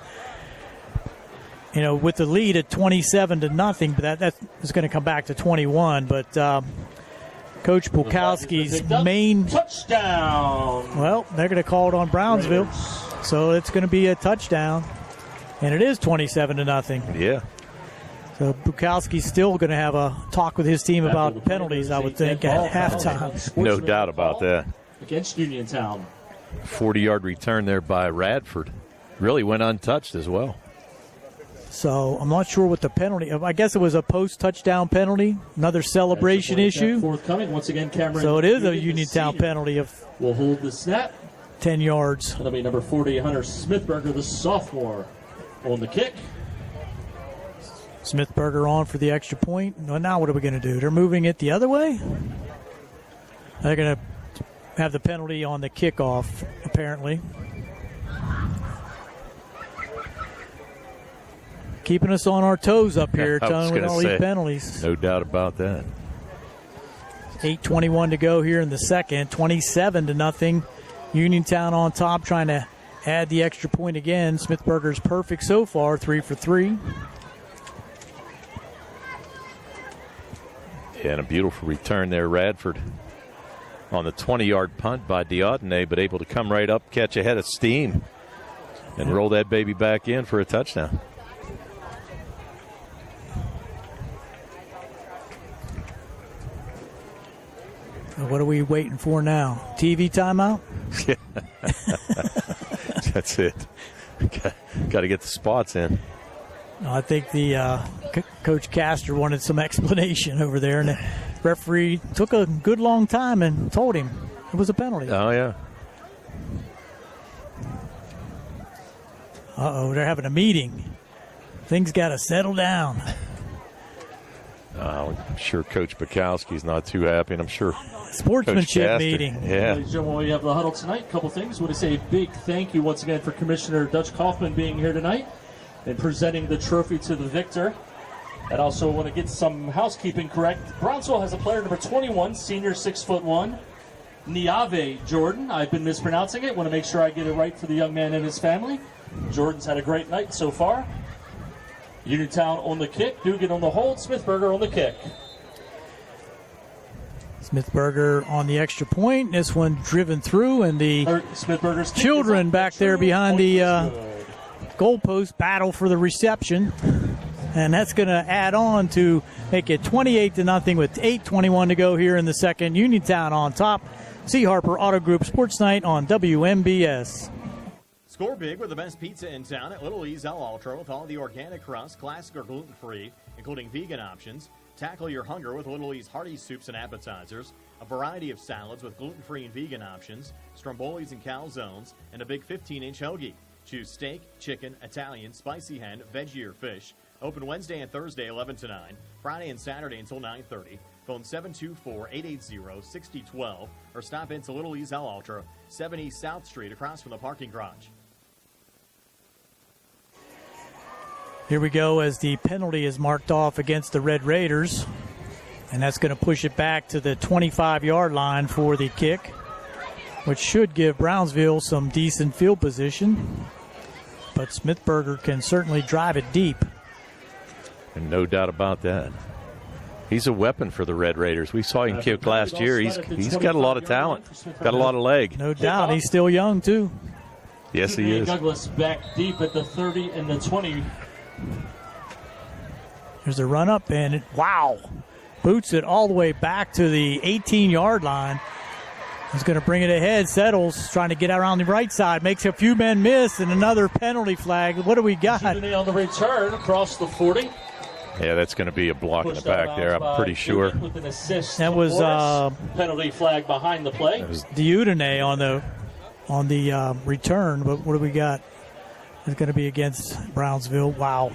you know, with the lead at 27-0, but that is going to come back to 21. But Coach Pulkowski's main
touchdown.
Well, they're going to call it on Brownsville. So it's going to be a touchdown. And it is 27-0.
Yeah.
So Bukowski's still going to have a talk with his team about penalties, I would think, at halftime.
No doubt about that.
Against Uniontown.
40-yard return there by Radford. Really went untouched as well.
So I'm not sure what the penalty. I guess it was a post-touchdown penalty, another celebration issue.
Forthcoming once again, Cameron.
So it is a Uniontown penalty of.
Will hold the snap.
10 yards.
That'll be number 40, Hunter Smithberger, the sophomore, on the kick.
Smithberger on for the extra point. Well, now what are we going to do? They're moving it the other way. They're going to have the penalty on the kickoff, apparently. Keeping us on our toes up here, Tone, with all these penalties.
No doubt about that.
8:21 to go here in the second. 27-0. Uniontown on top, trying to add the extra point again. Smithberger's perfect so far, 3 for 3.
Yeah, and a beautiful return there, Radford, on the 20-yard punt by Diodne, but able to come right up, catch a head of steam, and roll that baby back in for a touchdown.
What are we waiting for now? TV timeout?
That's it. Got to get the spots in.
I think the Coach Castor wanted some explanation over there, and the referee took a good long time and told him it was a penalty.
Oh, yeah.
They're having a meeting. Things got to settle down.
I'm sure Coach Bukowski's not too happy, and I'm sure
sportsmanship meeting.
Yeah.
Ladies and gentlemen, we have the huddle tonight. A couple things. I want to say a big thank you once again for Commissioner Dutch Kaufman being here tonight and presenting the trophy to the victor. And also want to get some housekeeping correct. Brownsville has a player number 21, senior 6'1", Niave Jordan. I've been mispronouncing it. Want to make sure I get it right for the young man and his family. Jordan's had a great night so far. Uniontown on the kick, Dugan on the hold, Smithberger on the kick.
Smithberger on the extra point. This one driven through, and the
Smithberger's
children back there behind the goalpost battle for the reception. And that's going to add on to make it 28-0 with 8:21 to go here in the second. Uniontown on top. C. Harper Auto Group Sports Night on WMBS.
Score big with the best pizza in town at Little E's El Ultra with all the organic crust, classic or gluten-free, including vegan options. Tackle your hunger with Little E's hearty soups and appetizers, a variety of salads with gluten-free and vegan options, strombolis and calzones, and a big 15-inch hoagie. Choose steak, chicken, Italian, spicy hen, veggie, or fish. Open Wednesday and Thursday 11 to 9, Friday and Saturday until 9:30. Phone 724-880-6012 or stop into Little E's El Ultra, 7 East South Street across from the parking garage.
Here we go as the penalty is marked off against the Red Raiders. And that's going to push it back to the 25-yard line for the kick, which should give Brownsville some decent field position. But Smithberger can certainly drive it deep.
And no doubt about that. He's a weapon for the Red Raiders. We saw him kick last year. He's got a lot of talent, got a lot of leg.
No doubt. He's still young, too.
Yes, he is.
Douglas back deep at the 30 and the 20.
There's a run up, and wow. Boots it all the way back to the 18-yard line. He's going to bring it ahead. Settles trying to get around the right side. Makes a few men miss, and another penalty flag. What do we got?
On the return across the 40.
Yeah, that's going to be a block in the back there, I'm pretty sure.
With an assist
that was
penalty flag behind the play.
Diudene on the return, but what do we got? It's going to be against Brownsville. Wow.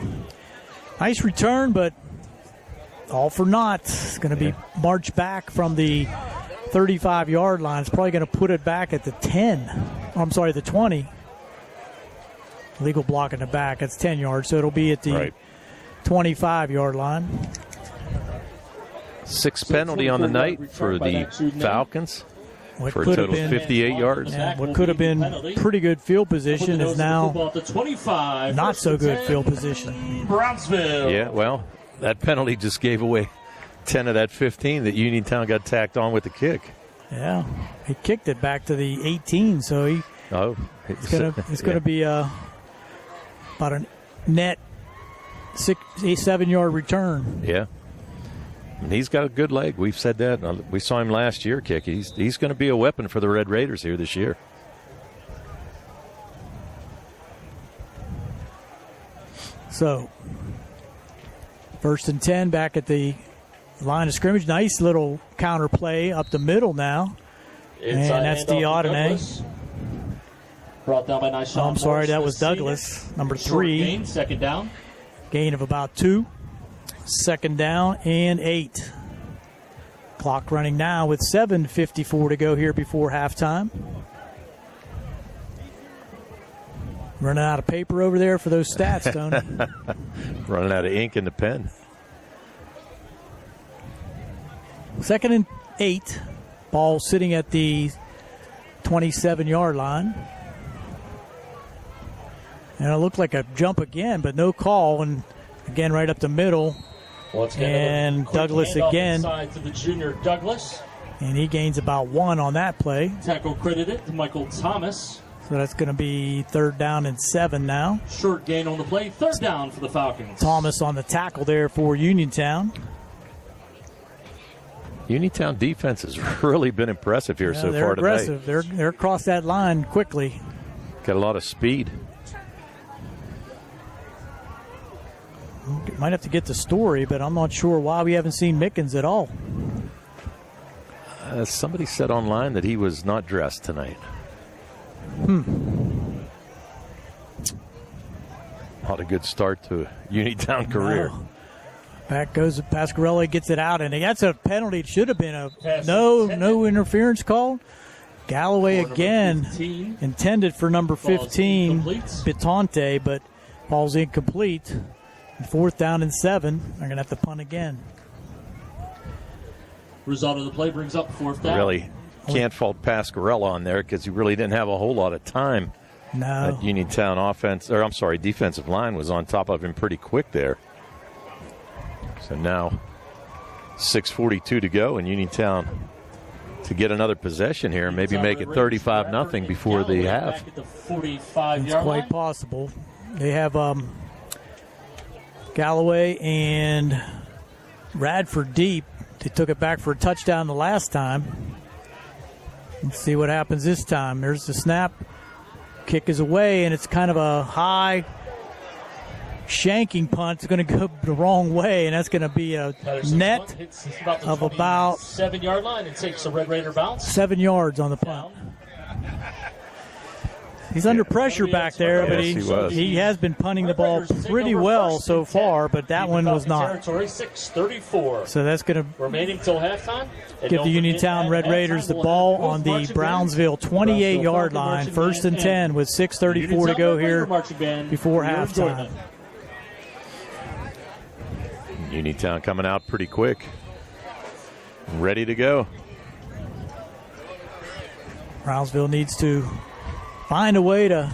Nice return, but all for naught. It's going to be marched back from the 35-yard line. It's probably going to put it back at the 10. Oh, I'm sorry, the 20. Legal block in the back. That's 10 yards, so it'll be at the 25-yard line.
Sixth penalty on the night for the Falcons for a total of 58 yards.
What could have been pretty good field position is now not so good field position.
Brownsville.
Yeah, well, that penalty just gave away 10 of that 15 that Uniontown got tacked on with the kick.
Yeah, he kicked it back to the 18, so it's going to be about a net 7-yard return.
Yeah. And he's got a good leg. We've said that. We saw him last year kick. He's going to be a weapon for the Red Raiders here this year.
So, 1st and 10 back at the line of scrimmage. Nice little counter play up the middle now. And that's Diodene.
Brought down by nice
I'm sorry, that was Douglas, number 3.
Gain, second down.
Gain of about 2. Second down and 8. Clock running now with 7:54 to go here before halftime. Running out of paper over there for those stats, Tony.
Running out of ink in the pen.
2nd and 8. Ball sitting at the 27-yard line. And it looked like a jump again, but no call. And again, right up the middle. And Douglas again.
To the junior Douglas.
And he gains about 1 on that play.
Tackle credited to Michael Thomas.
So that's going to be 3rd down and 7 now.
Short gain on the play. 3rd down for the Falcons.
Thomas on the tackle there for Uniontown.
Uniontown defense has really been impressive here so far
aggressive.
today.
They're across that line quickly.
Got a lot of speed.
Might have to get the story, but I'm not sure why we haven't seen Mickens at all.
Somebody said online that he was not dressed tonight. Not a good start to a Uniontown career.
No. Back goes Pasquarelli, gets it out, and that's a penalty. It should have been a no interference call. Galloway again intended for number 15, Bitante, but ball's incomplete. 4th down and 7. They're going to have to punt again.
Result of the play brings up 4th down.
Really can't fault Pasquarello on there because he really didn't have a whole lot of time.
No.
That Uniontown defensive line was on top of him pretty quick there. So now 6:42 to go, and Uniontown to get another possession here, maybe make it 35-0 before the half.
It's quite possible. They have Galloway and Radford deep. They took it back for a touchdown the last time. Let's see what happens this time. There's the snap. Kick is away, and it's kind of a high shanking punt. It's going to go the wrong way, and that's going to be a net of about
7-yard line. It takes a Red Raider bounce.
7 yards on the punt. He's under pressure back there, but he has been punting the ball pretty well so far, but that one was not.
Territory 6:34.
So that's going to
remaining till halftime.
Give the Uniontown Red Raiders the ball on the Brownsville 28-yard line, 1st and 10 with 6:34 to go here before halftime.
Uniontown coming out pretty quick. Ready to go.
Brownsville needs to find a way to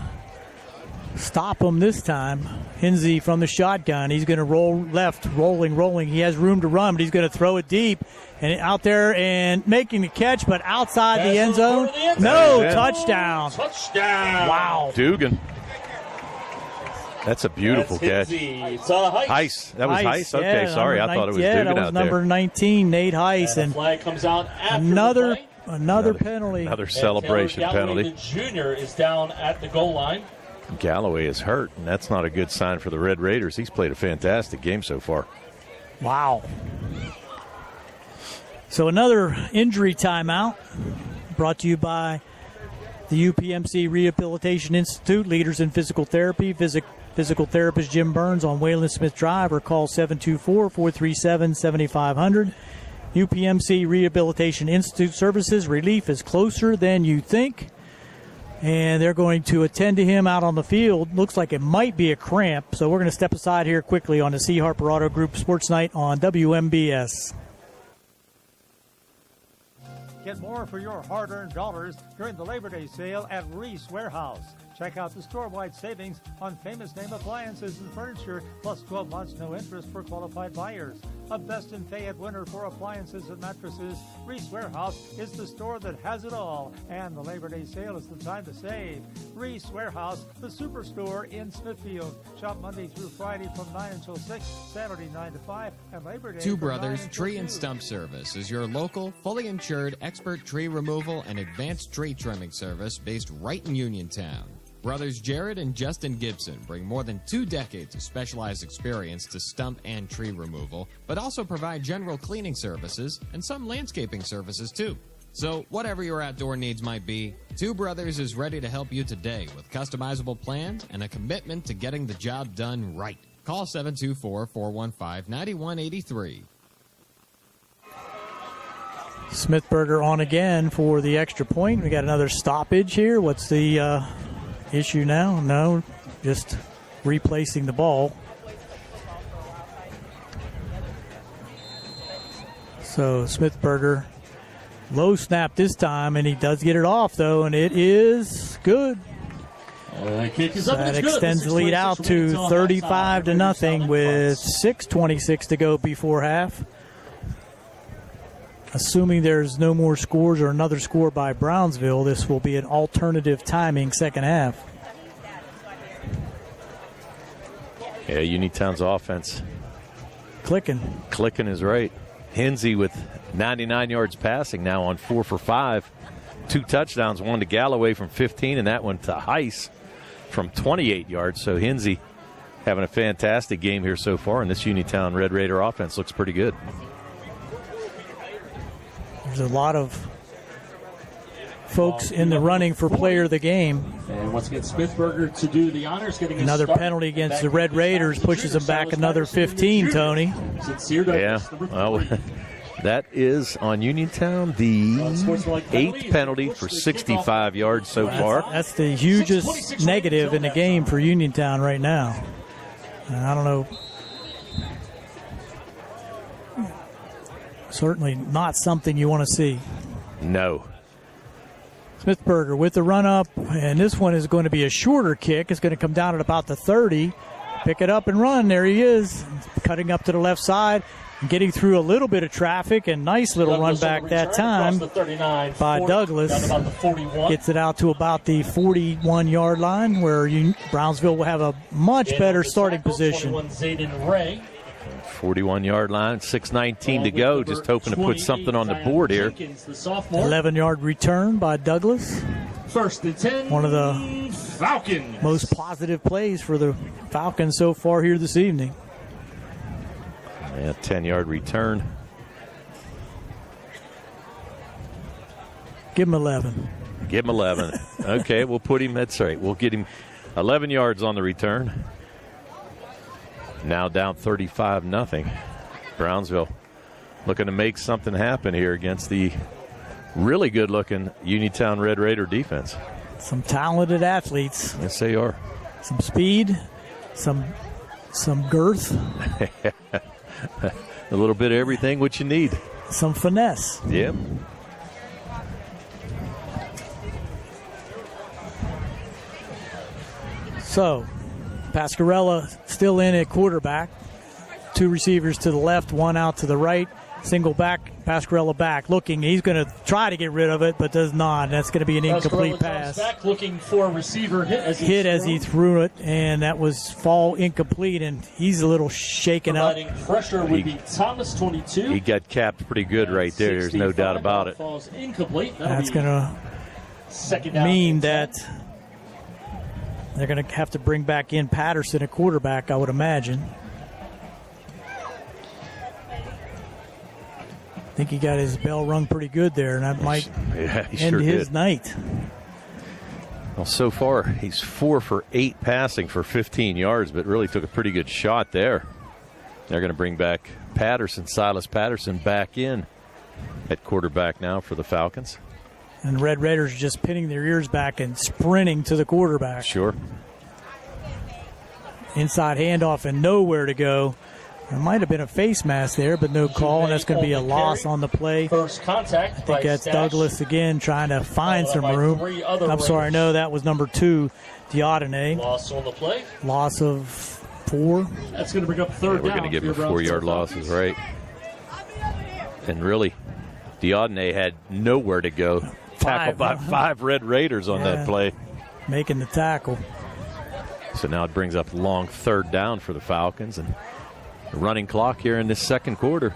stop him this time. Hinsey from the shotgun. He's going to roll left, rolling. He has room to run, but he's going to throw it deep and out there and making the catch, but outside the end zone. No, touchdown.
Touchdown.
Wow.
Dugan. That's a beautiful catch.
It's Heiss.
That was Heiss? Okay, sorry. I thought it was Dugan out there.
That was number 19, Nate Heiss.
And the flag comes out after
Another penalty.
Another celebration penalty.
The junior is down at the goal line.
Galloway is hurt, and that's not a good sign for the Red Raiders. He's played a fantastic game so far.
Wow. So another injury timeout brought to you by the UPMC Rehabilitation Institute, leaders in physical therapy. Physical therapist Jim Burns on Wayland Smith Drive, or call 724-437-7500. UPMC Rehabilitation Institute services. Relief is closer than you think. And they're going to attend to him out on the field. Looks like it might be a cramp. So we're going to step aside here quickly on the C. Harper Auto Group Sports Night on WMBS.
Get more for your hard-earned dollars during the Labor Day sale at Reese Warehouse. Check out the store-wide savings on famous name appliances and furniture, plus 12 months no interest for qualified buyers. A best-in-Fayette winner for appliances and mattresses, Reese Warehouse is the store that has it all, and the Labor Day sale is the time to save. Reese Warehouse, the superstore in Smithfield. Shop Monday through Friday from 9 until 6, Saturday 9 to 5, and Labor Day
Two
from 9
Brothers
until
Tree
2.
and Stump Service is your local, fully insured, expert tree removal and advanced tree trimming service based right in Uniontown. Brothers Jared and Justin Gibson bring more than 2 decades of specialized experience to stump and tree removal, but also provide general cleaning services and some landscaping services too. So whatever your outdoor needs might be, Two Brothers is ready to help you today with customizable plans and a commitment to getting the job done right. Call 724-415-9183.
Smithberger on again for the extra point. We got another stoppage here. What's the issue now? No, just replacing the ball. So Smithberger, low snap this time, and he does get it off, though, and it is good.
Kick is up,
That
and it's
extends
good.
the lead out to 35-0 with 6:26 to go before half. Assuming there's no more scores or another score by Brownsville, this will be an alternative timing second half.
Yeah, Uniontown's offense.
Clicking
is right. Hinsey with 99 yards passing now on 4 for 5. 2 touchdowns, one to Galloway from 15 and that one to Heiss from 28 yards. So Hinsey having a fantastic game here so far, and this Uniontown Red Raider offense looks pretty good.
There's a lot of folks in the running for player of the game.
And once again, Smithberger to do the honors, getting
another penalty against the Red Raiders pushes them back another 15, Tony.
Yeah, well, that is on Uniontown the 8th penalty for 65 yards so far.
That's the hugest negative in the game for Uniontown right now. I don't know. Certainly not something you want to see.
No.
Smithberger with the run up, and this one is going to be a shorter kick. It's going to come down at about the 30. Pick it up and run. There he is, cutting up to the left side, getting through a little bit of traffic, and nice little run back that time by Douglas. Gets it out to about the 41-yard line, where Brownsville will have a much better starting position.
41-yard line, 6:19 to go. Just hoping to put something on the board here.
11-yard return by Douglas.
First and 10.
One of the
Falcons.
most positive plays for the Falcons so far here this evening.
Yeah, 10-yard return.
Give him 11.
Give him 11. Okay, we'll put him. That's right. We'll get him 11 yards on the return. Now down 35-0. Brownsville looking to make something happen here against the really good-looking Uniontown Red Raider defense.
Some talented athletes.
Yes, they are.
Some speed, some girth.
A little bit of everything what you need.
Some finesse.
Yep.
So, Pascarella still in at quarterback. Two receivers to the left, one out to the right. Single back, Pascarella back. Looking, he's going to try to get rid of it, but does not. That's going to be an incomplete pass.
Back looking for a receiver hit
as he threw it, and that was fall incomplete, and he's a little shaken up.
Providing pressure would be Thomas, 22.
He got capped pretty good right there. There's no doubt about it.
Falls incomplete.
That's going to mean that they're going to have to bring back in Patterson at quarterback, I would imagine. I think he got his bell rung pretty good there, and that might end his night.
Well, so far, he's 4 for 8 passing for 15 yards, but really took a pretty good shot there. They're going to bring back Patterson, Silas Patterson, back in at quarterback now for the Falcons.
And Red Raiders are just pinning their ears back and sprinting to the quarterback.
Sure.
Inside handoff and nowhere to go. There might have been a face mask there, but no call, and that's going to be a loss on the play.
First contact.
I think that's Douglas again trying to find some room. I'm sorry, no, that was number 2, Diodene.
Loss on the play.
Loss of 4.
That's going to bring up third down.
We're going to give him 4-yard losses, right? And really, Diodene had nowhere to go. Tackled by 5 Red Raiders on that play.
Making the tackle.
So now it brings up long third down for the Falcons, and the running clock here in this second quarter.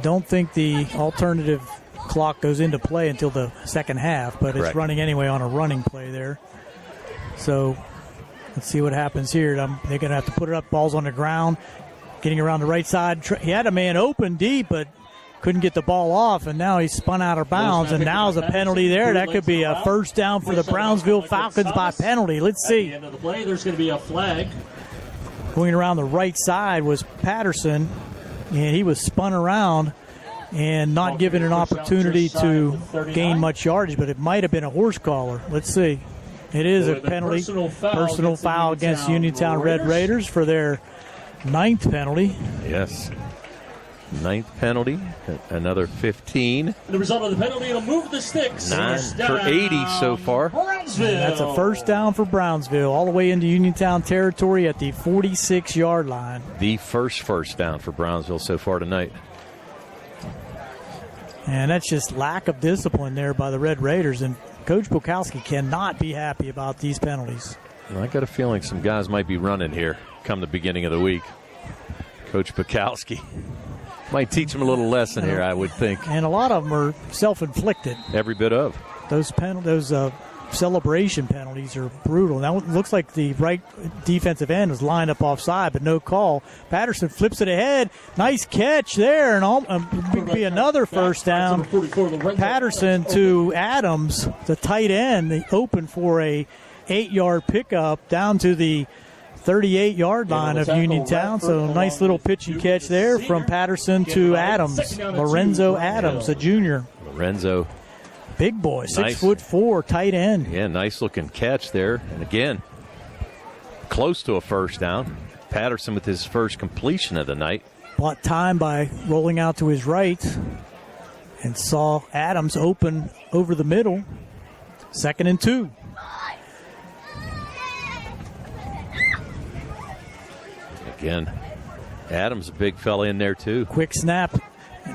Don't think the alternative clock goes into play until the second half, but it's running anyway on a running play there. So let's see what happens here. They're going to have to put it up, balls on the ground. Getting around the right side. He had a man open deep, but couldn't get the ball off, and now he's spun out of bounds, and now's a penalty there. That could be a first down for the Brownsville Falcons by penalty. Let's see.
At the end of the play, there's going to be a flag.
Going around the right side was Patterson, and he was spun around and not given an opportunity to gain much yardage, but it might have been a horse collar. Let's see. It is a penalty. Personal foul against Uniontown Red Raiders for their 9th penalty.
Yes. 9th penalty. Another 15.
The result of the penalty will move the sticks.
9 for 80 so far.
Brownsville.
That's a first down for Brownsville, all the way into Uniontown territory at the 46-yard line.
The first down for Brownsville so far tonight.
And that's just lack of discipline there by the Red Raiders, and Coach Bukowski cannot be happy about these penalties.
Well, I got a feeling some guys might be running here come the beginning of the week. Coach Bukowski Might teach them a little lesson here, I would think.
And a lot of them are self-inflicted.
Every bit of.
Those celebration penalties are brutal. Now it looks like the right defensive end was lined up offside, but no call. Patterson flips it ahead. Nice catch there, and would be another first down. Patterson to Adams, the tight end. They open for a 8-yard pickup down to the 38-yard line of Uniontown. So nice little pitch and catch there from Patterson to Adams. Lorenzo Adams, a junior.
Lorenzo.
Big boy, 6'4", tight end.
Yeah, nice looking catch there. And again, close to a first down. Patterson with his first completion of the night.
Bought time by rolling out to his right and saw Adams open over the middle. 2nd and 2.
Again, Adams, a big fella in there too.
Quick snap,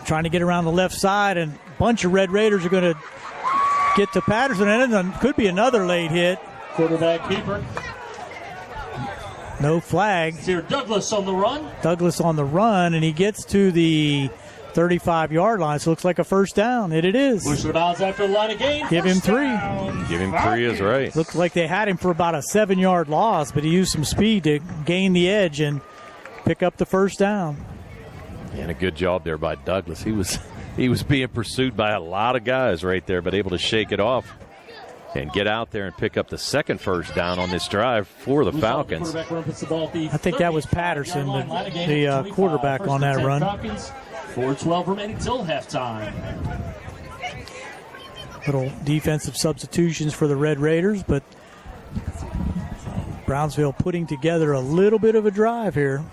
trying to get around the left side, and a bunch of Red Raiders are going to get to Patterson, and then could be another late hit.
Quarterback keeper.
No flag.
It's here Douglas on the run.
Douglas on the run, and he gets to the 35-yard line, so it looks like a first down. It is.
Bushwood Isles after the line of game.
Give him 3.
Give him 3 is right.
Looked like they had him for about a 7-yard loss, but he used some speed to gain the edge and pick up the first down.
And a good job there by Douglas. He was being pursued by a lot of guys right there, but able to shake it off and get out there and pick up the second first down on this drive for the Falcons.
I think that was Patterson, the quarterback on that run.
4:12 remaining till halftime.
Little defensive substitutions for the Red Raiders, but Brownsville putting together a little bit of a drive here.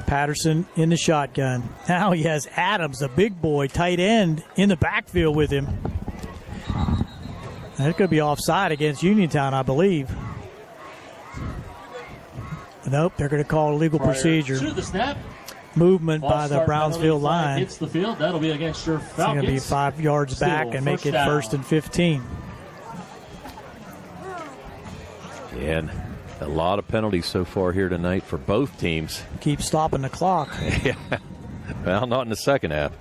Patterson in the shotgun. Now he has Adams, a big boy, tight end, in the backfield with him. That could be offside against Uniontown, I believe. Nope, they're going to call a legal procedure.
To the snap.
Movement by the Brownsville line.
Hits the field. That'll be against your Falcons.
It's going to be 5 yards back and make it 1st and 15.
And a lot of penalties so far here tonight for both teams.
Keep stopping the clock.
Yeah. Well, not in the second half.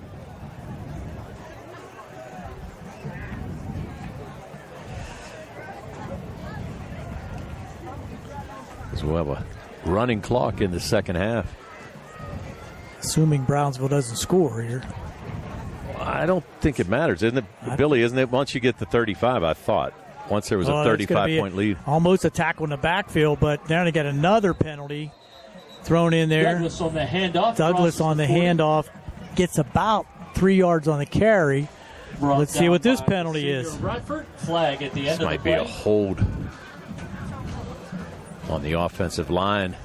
As well, a running clock in the second half.
Assuming Brownsville doesn't score here.
I don't think it matters, isn't it, Billy? Isn't it once you get to 35, I thought. Once there was a 35-point lead.
Almost a tackle in the backfield, but now they got another penalty thrown in there.
Douglas on the handoff.
Douglas on the handoff gets about 3 yards on the carry. Let's see what this penalty is.
Bradford, flag at the end of the play.
This might be a hold on the offensive line.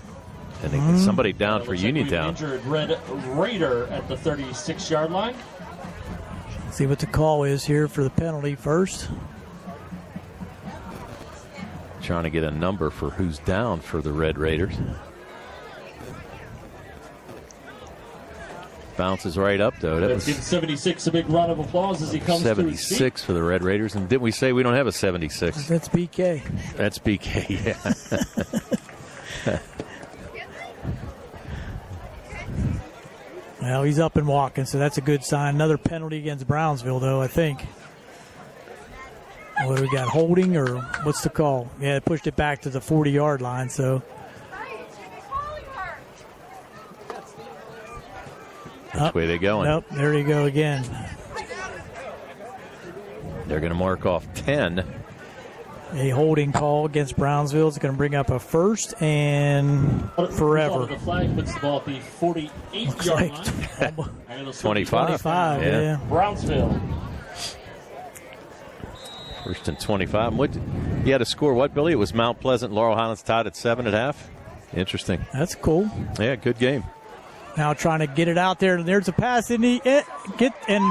And somebody down for Uniontown.
Injured Red Raider at the 36-yard line.
See what the call is here for the penalty first.
Trying to get a number for who's down for the Red Raiders. Bounces right up, though.
Let's give 76 a big round of applause as he comes to his feet.
76 for the Red Raiders. And didn't we say we don't have a 76?
That's BK.
That's BK, yeah.
Well, he's up and walking, so that's a good sign. Another penalty against Brownsville, though, I think. What do we got, holding or what's the call? Yeah, it pushed it back to the 40-yard line, so.
Which way they going?
Nope, there you go again.
They're going to mark off 10.
A holding call against Brownsville is going to bring up a first and forever.
The flag puts the ball at the 48-yard line.
25.
Yeah.
Brownsville.
First and 25. You had to score what, Billy? It was Mount Pleasant, Laurel Highlands tied at 7 at half. Interesting.
That's cool.
Yeah, good game.
Now trying to get it out there, and there's a pass in the and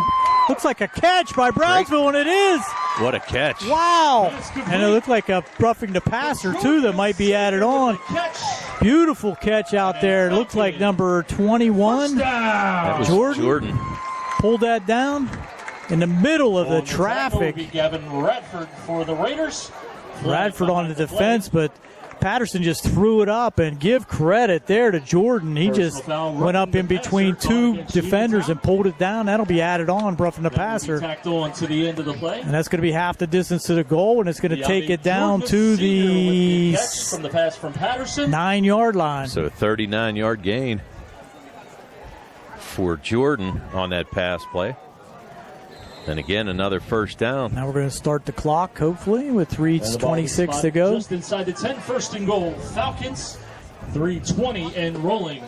looks like a catch by Brownsville, and it is.
What a catch!
Wow! And it looked like a roughing the passer too that might be added on. Beautiful catch out there. It looks like number 21.
That was Jordan.
Pulled that down in the middle of the traffic.
Gavin Radford for the Raiders.
Radford on the defense, but Patterson just threw it up, and give credit there to Jordan. He just went up in between two defenders and pulled it down. That'll be added on, roughing the passer.
Tacked on to the end of the play.
And that's going to be half the distance to the goal, and it's going to take it down to the
catch from the pass from Patterson.
9-yard line.
So a 39-yard gain for Jordan on that pass play. And again, another first down.
Now we're going to start the clock, hopefully, with 3:26 to go.
Just inside the 10, first and goal. Falcons, 3:20 and rolling.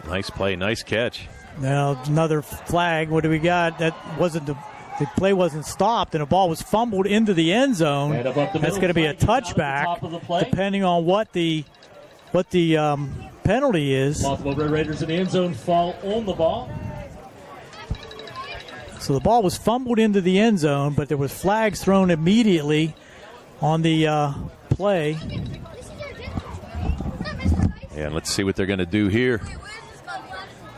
Nice play, nice catch.
Now another flag. What do we got? That wasn't the play wasn't stopped, and the ball was fumbled into the end zone. That's going to be a touchback, depending on what the penalty is.
Multiple Red Raiders in the end zone fall on the ball.
So the ball was fumbled into the end zone, but there was flags thrown immediately on the play.
Yeah, let's see what they're going to do here.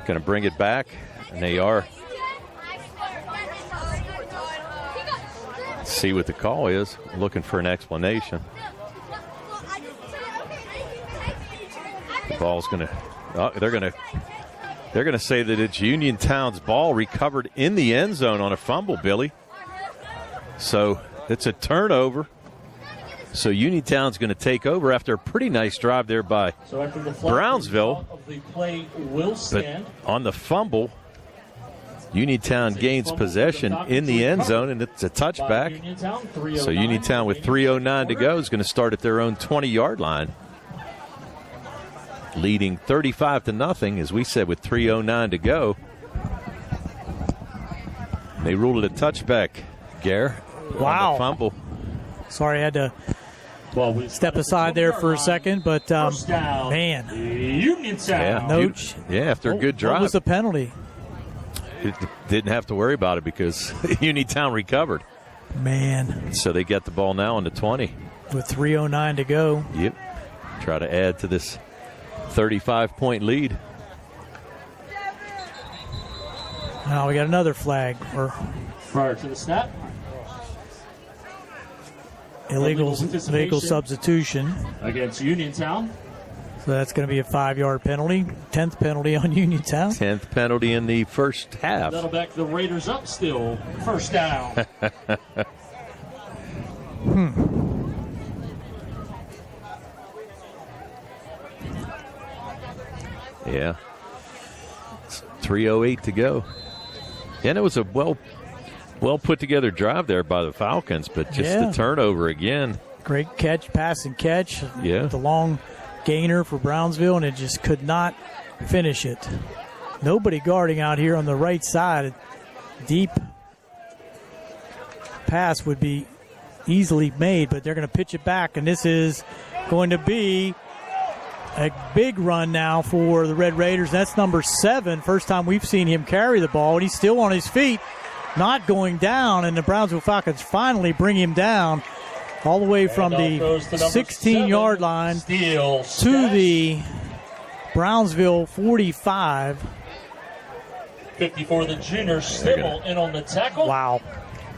Going to bring it back, and they are. Let's see what the call is. Looking for an explanation. The ball's going to. They're going to say that it's Uniontown's ball recovered in the end zone on a fumble, Billy. So it's a turnover. So Uniontown's going to take over after a pretty nice drive there by Brownsville.
The play will stand.
But on the fumble, Uniontown gains possession in the end zone, and it's a touchback. So Uniontown with 3:09 to go is going to start at their own 20-yard line, leading 35-0, as we said, with 3:09 to go. They ruled it a touchback, Gare.
Wow.
On the fumble.
Sorry, I had to step aside there for a second, but man.
Uniontown.
After a good drive.
What was the penalty?
It didn't have to worry about it because Uniontown recovered.
Man.
So they get the ball now on the 20.
With 3:09 to go.
Yep. Try to add to this 35-point lead.
Now we got another flag.
Prior to the snap.
Illegal substitution
against Uniontown.
So that's going to be a 5-yard penalty. 10th penalty on Uniontown.
10th penalty in the first half.
That'll back the Raiders up still. First down.
Yeah. 3:08 to go. And it was a well put together drive there by the Falcons, but just the turnover again.
Great catch, pass and catch.
Yeah.
The long gainer for Brownsville, and it just could not finish it. Nobody guarding out here on the right side. Deep pass would be easily made, but they're going to pitch it back, and this is going to be a big run now for the Red Raiders. That's number 7. First time we've seen him carry the ball, and he's still on his feet, not going down, and the Brownsville Falcons finally bring him down all the way from the 16-yard line to the Brownsville 45.
50 for the junior, Stibble in on the tackle.
Wow.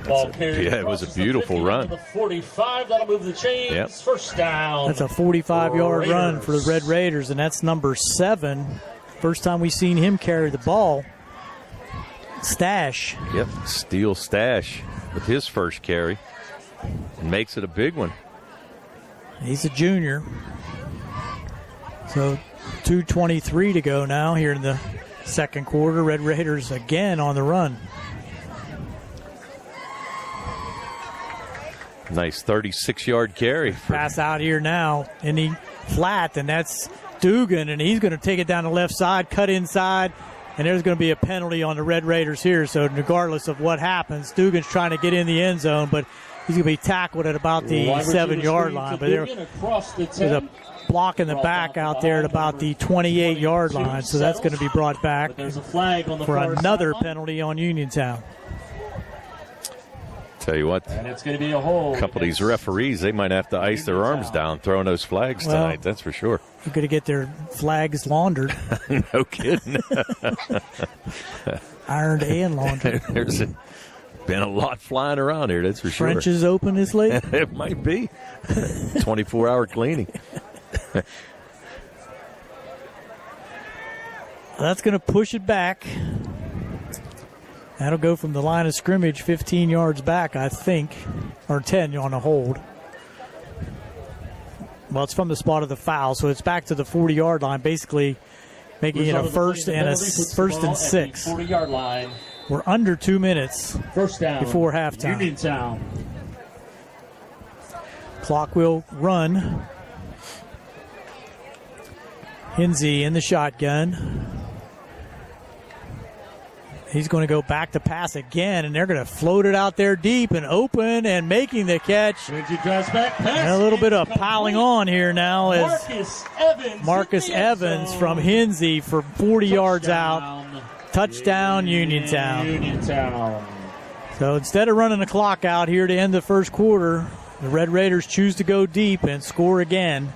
It was a beautiful run.
The 45, that'll move the chains.
Yep.
First down.
That's a 45-yard run for the Red Raiders, and that's number 7. First time we've seen him carry the ball. Stash.
Yep, Steele Stash with his first carry and makes it a big one.
He's a junior. So 2:23 to go now here in the second quarter. Red Raiders again on the run.
Nice 36-yard carry.
Pass out here now in the flat, and that's Dugan, and he's going to take it down the left side, cut inside, and there's going to be a penalty on the Red Raiders here. So regardless of what happens, Dugan's trying to get in the end zone, but he's going to be tackled at about the 7-yard line. But there's a block in the back out there at about the 28-yard line, so that's going to be brought back for another penalty on Uniontown.
Tell you what,
and it's going to be a hold.
A couple of these referees, they might have to ice their arms down throwing those flags tonight, that's for sure.
They're going to get their flags laundered.
No kidding.
Ironed and laundered.
Been a lot flying around here, that's for sure.
Trenches open this late?
It might be. 24-hour cleaning.
That's going to push it back. That'll go from the line of scrimmage 15 yards back, I think, or 10 on a hold. Well, it's from the spot of the foul, so it's back to the 40-yard line, basically making it a first and 6.
40-yard line.
We're under 2 minutes.
First down
before halftime.
Uniontown.
Clock will run. Hinsey in the shotgun. He's going to go back to pass again, and they're going to float it out there deep and open and making the catch. And a little bit of piling on here now as Marcus Evans from Hinsey for 40 yards out. Touchdown, Uniontown. So instead of running the clock out here to end the first quarter, the Red Raiders choose to go deep and score again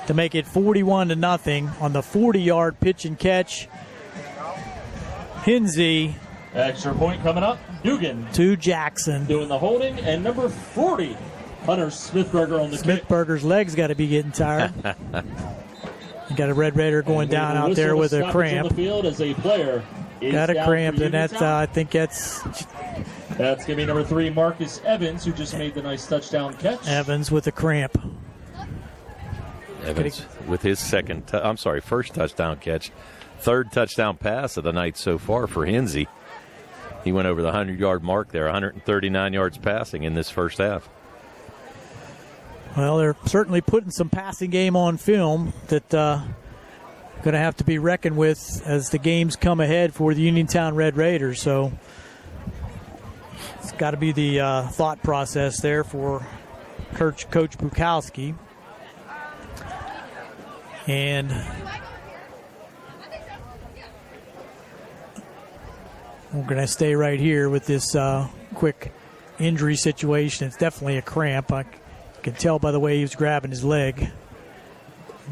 to make it 41-0 on the 40-yard pitch and catch. Hinsey.
Extra point coming up. Dugan
to Jackson.
Doing the holding. And number 40, Hunter Smithberger on the kick.
Smithberger's legs got to be getting tired. You got a Red Raider going down out there with a cramp.
On the field as a player
got a cramp, and that's I think that's
going to be number 3, Marcus Evans, who just made the nice touchdown catch.
Evans with a cramp.
Evans with his first touchdown catch. Third touchdown pass of the night so far for Hinsey. He went over the 100-yard mark there, 139 yards passing in this first half.
Well, they're certainly putting some passing game on film that going to have to be reckoned with as the games come ahead for the Uniontown Red Raiders. So it's got to be the thought process there for Coach Bukowski. And we're going to stay right here with this quick injury situation. It's definitely a cramp. I can tell by the way he was grabbing his leg.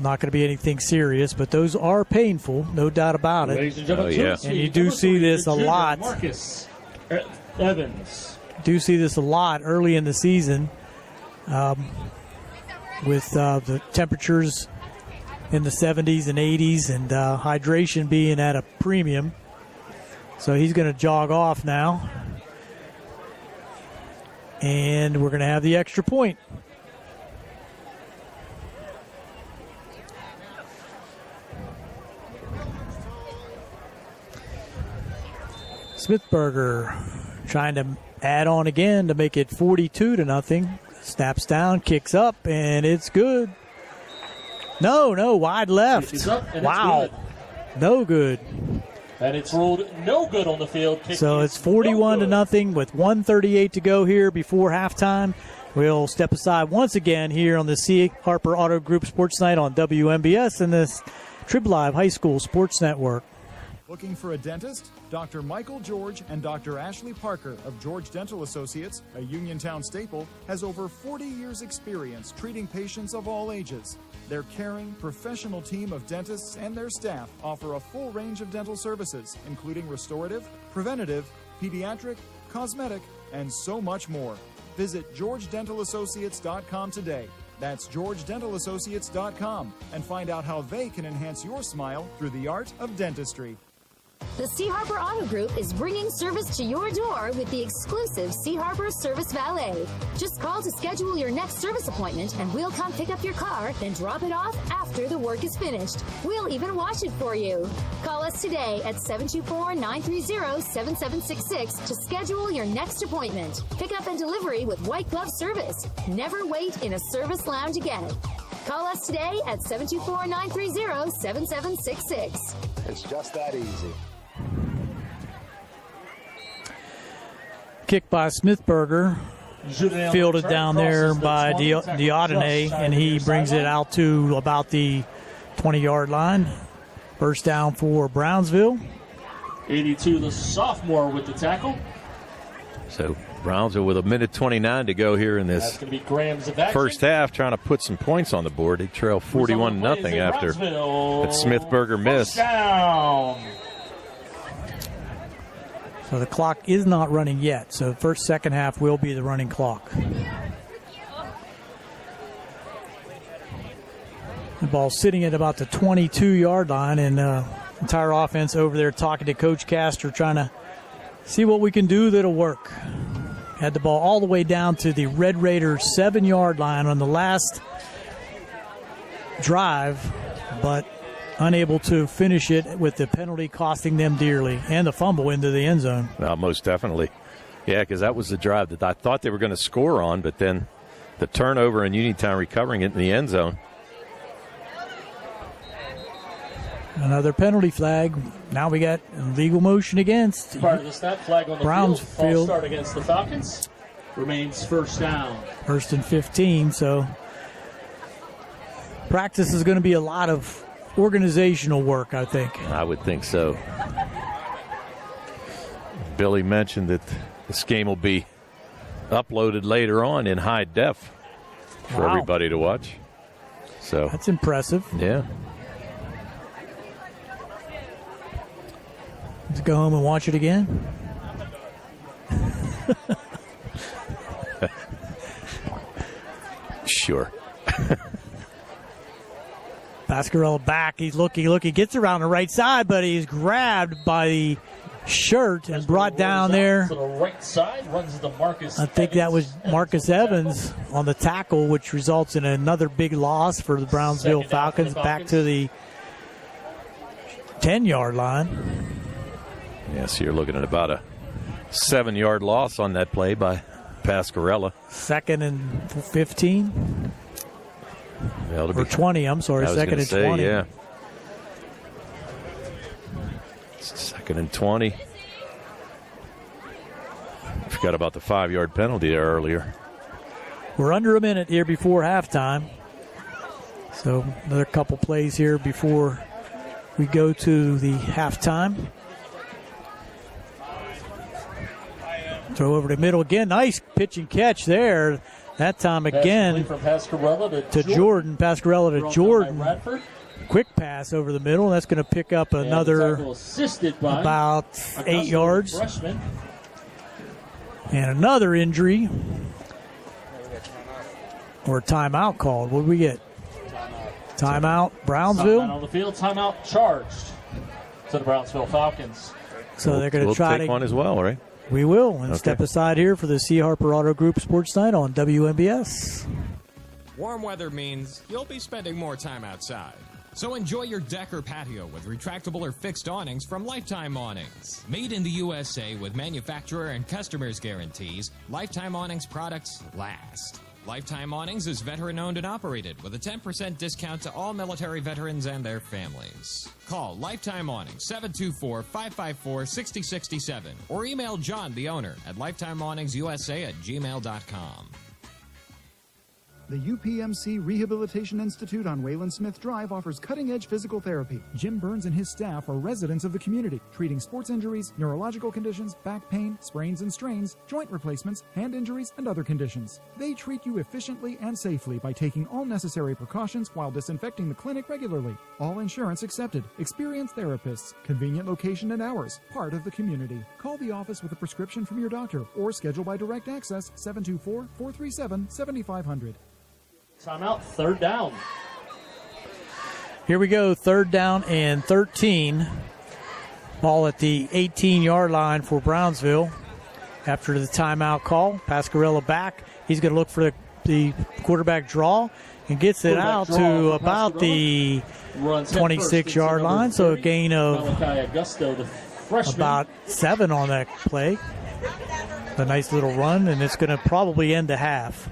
Not going to be anything serious, but those are painful, no doubt about it. And you do see this a lot.
Marcus Evans.
Do see this a lot early in the season with the temperatures in the 70s and 80s and hydration being at a premium. So he's going to jog off now. And we're going to have the extra point. Smithberger trying to add on again to make it 42-0. Snaps down, kicks up, and it's good. No, wide left. Wow. No good.
And it's ruled no good on the field.
So it's 41-0 with 1:38 to go here before halftime. We'll step aside once again here on the C. Harper Auto Group Sports Night on WMBS and the Trib Live High School Sports Network.
Looking for a dentist? Dr. Michael George and Dr. Ashley Parker of George Dental Associates, a Uniontown staple, has over 40 years' experience treating patients of all ages. Their caring, professional team of dentists and their staff offer a full range of dental services, including restorative, preventative, pediatric, cosmetic, and so much more. Visit GeorgeDentalAssociates.com today. That's GeorgeDentalAssociates.com and find out how they can enhance your smile through the art of dentistry.
The C. Harper Auto Group is bringing service to your door with the exclusive C. Harper Service Valet. Just call to schedule your next service appointment, and we'll come pick up your car, then drop it off after the work is finished. We'll even wash it for you. Call us today at 724-930-7766 to schedule your next appointment. Pickup and delivery with white glove service. Never wait in a service lounge again. Call us today at 724-930-7766.
It's just that easy.
Kick by Smithberger, fielded down there by Diodene, and he brings it out to about the 20-yard line. First down for Brownsville.
82, the sophomore with the tackle.
So Brownsville with 1:29 to go here in this first half, trying to put some points on the board. They trail 41-0 after that Smithberger missed.
Down.
So the clock is not running yet. So first, second half will be the running clock. The ball sitting at about the 22-yard line, and entire offense over there talking to Coach Castor, trying to see what we can do that'll work. Had the ball all the way down to the Red Raiders 7-yard line on the last drive, but unable to finish it with the penalty costing them dearly and the fumble into the end zone.
Well, most definitely. Yeah, because that was the drive that I thought they were going to score on, but then the turnover and Uniontown recovering it in the end zone.
Another penalty flag. Now we got legal motion against.
Part of the snap, flag on the
Brownsville.
field. False start against the Falcons. Remains first down.
First and 15, so practice is going to be a lot of organizational work, I think.
I would think so. Billy mentioned that this game will be uploaded later on in high def for everybody to watch. So
that's impressive.
Yeah.
Let's go home and watch it again.
Sure.
Pasquarella back. He's looking. He gets around the right side, but he's grabbed by the shirt and brought down there.
To the right side, runs to Marcus.
I think that was Marcus Evans on the tackle, which results in another big loss for the Brownsville Falcons. Back to the 10-yard line.
Yes, you're looking at about a 7-yard loss on that play by Pasquarella.
Second and 15. Or 20, I'm sorry. Second and 20.
Yeah. Second and 20. Forgot about the 5-yard penalty there earlier.
We're under a minute here before halftime. So another couple plays here before we go to the halftime. Throw over the middle again. Nice pitch and catch there. That time again
from Pasquarella
to Jordan. Pasquarella to Jordan. Quick pass over the middle. That's going to pick up another about 8 yards.
Freshman.
And another injury. Or a timeout called. What did we get? Timeout, Brownsville.
Timeout on the field. Timeout charged to the Brownsville Falcons.
So they're going to try
to take one as well, right?
We will. And step aside here for the C. Harper Auto Group Sports Night on WMBS.
Warm weather means you'll be spending more time outside. So enjoy your deck or patio with retractable or fixed awnings from Lifetime Awnings. Made in the USA with manufacturer and customers' guarantees, Lifetime Awnings products last. Lifetime Awnings is veteran-owned and operated with a 10% discount to all military veterans and their families. Call Lifetime Awnings 724-554-6067 or email John, the owner, at lifetimeawningsusa@gmail.com.
The UPMC Rehabilitation Institute on Wayland Smith Drive offers cutting-edge physical therapy. Jim Burns and his staff are residents of the community, treating sports injuries, neurological conditions, back pain, sprains and strains, joint replacements, hand injuries, and other conditions. They treat you efficiently and safely by taking all necessary precautions while disinfecting the clinic regularly. All insurance accepted. Experienced therapists. Convenient location and hours. Part of the community. Call the office with a prescription from your doctor or schedule by direct access 724-437-7500.
Timeout, third down.
Here we go, third down and 13. Ball at the 18-yard line for Brownsville. After the timeout call, Pasquarella back. He's going to look for the quarterback draw and gets it out to about the 26-yard line. So a gain of about 7 on that play. A nice little run, and it's going to probably end the half.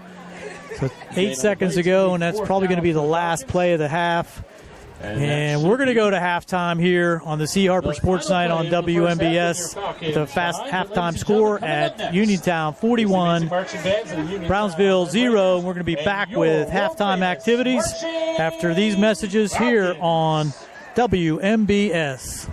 So 8 seconds ago, and that's probably going to be the last play of the half. And we're going to go to halftime here on the C. Harper Sports Night on WMBS. The fast halftime score at Uniontown 41, Brownsville 0. We're going to be back with halftime activities after these messages here on WMBS.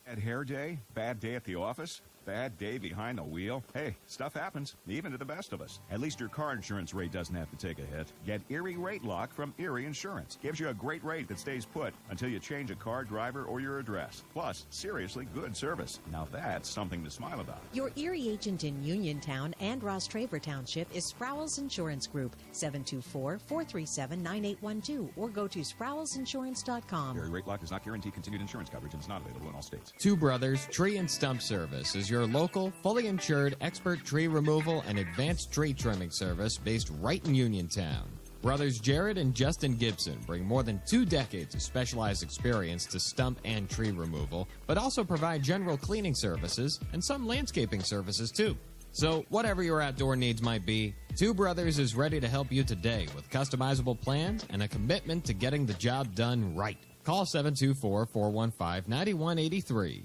Bad hair day? Bad day at the office? bad day behind the wheel? Hey, stuff happens, even to the best of us. At least your car insurance rate doesn't have to take a hit. Get Erie Rate Lock from Erie Insurance. Gives you a great rate that stays put until you change a car, driver, or your address. Plus, seriously good service. Now that's something to smile about.
Your Erie agent in Uniontown and Ross Traver Township is Sproul's Insurance Group, 724-437-9812, or go to sproulsinsurance.com.
Erie Rate Lock does not guarantee continued insurance coverage and is not available in all states.
Two Brothers Tree and Stump Service is your local, fully insured, expert tree removal and advanced tree trimming service based right in Uniontown. Brothers Jared and Justin Gibson bring more than 2 decades of specialized experience to stump and tree removal, but also provide general cleaning services and some landscaping services too. So whatever your outdoor needs might be, Two Brothers is ready to help you today with customizable plans and a commitment to getting the job done right. Call 724-415-9183.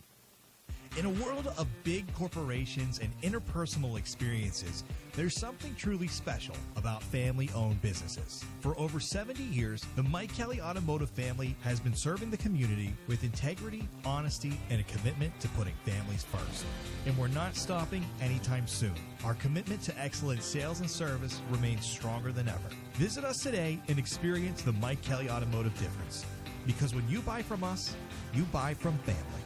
In a world of big corporations and interpersonal experiences, there's something truly special about family-owned businesses. For over 70 years, the Mike Kelly Automotive family has been serving the community with integrity, honesty, and a commitment to putting families first. And we're not stopping anytime soon. Our commitment to excellent sales and service remains stronger than ever. Visit us today and experience the Mike Kelly Automotive difference. Because when you buy from us, you buy from family.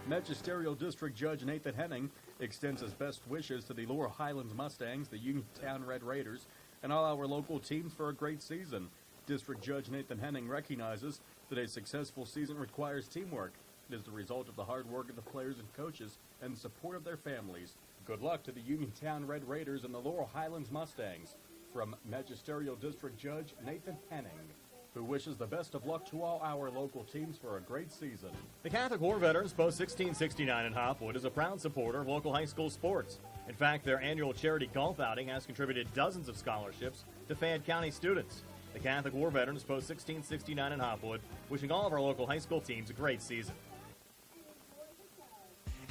Magisterial District Judge Nathan Henning extends his best wishes to the Laurel Highlands Mustangs, the Uniontown Red Raiders, and all our local teams for a great season. District Judge Nathan Henning recognizes that a successful season requires teamwork. It is the result of the hard work of the players and coaches and the support of their families. Good luck to the Uniontown Red Raiders and the Laurel Highlands Mustangs. From Magisterial District Judge Nathan Henning, who wishes the best of luck to all our local teams for a great season. The Catholic War Veterans Post 1669 in Hopwood is a proud supporter of local high school sports. In fact, their annual charity golf outing has contributed dozens of scholarships to Fayette County students. The Catholic War Veterans Post 1669 in Hopwood, wishing all of our local high school teams a great season.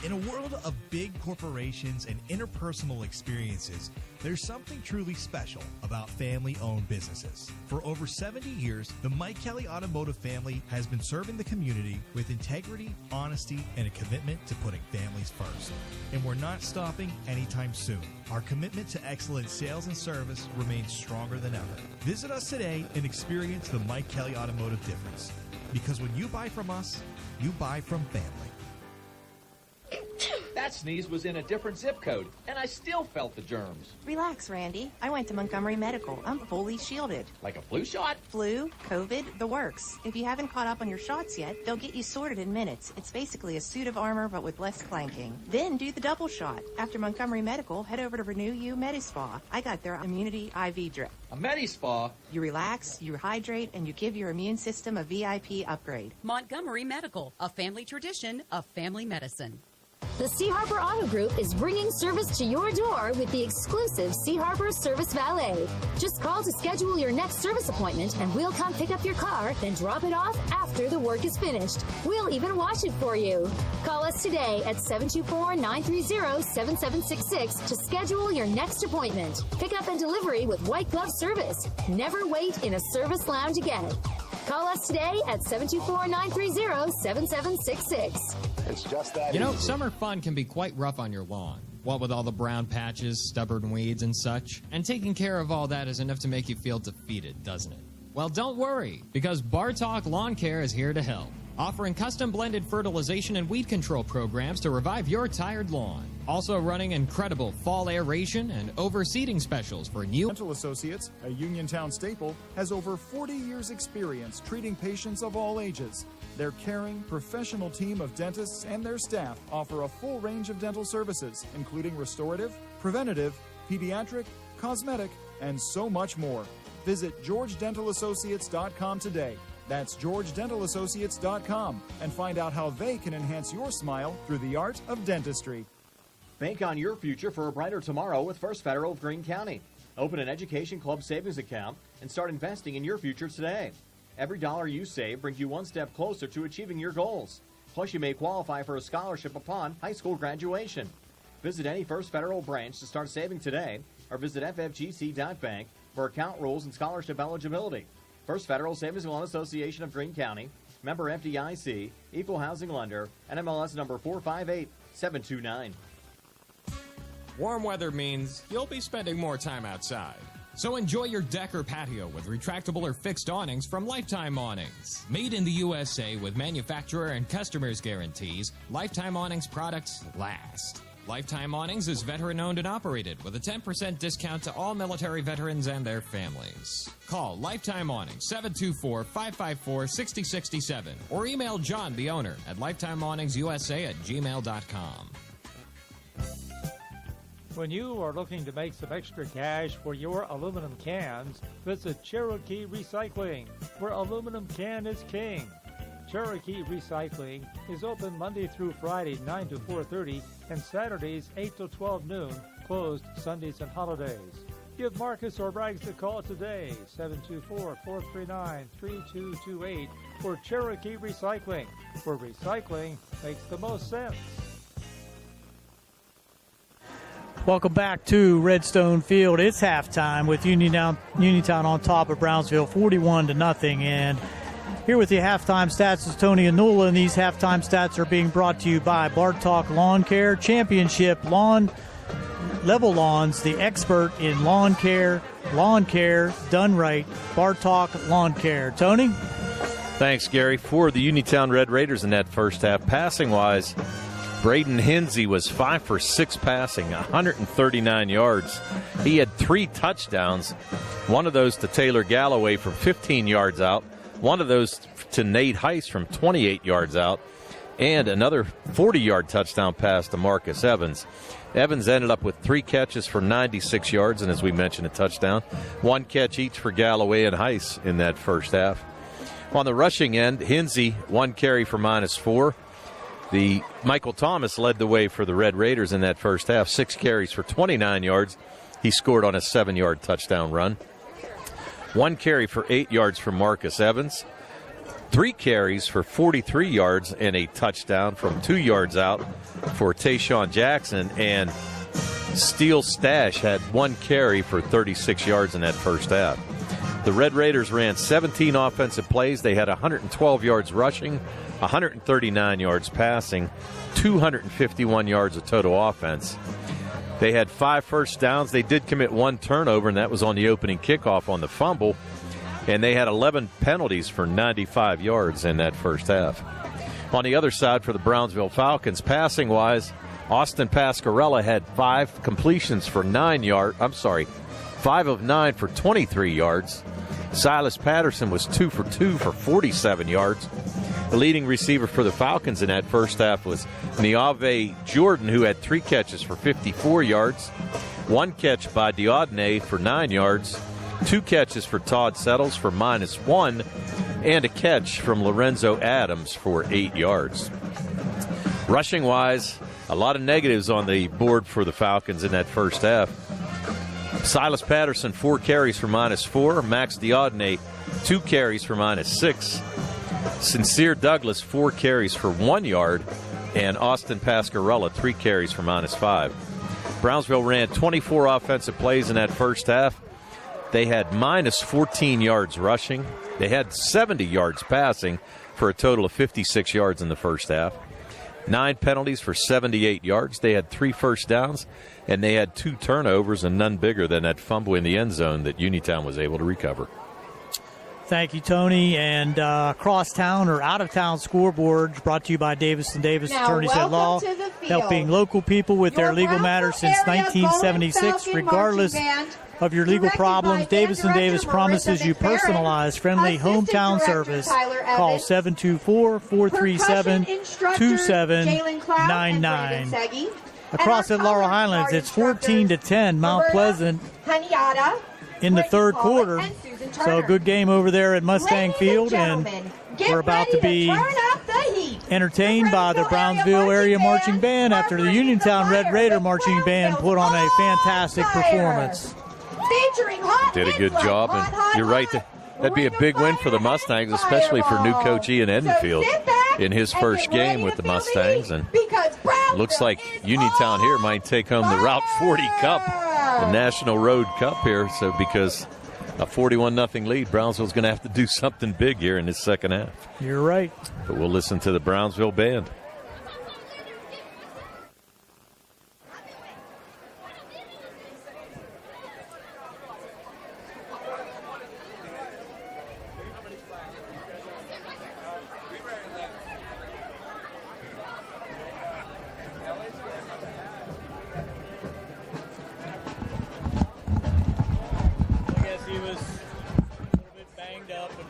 In a world of big corporations and interpersonal experiences, there's something truly special about family-owned businesses. For over 70 years, the Mike Kelly Automotive family has been serving the community with integrity, honesty, and a commitment to putting families first. And we're not stopping anytime soon. Our commitment to excellent sales and service remains stronger than ever. Visit us today and experience the Mike Kelly Automotive difference. Because when you buy from us, you buy from family.
That sneeze was in a different zip code, and I still felt the germs.
Relax, Randy. I went to Montgomery Medical. I'm fully shielded.
Like a flu shot?
Flu, COVID, the works. If you haven't caught up on your shots yet, they'll get you sorted in minutes. It's basically a suit of armor, but with less clanking. Then do the double shot. After Montgomery Medical, head over to Renew You Medispa. I got their immunity IV drip.
A Medispa?
You relax, you hydrate, and you give your immune system a VIP upgrade.
Montgomery Medical, a family tradition of family medicine.
The Sea Harbor Auto Group is bringing service to your door with the exclusive Sea Harbor Service Valet. Just call to schedule your next service appointment and we'll come pick up your car, then drop it off after the work is finished. We'll even wash it for you. Call us today at 724-930-7766 to schedule your next appointment. Pick up and delivery with white glove service. Never wait in a service lounge again. Call us today at 724-930-7766.
It's just that
You know,
easy.
summer fun can be quite rough on your lawn. What with all the brown patches, stubborn weeds, and such. And taking care of all that is enough to make you feel defeated, doesn't it? Well, don't worry, because Bartalk Lawn Care is here to help. Offering custom blended fertilization and weed control programs to revive your tired lawn. Also running incredible fall aeration and overseeding specials for new
Dental Associates, a Uniontown staple, has over 40 years' experience treating patients of all ages. Their caring, professional team of dentists and their staff offer a full range of dental services, including restorative, preventative, pediatric, cosmetic, and so much more. Visit GeorgeDentalAssociates.com today. That's GeorgeDentalAssociates.com and find out how they can enhance your smile through the art of dentistry.
Bank on your future for a brighter tomorrow with First Federal of Greene County. Open an Education Club savings account and start investing in your future today. Every dollar you save brings you one step closer to achieving your goals. Plus, you may qualify for a scholarship upon high school graduation. Visit any First Federal branch to start saving today or visit ffgc.bank for account rules and scholarship eligibility. First Federal Savings and Loan Association of Greene County, member FDIC, equal housing lender, NMLS number 458729.
Warm weather means you'll be spending more time outside. So enjoy your deck or patio with retractable or fixed awnings from Lifetime Awnings. Made in the USA with manufacturer and customers' guarantees, Lifetime Awnings products last. Lifetime Awnings is veteran-owned and operated with a 10% discount to all military veterans and their families. Call Lifetime Awnings 724-554-6067 or email John, the owner, at lifetimeawningsusa@gmail.com.
When you are looking to make some extra cash for your aluminum cans, visit Cherokee Recycling, where aluminum can is king. Cherokee Recycling is open Monday through Friday, 9 to 4:30, and Saturdays, 8 to 12 noon, closed Sundays and holidays. Give Marcus or Rags a call today, 724-439-3228, for Cherokee Recycling, where recycling makes the most sense.
Welcome back to Redstone Field. It's halftime with Uniontown on top of Brownsville, 41-0. And here with the halftime stats is Tony Anula, and these halftime stats are being brought to you by Bartok Lawn Care Championship Lawn Level Lawns, the expert in lawn care done right. Bartok Lawn Care. Tony?
Thanks, Gary. For the Uniontown Red Raiders in that first half, passing-wise, Braden Hinsey was 5 for 6 passing, 139 yards. He had 3 touchdowns, one of those to Taylor Galloway from 15 yards out, one of those to Nate Heiss from 28 yards out, and another 40-yard touchdown pass to Marcus Evans. Evans ended up with 3 catches for 96 yards, and as we mentioned, a touchdown. 1 catch each for Galloway and Heiss in that first half. On the rushing end, Hinsey, 1 carry for -4. The Michael Thomas led the way for the Red Raiders in that first half, 6 carries for 29 yards. He scored on a 7-yard touchdown run. 1 carry for 8 yards from Marcus Evans. 3 carries for 43 yards and a touchdown from 2 yards out for Tayshawn Jackson. And Steele Stash had 1 carry for 36 yards in that first half. The Red Raiders ran 17 offensive plays. They had 112 yards rushing, 139 yards passing, 251 yards of total offense. They had 5 first downs. They did commit 1 turnover, and that was on the opening kickoff on the fumble. And they had 11 penalties for 95 yards in that first half. On the other side for the Brownsville Falcons, passing-wise, Austin Pascarella had 5 completions for 5 of 9 for 23 yards. Silas Patterson was 2 for 2 for 47 yards. The leading receiver for the Falcons in that first half was Niave Jordan, who had 3 catches for 54 yards. 1 catch by Diodne for 9 yards. 2 catches for Todd Settles for -1. And a catch from Lorenzo Adams for 8 yards. Rushing-wise, a lot of negatives on the board for the Falcons in that first half. Silas Patterson, 4 carries for -4. Max Diodne, 2 carries for -6. Sincere Douglas, 4 carries for 1 yard. And Austin Pascarella, 3 carries for -5. Brownsville ran 24 offensive plays in that first half. They had -14 yards rushing. They had 70 yards passing for a total of 56 yards in the first half. 9 penalties for 78 yards. They had 3 first downs, and they had 2 turnovers, and none bigger than that fumble in the end zone that Uniontown was able to recover.
Thank you, Tony. And crosstown or out-of-town scoreboards brought to you by Davis & Davis Attorneys at Law, helping local people with their legal matters since 1976, regardless of your legal problems. Davis & Davis promises you personalized, friendly hometown service. Call 724-437-2799. Across at Laurel Highlands, it's 14-10 Mount Pleasant in the third quarter. So a good game over there at Mustang Field, and we're about to be entertained by the Brownsville Area Marching Band after the Uniontown Red Raider Marching Band put on a fantastic performance.
Did a good job, and you're right. That'd be a big win for the Mustangs, especially for new coach Ian Edenfield in his first game with the Mustangs. And looks like Uniontown here might take home the Route 40 Cup, the National Road Cup here. So because a 41-0 lead, Brownsville's going to have to do something big here in this second half.
You're right.
But we'll listen to the Brownsville band.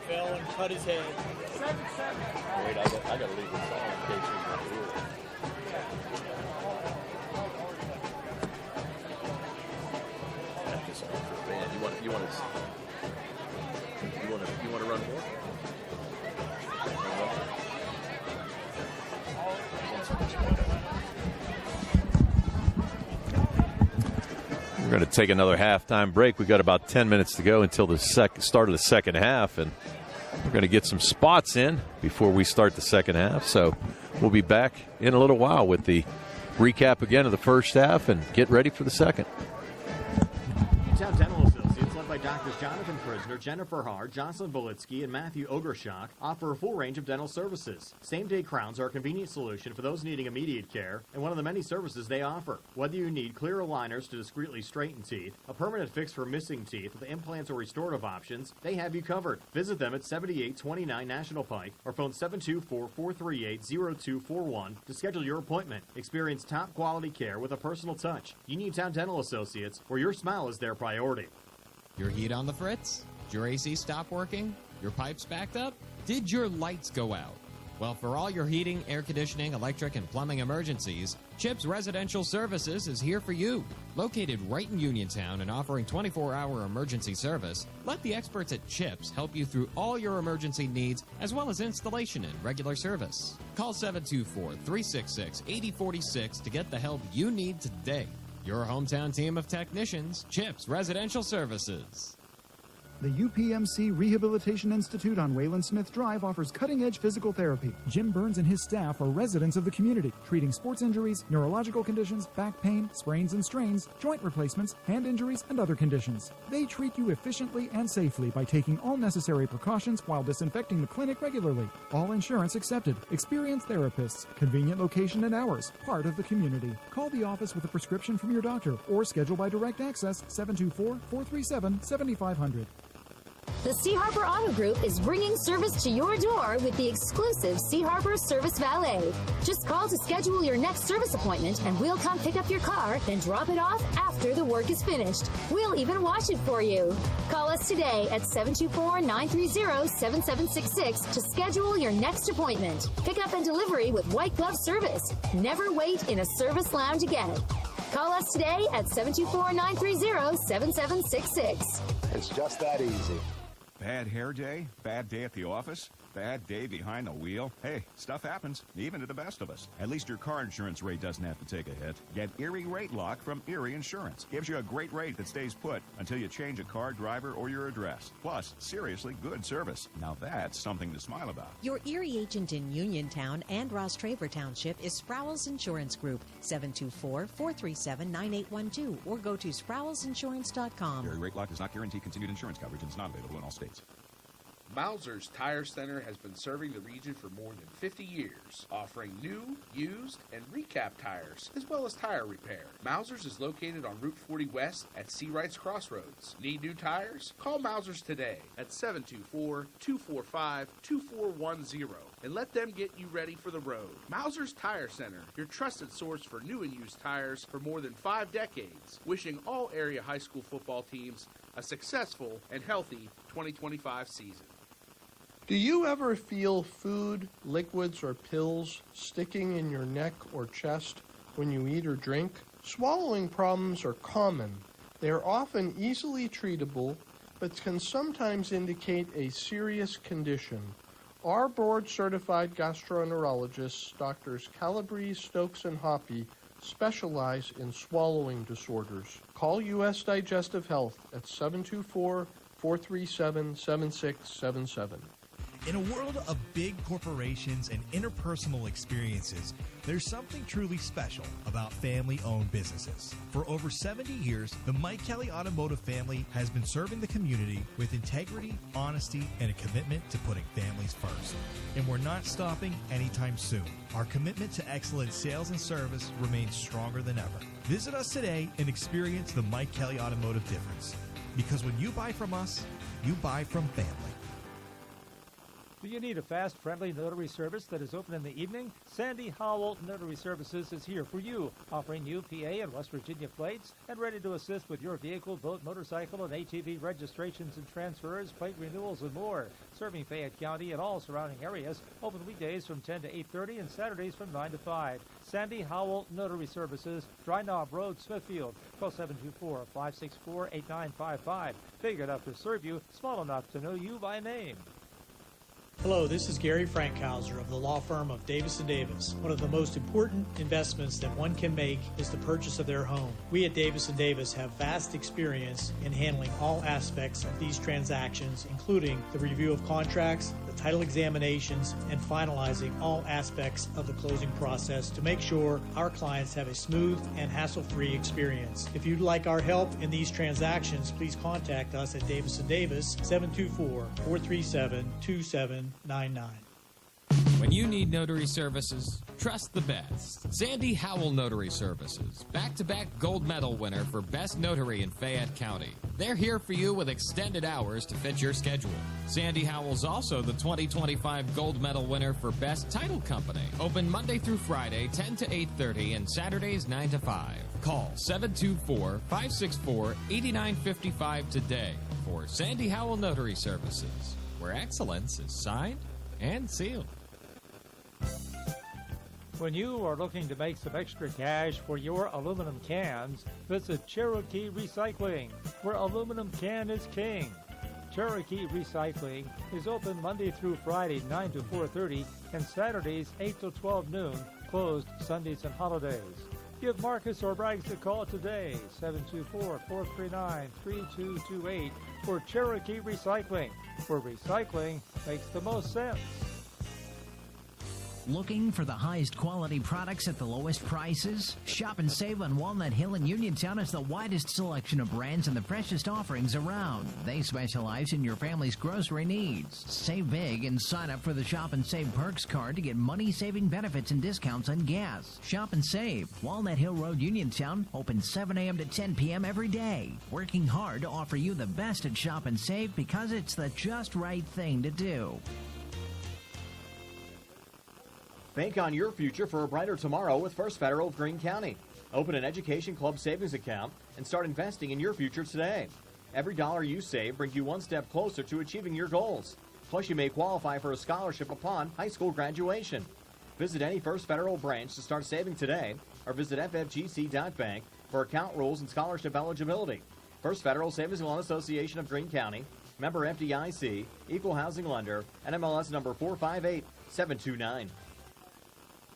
fell and cut his head.
Wait, I got to leave this on in case he's not here. Just for a band. You want to run more? We're going to take another halftime break. We've got about 10 minutes to go until the start of the second half, and we're going to get some spots in before we start the second half. So we'll be back in a little while with the recap again of the first half and get ready for the second.
Uniontown Dental Associates, led by Doctors Jonathan Prisner, Jennifer Hart, Jocelyn Bolitsky, and Matthew Ogershock, offer a full range of dental services. Same-day crowns are a convenient solution for those needing immediate care, and one of the many services they offer. Whether you need clear aligners to discreetly straighten teeth, a permanent fix for missing teeth with implants or restorative options, they have you covered. Visit them at 7829 National Pike or phone 724-438-0241 to schedule your appointment. Experience top-quality care with a personal touch. Uniontown Dental Associates, where your smile is their priority.
Your heat on the fritz? Did your AC stop working? Your pipes backed up? Did your lights go out? Well, for all your heating, air conditioning, electric, and plumbing emergencies, CHIPS Residential Services is here for you. Located right in Uniontown and offering 24-hour emergency service, let the experts at CHIPS help you through all your emergency needs as well as installation and regular service. Call 724-366-8046 to get the help you need today. Your hometown team of technicians, CHIPS Residential Services.
The UPMC Rehabilitation Institute on Wayland Smith Drive offers cutting-edge physical therapy. Jim Burns and his staff are residents of the community, treating sports injuries, neurological conditions, back pain, sprains and strains, joint replacements, hand injuries, and other conditions. They treat you efficiently and safely by taking all necessary precautions while disinfecting the clinic regularly. All insurance accepted. Experienced therapists. Convenient location and hours. Part of the community. Call the office with a prescription from your doctor or schedule by direct access 724-437-7500.
The Sea Harbor Auto Group is bringing service to your door with the exclusive Sea Harbor Service Valet. Just call to schedule your next service appointment and we'll come pick up your car, then drop it off after the work is finished. We'll even wash it for you. Call us today at 724-930-7766 to schedule your next appointment. Pickup and delivery with white glove service. Never wait in a service lounge again. Call us today at 724-930-7766.
It's just that easy. Bad hair day? Bad day at the office? Bad day behind the wheel? Hey, stuff happens, even to the best of us. At least your car insurance rate doesn't have to take a hit. Get Erie Rate Lock from Erie Insurance. Gives you a great rate that stays put until you change a car, driver, or your address. Plus, seriously good service. Now that's something to smile about.
Your Erie agent in Uniontown and Ross Traver Township is Sproul's Insurance Group, 724-437-9812, or go to sproulsinsurance.com.
Erie Rate Lock does not guarantee continued insurance coverage and is not available in all states.
Mauser's Tire Center has been serving the region for more than 50 years, offering new, used, and recap tires, as well as tire repair. Mauser's is located on Route 40 West at Seawrights Crossroads. Need new tires? Call Mauser's today at 724-245-2410 and let them get you ready for the road. Mauser's Tire Center, your trusted source for new and used tires for more than 5 decades. Wishing all area high school football teams a successful and healthy 2025 season.
Do you ever feel food, liquids, or pills sticking in your neck or chest when you eat or drink? Swallowing problems are common. They are often easily treatable, but can sometimes indicate a serious condition. Our board-certified gastroenterologists, Drs. Calabrese, Stokes, and Hoppy, specialize in swallowing disorders. Call U.S. Digestive Health at 724-437-7677.
In a world of big corporations and interpersonal experiences, there's something truly special about family-owned businesses. For over 70 years, the Mike Kelly Automotive family has been serving the community with integrity, honesty, and a commitment to putting families first. And we're not stopping anytime soon. Our commitment to excellent sales and service remains stronger than ever. Visit us today and experience the Mike Kelly Automotive difference. Because when you buy from us, you buy from family.
Do you need a fast, friendly notary service that is open in the evening? Sandy Howell Notary Services is here for you, offering UPA and West Virginia plates and ready to assist with your vehicle, boat, motorcycle, and ATV registrations and transfers, plate renewals, and more. Serving Fayette County and all surrounding areas. Open weekdays from 10 to 8:30 and Saturdays from 9 to 5. Sandy Howell Notary Services, Dry Knob Road, Smithfield. Call 724-564-8955. Big enough to serve you, small enough to know you by name.
Hello, this is Gary Frankhauser of the law firm of Davis & Davis. One of the most important investments that one can make is the purchase of their home. We at Davis & Davis have vast experience in handling all aspects of these transactions, including the review of contracts, the title examinations, and finalizing all aspects of the closing process to make sure our clients have a smooth and hassle-free experience. If you'd like our help in these transactions, please contact us at Davis & Davis, 724-437-2799.
When you need notary services, trust the best. Sandy Howell Notary Services, back-to-back gold medal winner for Best Notary in Fayette County. They're here for you with extended hours to fit your schedule. Sandy Howell's also the 2025 gold medal winner for Best Title Company. Open Monday through Friday, 10 to 8:30, and Saturdays, 9 to 5. Call 724-564-8955 today for Sandy Howell Notary Services, where excellence is signed and sealed.
When you are looking to make some extra cash for your aluminum cans, visit Cherokee Recycling, where aluminum can is king. Cherokee Recycling is open Monday through Friday, 9 to 4:30, and Saturdays, 8 to 12 noon, closed Sundays and holidays. Give Marcus or Braggs a call today, 724-439-3228, for Cherokee Recycling, where recycling makes the most sense.
Looking for the highest quality products at the lowest prices? Shop and save on Walnut Hill and Uniontown has the widest selection of brands and the freshest offerings around. They specialize in your family's grocery needs. Save big and sign up for the Shop and Save Perks card to get money-saving benefits and discounts on gas. Shop and save. Walnut Hill Road, Uniontown, open 7 a.m. to 10 p.m. every day. Working hard to offer you the best at Shop and Save because it's the just right thing to do.
Bank on your future for a brighter tomorrow with First Federal of Greene County. Open an Education Club savings account and start investing in your future today. Every dollar you save brings you one step closer to achieving your goals. Plus, you may qualify for a scholarship upon high school graduation. Visit any First Federal branch to start saving today or visit ffgc.bank for account rules and scholarship eligibility. First Federal Savings and Loan Association of Greene County, member FDIC, equal housing lender, NMLS number 458729.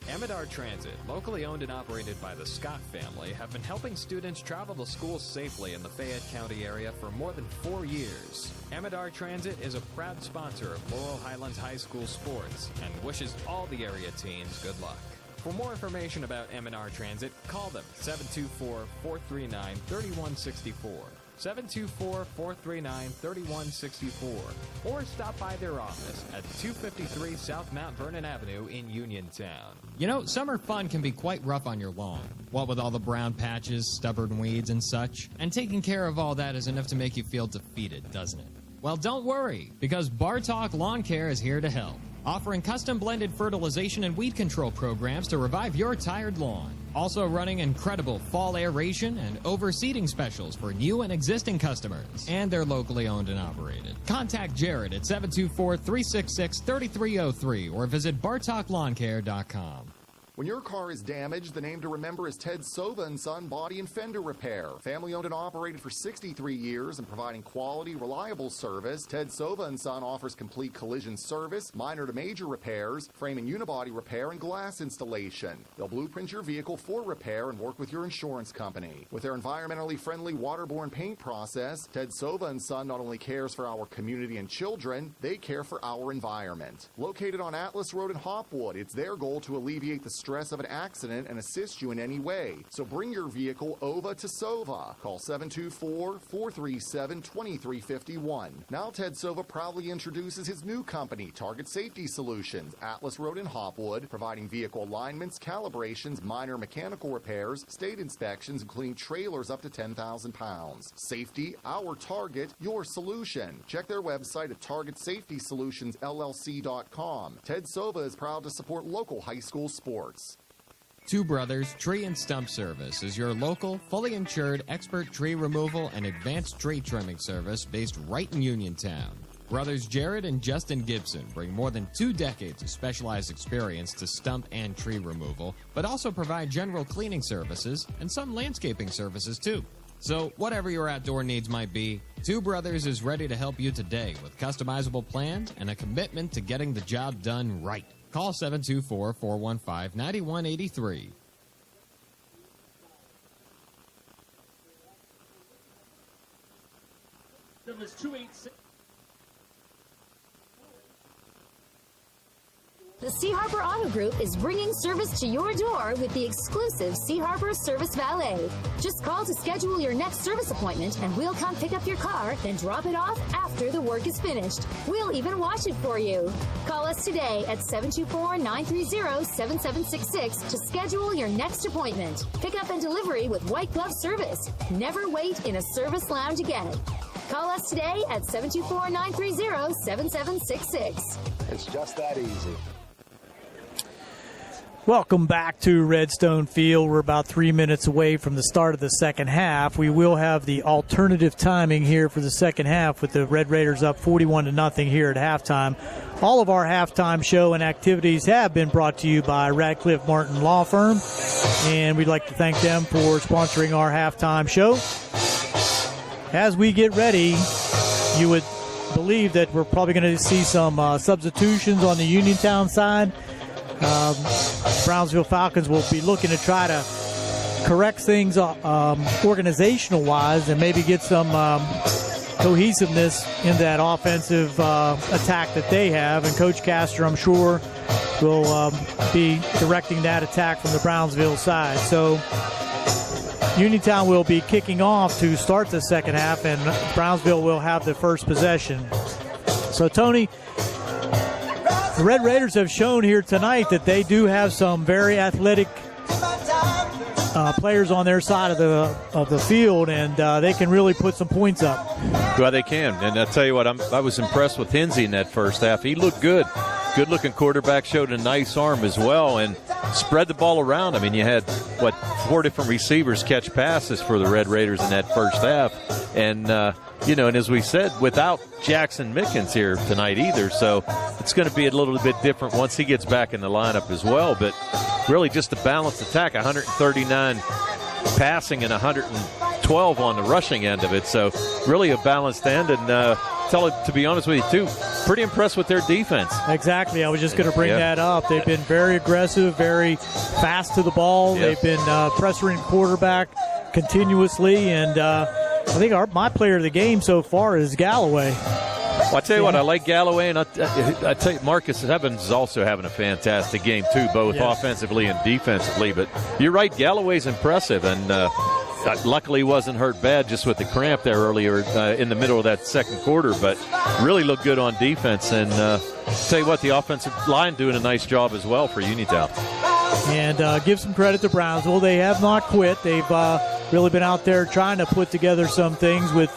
Amidar Transit, locally owned and operated by the Scott family, have been helping students travel to school safely in the Fayette County area for more than 4 years. Amidar Transit is a proud sponsor of Laurel Highlands High School sports and wishes all the area teams good luck. For more information about Amidar Transit, call them 724-439-3164. 724-439-3164, or stop by their office at 253 South Mount Vernon Avenue in Uniontown.
You know, summer fun can be quite rough on your lawn. What with all the brown patches, stubborn weeds, and such. And taking care of all that is enough to make you feel defeated, doesn't it? Well, don't worry, because Bartok Lawn Care is here to help, offering custom blended fertilization and weed control programs to revive your tired lawn. Also running incredible fall aeration and overseeding specials for new and existing customers. And they're locally owned and operated. Contact Jared at 724-366-3303 or visit BartokLawnCare.com.
When your car is damaged, the name to remember is Ted Sova & Son Body and Fender Repair. Family owned and operated for 63 years and providing quality, reliable service, Ted Sova & Son offers complete collision service, minor to major repairs, frame and unibody repair, and glass installation. They'll blueprint your vehicle for repair and work with your insurance company. With their environmentally friendly waterborne paint process, Ted Sova & Son not only cares for our community and children, they care for our environment. Located on Atlas Road in Hopwood, it's their goal to alleviate the stress of an accident and assist you in any way. So bring your vehicle over to Sova. Call 724-437-2351. Now Ted Sova proudly introduces his new company, Target Safety Solutions, Atlas Road in Hopwood, providing vehicle alignments, calibrations, minor mechanical repairs, state inspections, including trailers up to 10,000 pounds. Safety, our target, your solution. Check their website at TargetSafetySolutionsLLC.com. Ted Sova is proud to support local high school sports.
Two Brothers Tree and Stump Service is your local, fully insured, expert tree removal and advanced tree trimming service based right in Uniontown. Brothers Jared and Justin Gibson bring more than 2 decades of specialized experience to stump and tree removal, but also provide general cleaning services and some landscaping services too. So whatever your outdoor needs might be, Two Brothers is ready to help you today with customizable plans and a commitment to getting the job done right. Call 724-415-9183.
Number 286.
The Sea Harbor Auto Group is bringing service to your door with the exclusive Sea Harbor Service Valet. Just call to schedule your next service appointment, and we'll come pick up your car, then drop it off after the work is finished. We'll even wash it for you. Call us today at 724-930-7766 to schedule your next appointment. Pick up and delivery with white glove service. Never wait in a service lounge again. Call us today at 724-930-7766.
It's just that easy.
Welcome back to Redstone Field. We're about 3 minutes away from the start of the second half. We will have the alternative timing here for the second half with the Red Raiders up 41-0 here at halftime. All of our halftime show and activities have been brought to you by Radcliffe Martin Law Firm, and we'd like to thank them for sponsoring our halftime show. As we get ready, you would believe that we're probably going to see some substitutions on the Uniontown side. Brownsville Falcons will be looking to try to correct things organizational-wise and maybe get some cohesiveness in that offensive attack that they have. And Coach Castor, I'm sure, will be directing that attack from the Brownsville side. So Uniontown will be kicking off to start the second half, and Brownsville will have the first possession. So, Tony, the Red Raiders have shown here tonight that they do have some very athletic players on their side of the field, and they can really put some points up.
Well, they can. And I'll tell you what, I was impressed with Hinsey in that first half. He looked good. Good-looking quarterback, showed a nice arm as well, and spread the ball around. I mean, you had, 4 different receivers catch passes for the Red Raiders in that first half. And, and as we said, without Jackson Mickens here tonight either, so it's going to be a little bit different once he gets back in the lineup as well. But really just a balanced attack, 139 passing and 112 on the rushing end of it. So really a balanced end, and to be honest with you, too, pretty impressed with their defense.
Exactly. I was just going to bring that up. They've been very aggressive, very fast to the ball. They've been pressuring quarterback continuously, and I think my player of the game so far is Galloway.
Well, I tell you what, I like Galloway, and I tell you, Marcus Evans is also having a fantastic game, too, both offensively and defensively. But you're right, Galloway's impressive, and luckily he wasn't hurt bad just with the cramp there earlier in the middle of that second quarter, but really looked good on defense. And tell you what, the offensive line doing a nice job as well for Uniontown.
And give some credit to Brownsville. They have not quit. They've really been out there trying to put together some things with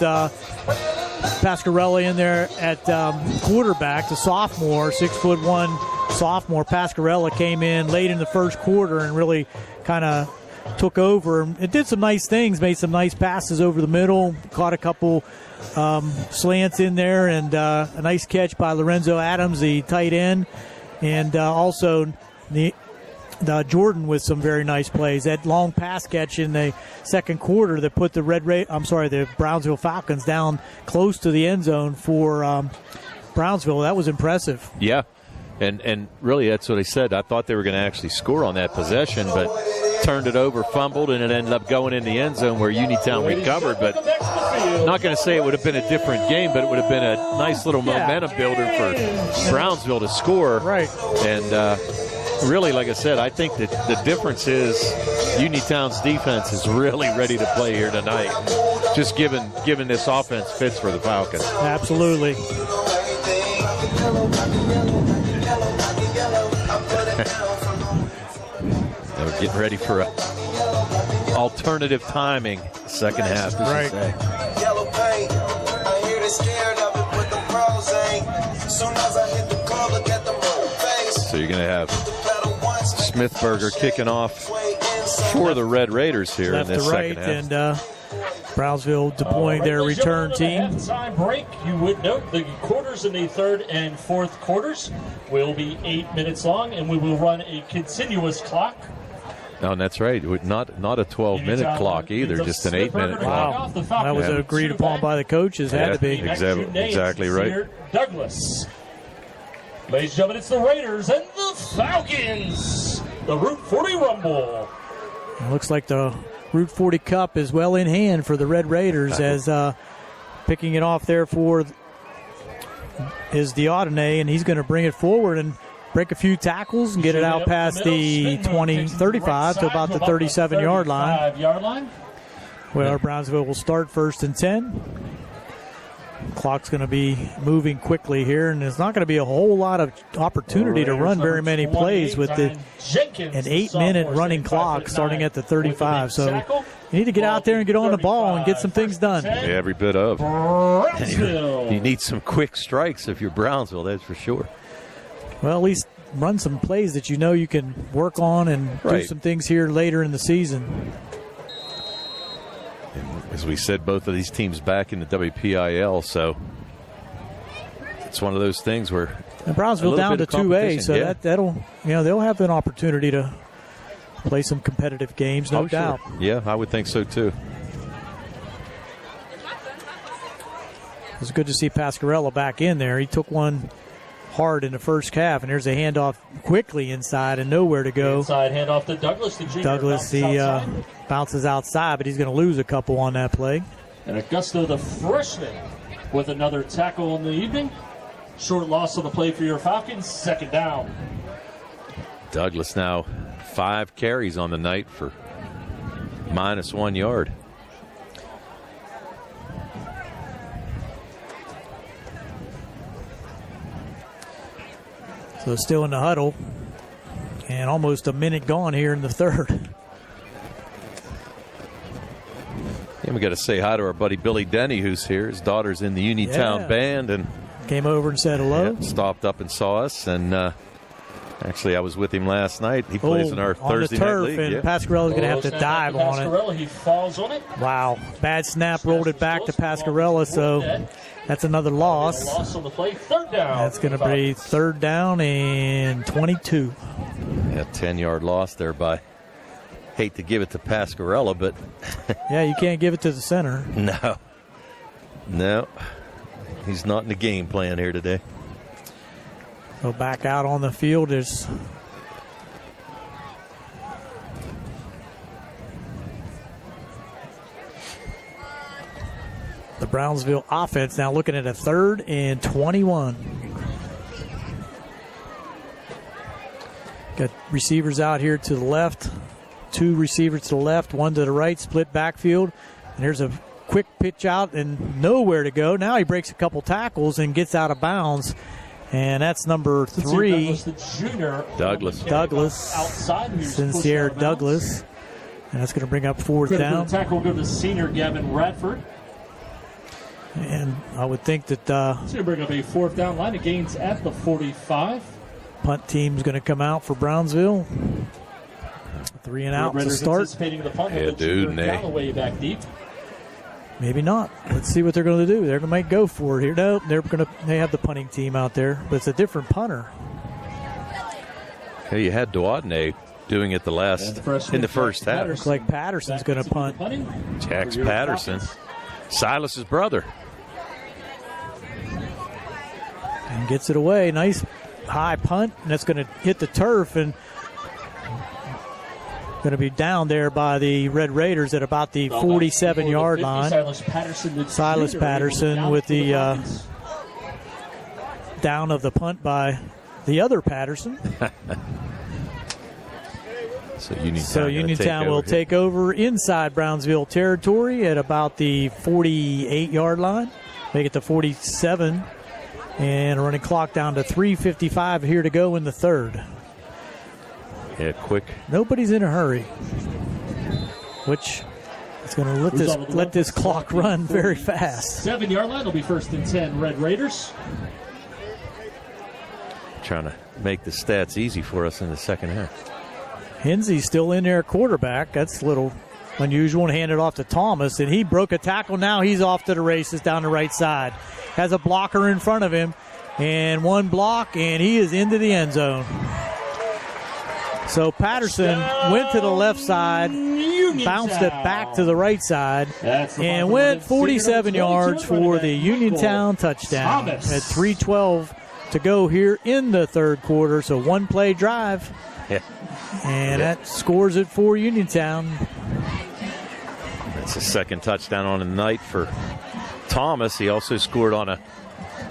Pasquarelli in there at quarterback, the sophomore, 6'1" sophomore. Pasquarelli came in late in the first quarter and really kind of took over. It did some nice things, made some nice passes over the middle, caught a couple slants in there, and a nice catch by Lorenzo Adams, the tight end, and also the Jordan with some very nice plays. That long pass catch in the second quarter that put the Brownsville Falcons down close to the end zone for Brownsville. That was impressive.
Yeah, and really that's what I said. I thought they were going to actually score on that possession, but turned it over, fumbled, and it ended up going in the end zone where Uniontown recovered. But I'm not going to say it would have been a different game, but it would have been a nice little momentum builder for Brownsville to score.
Right.
And Really, like I said, I think that the difference is Uniontown's defense is really ready to play here tonight. Just given this offense fits for the Falcons.
Absolutely.
They're getting ready for a alternative timing second half, as
right.
you say.
Yellow paint, I hear they scared of it, but the pros ain't. Soon as I hit the club, look at the face.
So you're going to have Smithburger kicking off for the Red Raiders here
Left
in this
to right,
second half.
and Brownsville deploying their return team.
Halftime break. You would note the quarters in the third and fourth quarters will be 8 minutes long, and we will run a continuous clock.
No, and that's right. Not a 12-minute clock either, just an 8-minute clock.
Wow, that was agreed upon by the coaches. Had to be.
Exactly right.
Douglas. Ladies and gentlemen, it's the Raiders and the Falcons. The Route 40 Rumble.
It looks like the Route 40 Cup is well in hand for the Red Raiders, as picking it off there for is Diodene, and he's going to bring it forward and break a few tackles and get it out past the 35 to about the 37-yard line. Well, Brownsville will start 1st and 10. Clock's going to be moving quickly here, and there's not going to be a whole lot of opportunity to run very many plays with an 8-minute running clock starting at the 35. So you need to get out there and get on the ball and get some things done.
Yeah, every bit of. You need some quick strikes if you're Brownsville, that's for sure.
Well, at least run some plays that you know you can work on and do some things here later in the season.
As we said, both of these teams back in the WPIAL, so it's one of those things where
and Brownsville down to 2A, so that'll they'll have an opportunity to play some competitive games, no doubt.
Sure. Yeah, I would think so too.
It was good to see Pascarella back in there. He took one hard in the first half, and there's a handoff quickly inside and nowhere to go.
Inside handoff to Douglas. The junior
Douglas, bounces outside, but he's going to lose a couple on that play.
And Augusto, the freshman, with another tackle in the evening. Short loss on the play for your Falcons. 2nd down.
Douglas now 5 carries on the night for -1 yard.
So still in the huddle, and almost a minute gone here in the third.
And we got to say hi to our buddy Billy Denny, who's here. His daughter's in the Uniontown band, and
came over and said hello.
Yeah, stopped up and saw us, and actually I was with him last night. He plays in our Thursday night league.
And Pascarella's going to have to dive on it.
He falls on it.
Wow, bad snap, rolled it back to Pascarella, so that's another loss.
Loss on the play. 3rd down.
That's going to be 3rd down and 22.
Yeah, 10-yard loss there by. Hate to give it to Pascarella, but
yeah, you can't give it to the center.
No, he's not in the game plan here today.
So back out on the field is the Brownsville offense, now looking at a 3rd and 21. Got receivers out here to the left. 2 receivers to the left, 1 to the right, split backfield. And there's a quick pitch out and nowhere to go. Now he breaks a couple tackles and gets out of bounds. And that's number 3. Douglas. Sincere Douglas. And that's going to bring up 4th down.
The tackle will go to senior Gavin Radford.
And I would think that
it's going to bring up a 4th down line. It gains at the 45.
Punt team's going to come out for Brownsville. 3 and out to start.
Anticipating the punt
Galloway
back deep.
Maybe not. Let's see what they're going to do. They're going to make go for it here. No, they have the punting team out there, but it's a different punter.
Hey, you had Duadne doing it in the first half.
Looks like Patterson's going to punt.
Jax Patterson, Silas's brother,
and gets it away. Nice high punt, and that's going to hit the turf and going to be down there by the Red Raiders at about the 47-yard line. Silas Patterson with the down of the punt by the other Patterson.
So
Uniontown will take over inside Brownsville territory at about the 48-yard line. Make it to 47. And a running clock down to 3:55 here to go in the third.
Yeah, quick.
Nobody's in a hurry, which is going to let this clock run very fast.
7-yard line will be 1st and 10, Red Raiders.
Trying to make the stats easy for us in the second half.
Hensey's still in there, quarterback. That's a little unusual, and handed off to Thomas, and he broke a tackle. Now he's off to the races down the right side. Has a blocker in front of him, and one block, and he is into the end zone. So Patterson went to the left side, bounced it back to the right side, and went 47 yards for the Uniontown touchdown at 3:12 to go here in the third quarter. So one play drive, and that scores it for Uniontown.
That's the second touchdown on the night for Thomas. He also scored on a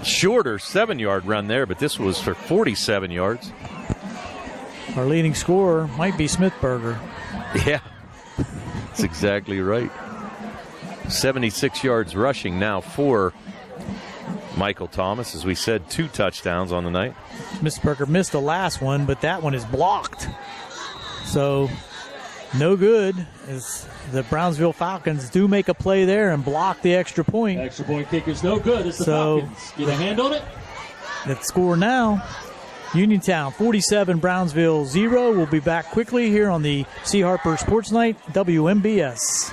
shorter 7-yard run there, but this was for 47 yards.
Our leading scorer might be Smithberger.
Yeah, that's exactly right. 76 yards rushing now for Michael Thomas. As we said, 2 touchdowns on the night.
Smithberger missed the last one, but that one is blocked. So no good, as the Brownsville Falcons do make a play there and block the extra point.
Extra point kick is no good. It's the Falcons. Get a hand on it.
That score now, Uniontown 47, Brownsville 0. We'll be back quickly here on the C. Harper Sports Night, WMBS.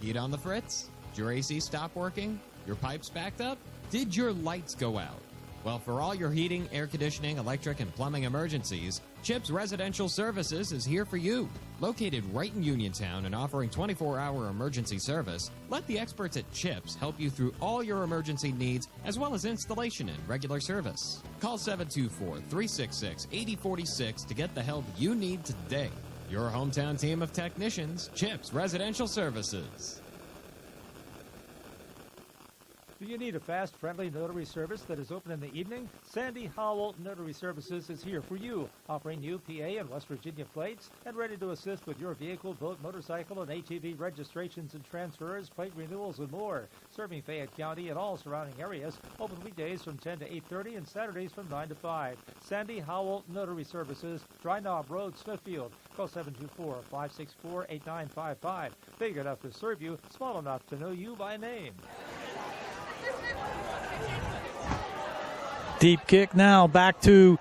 Heat on the fritz? Did your AC stop working? Your pipes backed up? Did your lights go out? Well, for all your heating, air conditioning, electric, and plumbing emergencies, CHIPS Residential Services is here for you. Located right in Uniontown and offering 24-hour emergency service, let the experts at CHIPS help you through all your emergency needs as well as installation and regular service. Call 724-366-8046 to get the help you need today. Your hometown team of technicians, CHIPS Residential Services.
Do you need a fast, friendly notary service that is open in the evening? Sandy Howell Notary Services is here for you, offering new PA and West Virginia plates and ready to assist with your vehicle, boat, motorcycle, and ATV registrations and transfers, plate renewals, and more. Serving Fayette County and all surrounding areas. Open weekdays from 10 to 8:30 and Saturdays from 9 to 5. Sandy Howell Notary Services, Dry Knob Road, Smithfield. Call 724-564-8955. Big enough to serve you, small enough to know you by name.
Deep kick now back to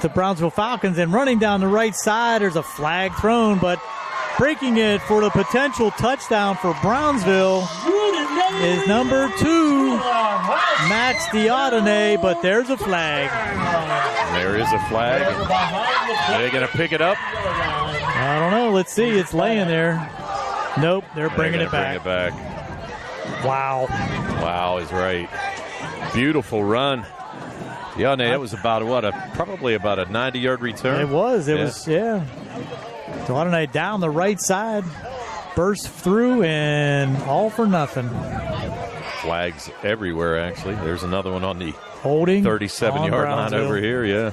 the Brownsville Falcons, and running down the right side, there's a flag thrown, but breaking it for the potential touchdown for Brownsville is number 2, Max Diodene, but there's a flag.
There is a flag. Are they going to pick it up?
I don't know. Let's see. It's laying there. Nope, they're bringing it back.
Bring it back.
Wow.
Wow is right. Beautiful run. Yeah, that was about probably about a 90-yard return.
It was. It was. Diodene down the right side, burst through, and all for nothing.
Flags everywhere, actually. There's another one on the
holding
37-yard line over here. Yeah.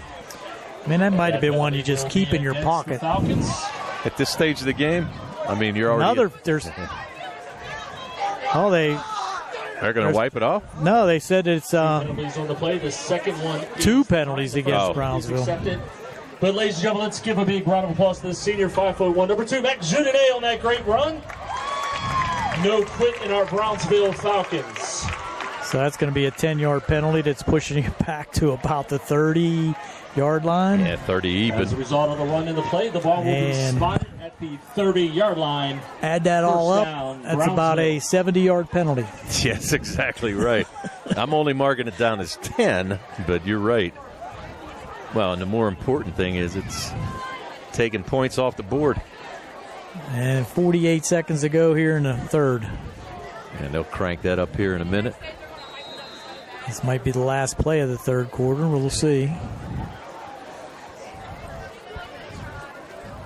Man, that might have been one you just keep in your pocket.
At this stage of the game, I mean, you're already. They're going to wipe it off?
No, they said it's
penalties on the play. The second one
2 penalties against Brownsville.
Accepted. But ladies and gentlemen, let's give a big round of applause to the senior 5'1", number 2, Max Diodene on that great run. No quit in our Brownsville Falcons.
So that's going to be a 10-yard penalty that's pushing it back to about the 30-yard line.
Yeah, 30 even.
As a result of the run in the play, the ball will be spotted at the 30-yard line.
Add that all up, that's about a 70-yard penalty.
Yes, exactly right. I'm only marking it down as 10, but you're right. Well, and the more important thing is it's taking points off the board.
And 48 seconds to go here in the third.
And they'll crank that up here in a minute.
This might be the last play of the third quarter. We'll see.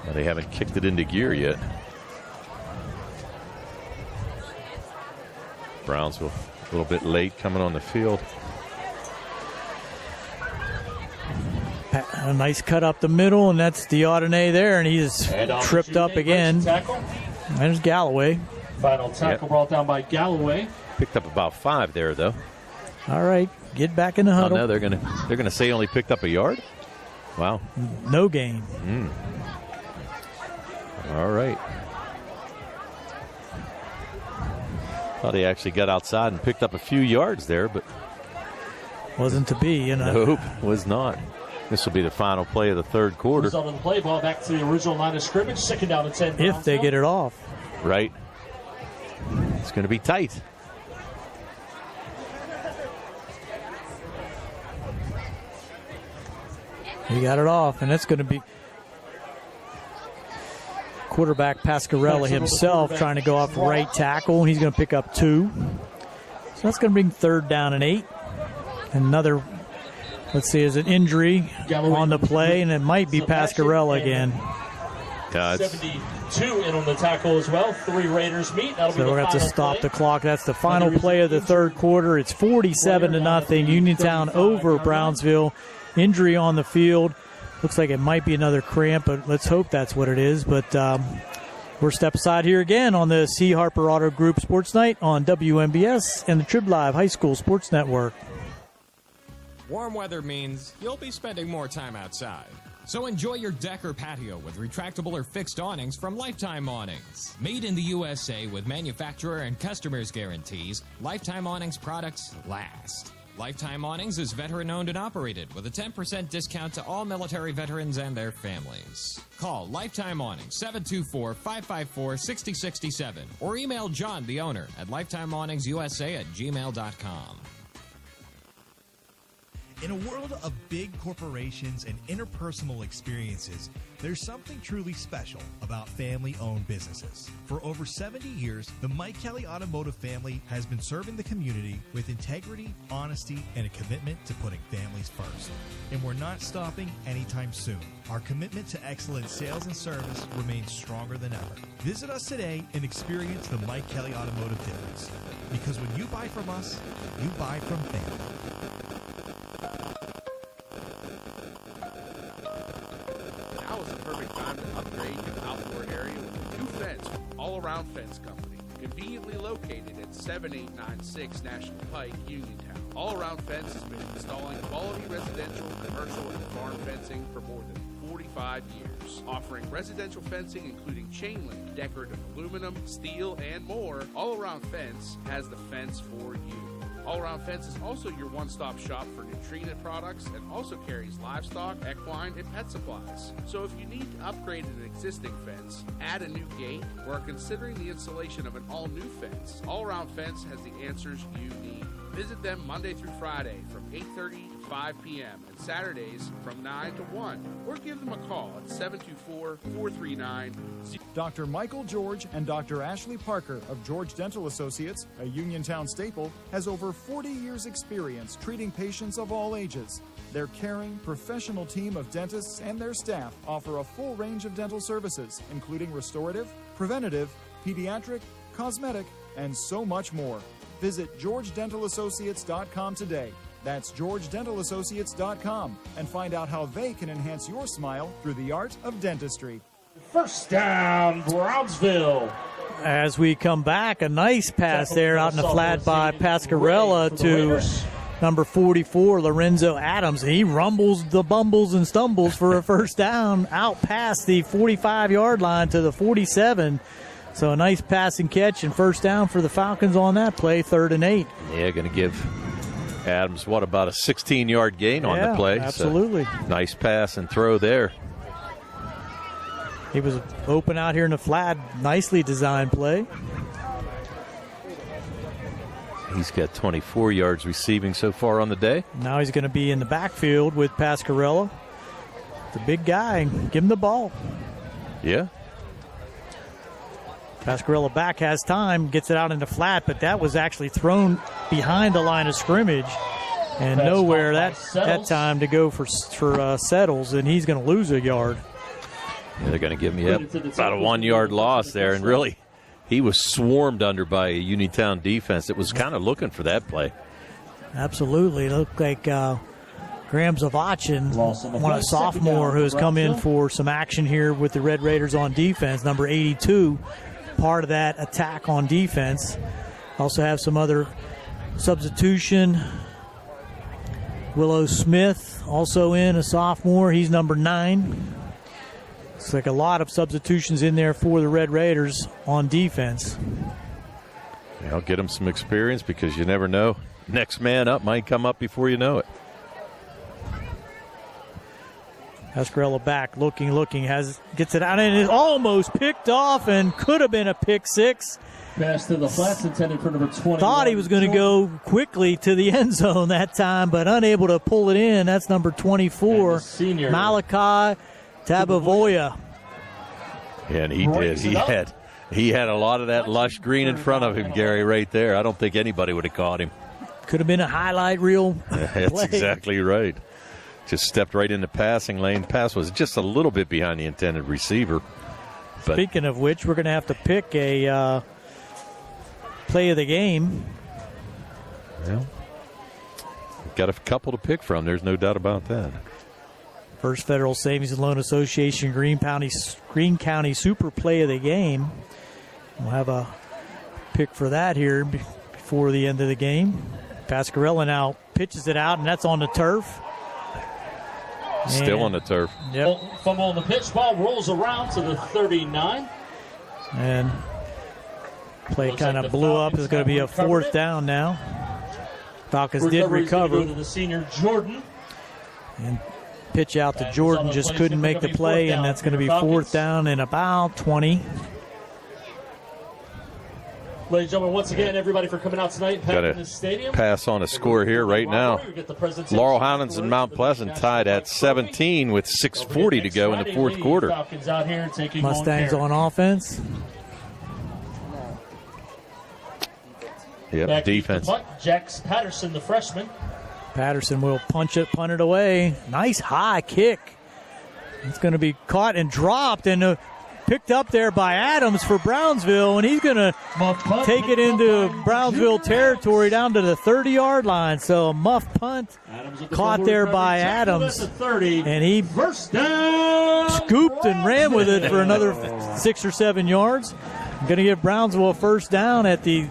Well, they haven't kicked it into gear yet. Brownsville a little bit late coming on the field.
A nice cut up the middle, and that's Diodene there, and he's tripped up again. There's Galloway.
Final tackle brought down by Galloway.
Picked up about 5 there, though.
All right, get back in the huddle.
Oh, no, they're gonna say only picked up a yard? Wow.
No gain.
All right. Thought he actually got outside and picked up a few yards there, but
wasn't to be.
Nope, was not. This will be the final play of the third quarter.
Result of the play, ball back to the original line of scrimmage, 2nd down and 10.
If they get it off.
Right. It's going to be tight.
He got it off, and it's going to be quarterback Pascarella himself trying to go off right tackle. He's going to pick up 2. So that's going to bring 3rd down and 8. Another, let's see, is an injury on the play, and it might be Pascarella again.
72 in on the tackle as well. 3 Raiders meet. That'll be
so we're going to have to stop the clock. That's the final play of the third quarter. It's 47-0. Uniontown over Brownsville. Injury on the field. Looks like it might be another cramp, but let's hope that's what it is. But we're step aside here again on the C. Harper Auto Group Sports Night on WMBS and the Trib Live High School Sports Network.
Warm weather means you'll be spending more time outside. So enjoy your deck or patio with retractable or fixed awnings from Lifetime Awnings. Made in the USA with manufacturer and customers guarantees, Lifetime Awnings products last. Lifetime Awnings is veteran-owned and operated with a 10% discount to all military veterans and their families. Call Lifetime Awnings 724-554-6067 or email John, the owner, at lifetimeawningsusa@gmail.com.
In a world of big corporations and interpersonal experiences, there's something truly special about family-owned businesses. For over 70 years, the Mike Kelly Automotive family has been serving the community with integrity, honesty, and a commitment to putting families first. And we're not stopping anytime soon. Our commitment to excellent sales and service remains stronger than ever. Visit us today and experience the Mike Kelly Automotive difference. Because when you buy from us, you buy from family.
Now is the perfect time to upgrade your outdoor area with a new fence from All Around Fence Company, conveniently located at 7896 National Pike, Uniontown. All Around Fence has been installing quality residential, commercial, and farm fencing for more than 45 years, offering residential fencing including chain link, decorative aluminum, steel, and more. All Around Fence has the fence for you. All Around Fence is also your one-stop shop for Nutrena products and also carries livestock, equine, and pet supplies. So if you need to upgrade an existing fence, add a new gate, or are considering the installation of an all-new fence, All Around Fence has the answers you need. Visit them Monday through Friday from 8:30 to 5 p.m. and Saturdays from 9 to 1, or give them a call at 724-439-.
Dr. Michael George and Dr. Ashley Parker of George Dental Associates, a Uniontown staple, has over 40 years' experience treating patients of all ages. Their caring, professional team of dentists and their staff offer a full range of dental services, including restorative, preventative, pediatric, cosmetic, and so much more. Visit GeorgeDentalAssociates.com today. That's GeorgeDentalAssociates.com and find out how they can enhance your smile through the art of dentistry.
First down, Brownsville.
As we come back, a nice pass there out in the flat by Pascarella to number 44, Lorenzo Adams. He rumbles the bumbles and stumbles for a first down out past the 45-yard line to the 47. So a nice pass and catch and first down for the Falcons on that play, 3rd and 8.
Yeah, going to give Adams, about a 16-yard gain on the play.
Absolutely.
So nice pass and throw there.
He was open out here in the flat. Nicely designed play.
He's got 24 yards receiving so far on the day.
Now he's going to be in the backfield with Pascarella. The big guy. Give him the ball.
Yeah.
Pascarella back, has time, gets it out in the flat, but that was actually thrown behind the line of scrimmage. And nowhere that time to go for Settles, and he's going to lose a yard.
Yeah, they're going to give me about a 1-yard loss there, and really he was swarmed under by a Uniontown defense that was kind of looking for that play.
Absolutely. It looked like Graham Zavachin,
play,
a sophomore who has come in for some action here with the Red Raiders on defense, number 82, part of that attack on defense. Also have some other substitution. Willow Smith also in, a sophomore. He's number 9. It's like a lot of substitutions in there for the Red Raiders on defense.
I'll get them some experience because you never know. Next man up might come up before you know it.
Pascarella back, looking, gets it out, and is almost picked off and could have been a pick six.
Pass to the flats intended for number 20.
Thought he was going to go quickly to the end zone that time, but unable to pull it in. That's number 24, Malachi Tabavoya.
Yeah, and he did. He had a lot of that lush green in front of him, Gary, right there. I don't think anybody would have caught him.
Could have been a highlight reel.
That's exactly right. Just stepped right in the passing lane. Pass was just a little bit behind the intended receiver. But
speaking of which, we're going to have to pick a play of the game.
Well, we've got a couple to pick from. There's no doubt about that.
First Federal Savings and Loan Association Greene County Super Play of the Game. We'll have a pick for that here before the end of the game. Pascarella now pitches it out, and that's on the turf.
Still on the turf.
Yep.
Fumble on the pitch. Ball rolls around to the 39.
And play kind of blew up. It's going to be a fourth down now. Falcons did recover.
Go to the senior Jordan.
And pitch out to Jordan, just couldn't make the play, and that's going to be fourth down and about 20.
Ladies and gentlemen, once again, everybody for coming out tonight.
Got to pass on a score here right now. Laurel Highlands and Mount Pleasant tied at 17 with 6:40 to go in the fourth quarter.
Mustangs on offense.
Yep, defense.
Jax Patterson, the freshman.
Patterson will punt it away. Nice high kick. It's going to be caught and dropped and picked up there by Adams for Brownsville, and he's going to take it into Brownsville territory down to the 30-yard line. So a muff punt caught there by Adams, and he scooped and ran with it for another 6 or 7 yards. Going to give Brownsville a first down at the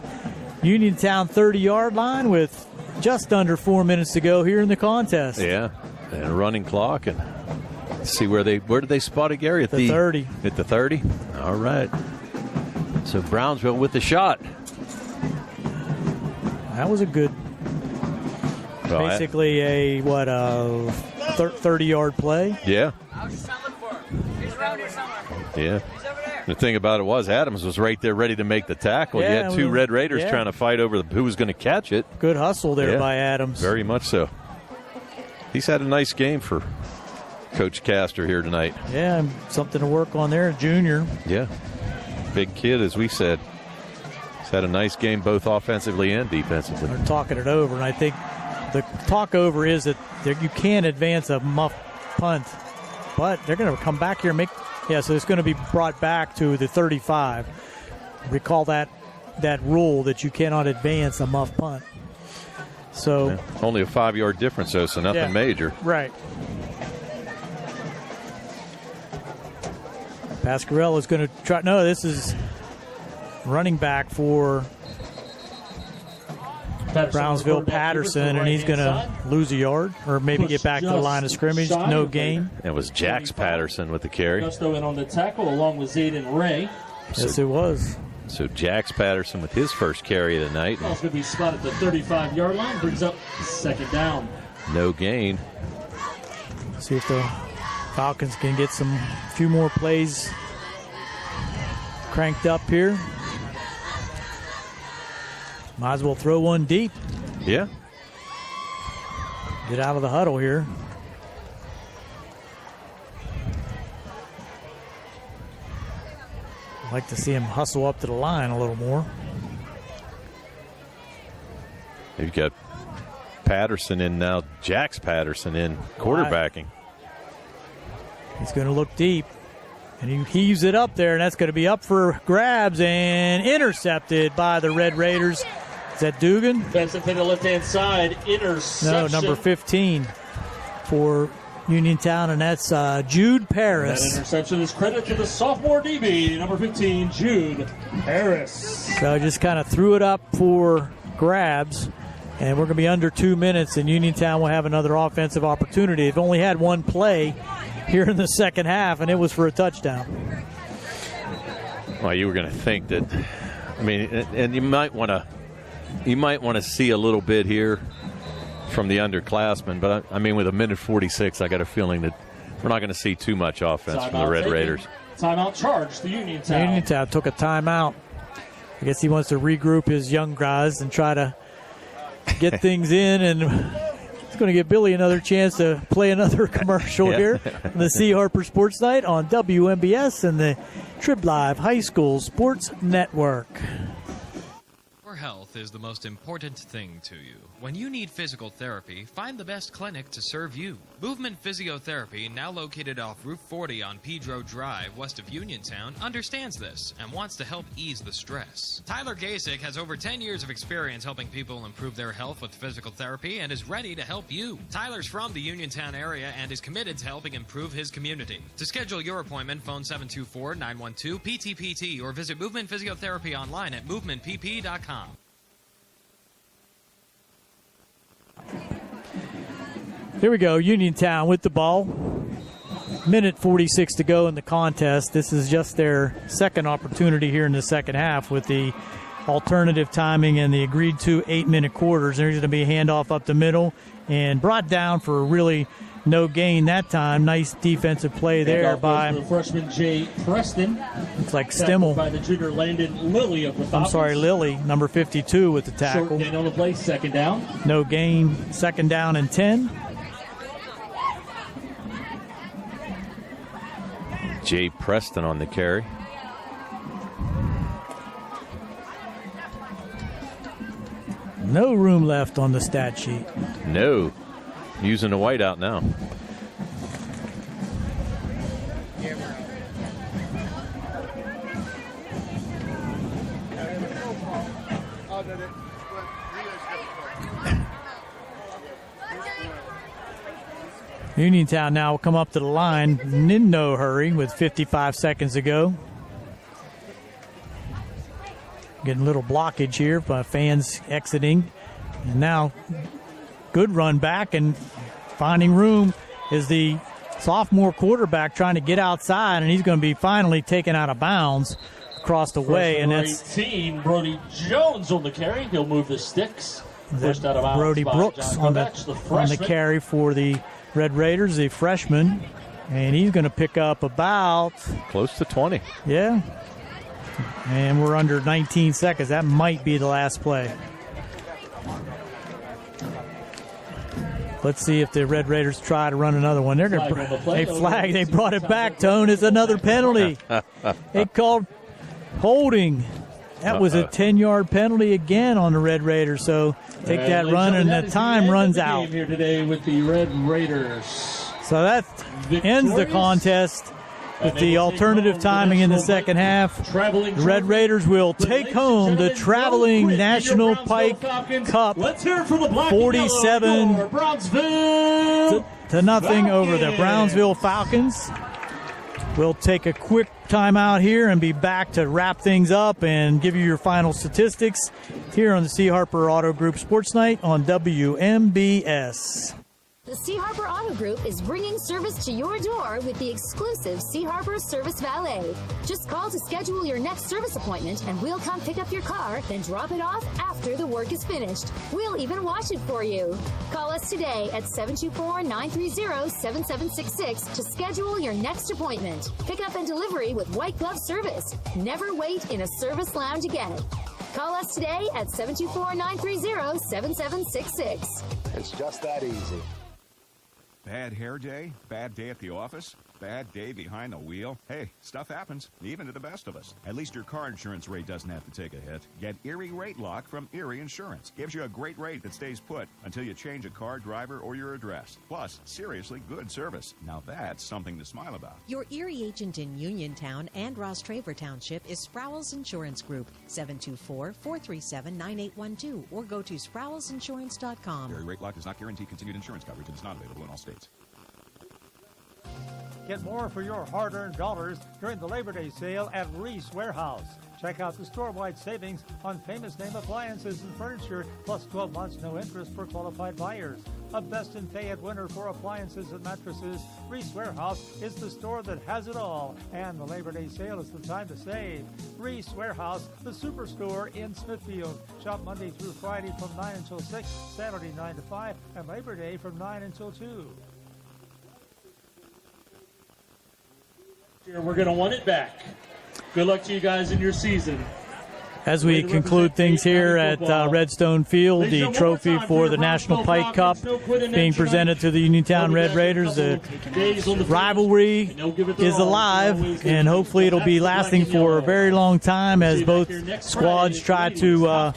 Uniontown 30-yard line with just under 4 minutes to go here in the contest.
Yeah, and a running clock, and see where did they spot it, Gary? At
the 30.
At the 30? All right. So Brownsville with the shot.
That was a good, basically a 30-yard play.
Yeah. Yeah. The thing about it was Adams was right there ready to make the tackle.
Yeah,
you had two Red Raiders trying to fight over who was going to catch it.
Good hustle there by Adams.
Very much so. He's had a nice game for Coach Castor here tonight.
Yeah, something to work on there, junior.
Yeah. Big kid, as we said. He's had a nice game both offensively and defensively.
They're talking it over, and I think the talk over is that you can advance a muff punt, but they're going to come back here and make. Yeah, so it's going to be brought back to the 35. Recall that rule that you cannot advance a muff punt. So
only a 5-yard difference, though, so nothing major.
Right. Pascarella is going to try. No, this is running back for Brownsville Patterson, and he's going to lose a yard or maybe get back to the line of scrimmage. No gain.
It was Jax Patterson with the carry.
Gusto in on the tackle along with Zayden Ray.
Yes, it was.
So Jax Patterson with his first carry of the night.
Ball's going to be spotted at the 35-yard line. Brings up second down.
No gain.
See if the Falcons can get some few more plays cranked up here. Might as well throw one deep.
Yeah.
Get out of the huddle here. I'd like to see him hustle up to the line a little more.
You've got Patterson in now, Jax Patterson in quarterbacking.
He's going to look deep, and he heaves it up there, and that's going to be up for grabs and intercepted by the Red Raiders. Is that Dugan?
Defensive to the left-hand side, interception.
No, number 15. for Uniontown, and that's Jude Paris.
That interception is credit to the sophomore DB, number 15, Jude Paris.
So just kind of threw it up for grabs, and we're going to be under 2 minutes, and Uniontown will have another offensive opportunity. They've only had one play here in the second half, and it was for a touchdown.
Well, you were going to think that, I mean, and you might want to see a little bit here from the underclassmen, but I mean, with a minute 46, I got a feeling that we're not going to see too much offense from the Red Raiders.
Timeout charge to Uniontown.
Uniontown took a timeout. I guess he wants to regroup his young guys and try to get things in, and it's going to give Billy another chance to play another commercial here on the C. Harper Sports Night on WMBS and the Trib Live High School Sports Network.
Your health is the most important thing to you. When you need physical therapy, find the best clinic to serve you. Movement Physiotherapy, now located off Route 40 on Pedro Drive, west of Uniontown, understands this and wants to help ease the stress. Tyler Gasick has over 10 years of experience helping people improve their health with physical therapy and is ready to help you. Tyler's from the Uniontown area and is committed to helping improve his community. To schedule your appointment, phone 724-912-PTPT or visit Movement Physiotherapy online at movementpp.com.
Here we go, Uniontown with the ball. Minute 46 to go in the contest. This is just their second opportunity here in the second half with the alternative timing and the agreed to 8-minute quarters. There's going to be a handoff up the middle and brought down for really no gain that time. Nice defensive play there by
the freshman Jay Preston.
It's like Stimmel.
By the junior Landon Lilly of the Falcons.
I'm sorry, Lilly, number 52 with the tackle.
Short gain on the play, second down.
No gain, second down and 10.
Jay Preston on the carry.
No room left on the stat sheet.
No. Using the whiteout now.
Uniontown now will come up to the line in no hurry with 55 seconds to go. Getting a little blockage here by fans exiting. And now good run back and finding room is the sophomore quarterback trying to get outside, and he's going to be finally taken out of bounds across the way. And that's
18, Brody Jones on the carry. He'll move the sticks. Pushed out of bounds.
Brody Brooks on the carry for the Red Raiders, the freshman, and he's going to pick up about
close to 20.
Yeah. And we're under 19 seconds. That might be the last play. Let's see if the Red Raiders try to run another one. They're going to flag. They brought it back, Tone. It's another penalty. They called holding. That was a 10-yard penalty again on the Red Raiders. So take that run, and the time runs out.
Here today with the Red Raiders.
So that ends the contest with the alternative timing in the second half. The Red Raiders will take home the traveling National Pike Cup, 47 to nothing over the Brownsville Falcons. We'll take a quick timeout here and be back to wrap things up and give you your final statistics here on the C. Harper Auto Group Sports Night on WMBS.
The C. Harper Auto Group is bringing service to your door with the exclusive C. Harper Service Valet. Just call to schedule your next service appointment, and we'll come pick up your car, then drop it off after the work is finished. We'll even wash it for you. Call us today at 724-930-7766 to schedule your next appointment. Pickup and delivery with white glove service. Never wait in a service lounge again. Call us today at 724-930-7766.
It's just that easy.
Bad hair day? Bad day at the office? Bad day behind the wheel? Hey, stuff happens, even to the best of us. At least your car insurance rate doesn't have to take a hit. Get Erie Rate Lock from Erie Insurance. Gives you a great rate that stays put until you change a car, driver, or your address. Plus, seriously good service. Now that's something to smile about.
Your Erie agent in Uniontown and Ross Traver Township is Sprowls Insurance Group, 724-437-9812, or go to sprowlsinsurance.com.
Erie Rate Lock does not guarantee continued insurance coverage and is not available in all states.
Get more for your hard-earned dollars during the Labor Day sale at Reese Warehouse. Check out the store-wide savings on famous name appliances and furniture, plus 12 months no interest for qualified buyers. A best-in-Fayette winner for appliances and mattresses, Reese Warehouse is the store that has it all, and the Labor Day sale is the time to save. Reese Warehouse, the superstore in Smithfield. Shop Monday through Friday from 9 until 6, Saturday 9 to 5, and Labor Day from 9 until 2.
We're going to want it back. Good luck to you guys in your season.
As we conclude things here at Redstone Field, the trophy for the National Pike Cup being presented to the Uniontown Red Raiders. The rivalry is alive, and hopefully it'll be lasting for a very long time as both squads try to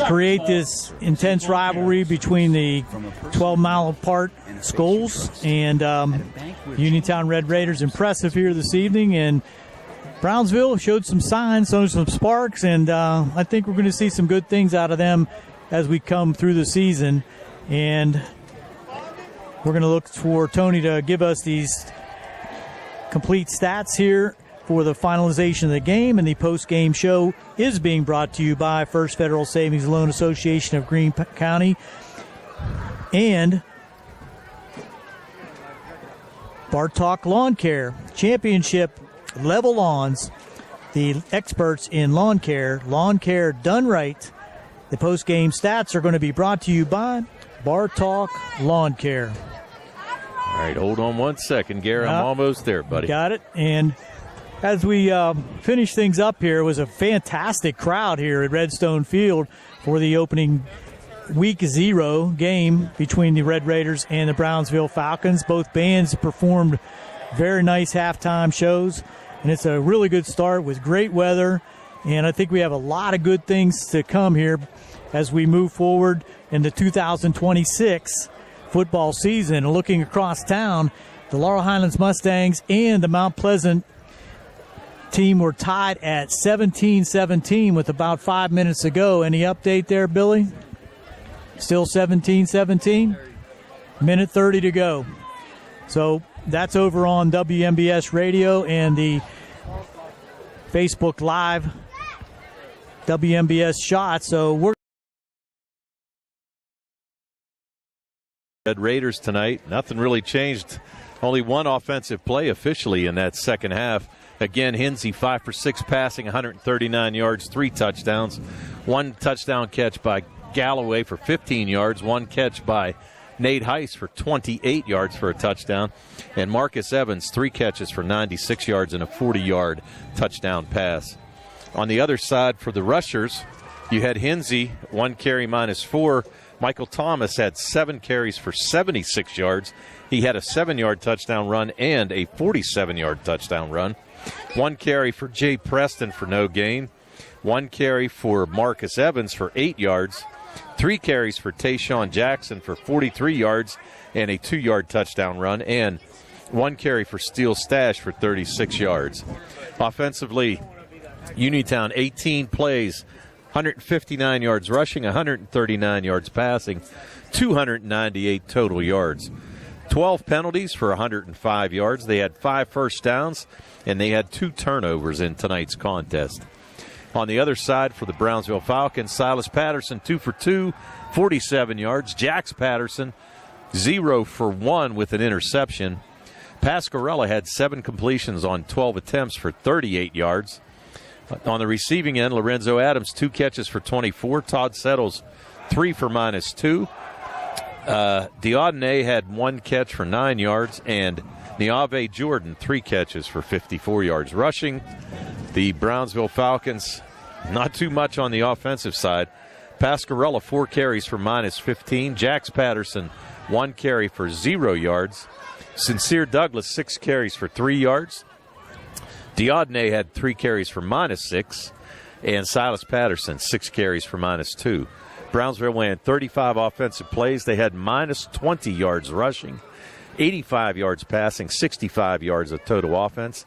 create this intense rivalry between the 12-mile apart schools. And Uniontown Red Raiders impressive here this evening, and Brownsville showed some signs, some sparks, and I think we're going to see some good things out of them as we come through the season. And we're going to look for Tony to give us these complete stats here for the finalization of the game, and the post-game show is being brought to you by First Federal Savings Loan Association of Greene County and Bartok Lawn Care. Championship level lawns, the experts in lawn care done right. The post-game stats are going to be brought to you by Bartok Lawn Care.
All right, hold on one second, Gary. I'm almost there, buddy.
Got it. And as we finish things up here, it was a fantastic crowd here at Redstone Field for the opening Week 0 game between the Red Raiders and the Brownsville Falcons. Both bands performed very nice halftime shows, and it's a really good start with great weather, and I think we have a lot of good things to come here as we move forward in the 2026 football season. Looking across town, the Laurel Highlands Mustangs and the Mount Pleasant team were tied at 17-17 with about 5 minutes to go. Any update there, Billy? Still 17-17? Minute 30 to go. So that's over on WMBS Radio and the Facebook Live WMBS shot. So we're
Red Raiders tonight. Nothing really changed. Only one offensive play officially in that second half. Again, Hinsey 5 for 6 passing, 139 yards, 3 touchdowns. 1 touchdown catch by Galloway for 15 yards, 1 catch by Nate Heiss for 28 yards for a touchdown, and Marcus Evans 3 catches for 96 yards and a 40-yard touchdown pass. On the other side for the rushers, you had Hinsey 1 carry -4. Michael Thomas had 7 carries for 76 yards. He had a 7-yard touchdown run and a 47-yard touchdown run. 1 carry for Jay Preston for no gain. 1 carry for Marcus Evans for 8 yards. 3 carries for Tayshawn Jackson for 43 yards and a 2-yard touchdown run, and 1 carry for Steele Stash for 36 yards. Offensively, Uniontown 18 plays, 159 yards rushing, 139 yards passing, 298 total yards. 12 penalties for 105 yards. They had 5 first downs, and they had 2 turnovers in tonight's contest. On the other side for the Brownsville Falcons, Silas Patterson 2 for 2, 47 yards. Jax Patterson 0 for 1 with an interception. Pasquarella had 7 completions on 12 attempts for 38 yards. On the receiving end, Lorenzo Adams 2 catches for 24. Todd Settles 3 for -2. Diodene had 1 catch for 9 yards, and Niave Jordan 3 catches for 54 yards rushing. The Brownsville Falcons, not too much on the offensive side. Pasquarella 4 carries for -15. Jax Patterson 1 carry for 0 yards. Sincere Douglas, 6 carries for 3 yards. Diodne had 3 carries for -6. And Silas Patterson, 6 carries for -2. Brownsville ran 35 offensive plays. They had -20 yards rushing, 85 yards passing, 65 yards of total offense.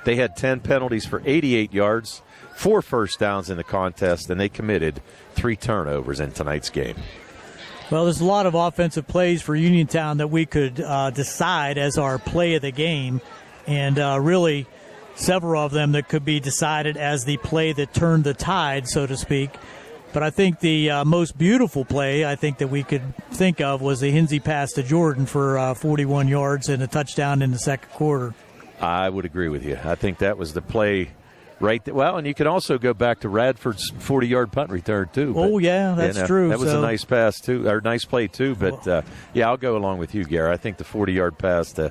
They had 10 penalties for 88 yards, 4 first downs in the contest, and they committed 3 turnovers in tonight's game.
Well, there's a lot of offensive plays for Uniontown that we could decide as our play of the game, and really several of them that could be decided as the play that turned the tide, so to speak. But I think the most beautiful play I think that we could think of was the Hinsey pass to Jordan for 41 yards and a touchdown in the second quarter.
I would agree with you. I think that was the play right there. Well, and you can also go back to Radford's 40-yard punt return, too.
Oh, yeah, that's true.
That was a nice pass, too, or nice play, too. But, yeah, I'll go along with you, Gary. I think the 40-yard pass to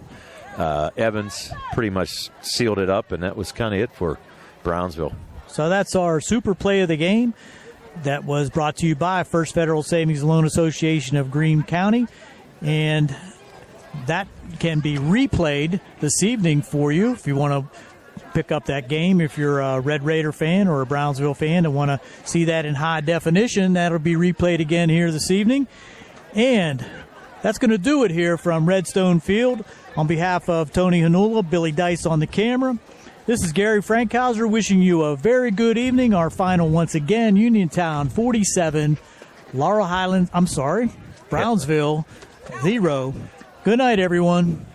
Evans pretty much sealed it up, and that was kind of it for Brownsville.
So that's our super play of the game. That was brought to you by First Federal Savings Loan Association of Greene County. And that can be replayed this evening for you if you want to pick up that game. If you're a Red Raider fan or a Brownsville fan and want to see that in high definition, that'll be replayed again here this evening. And that's going to do it here from Redstone Field. On behalf of Tony Hanula, Billy Dice on the camera, this is Gary Frankhauser wishing you a very good evening. Our final once again, Uniontown 47, Brownsville 0. Good night, everyone.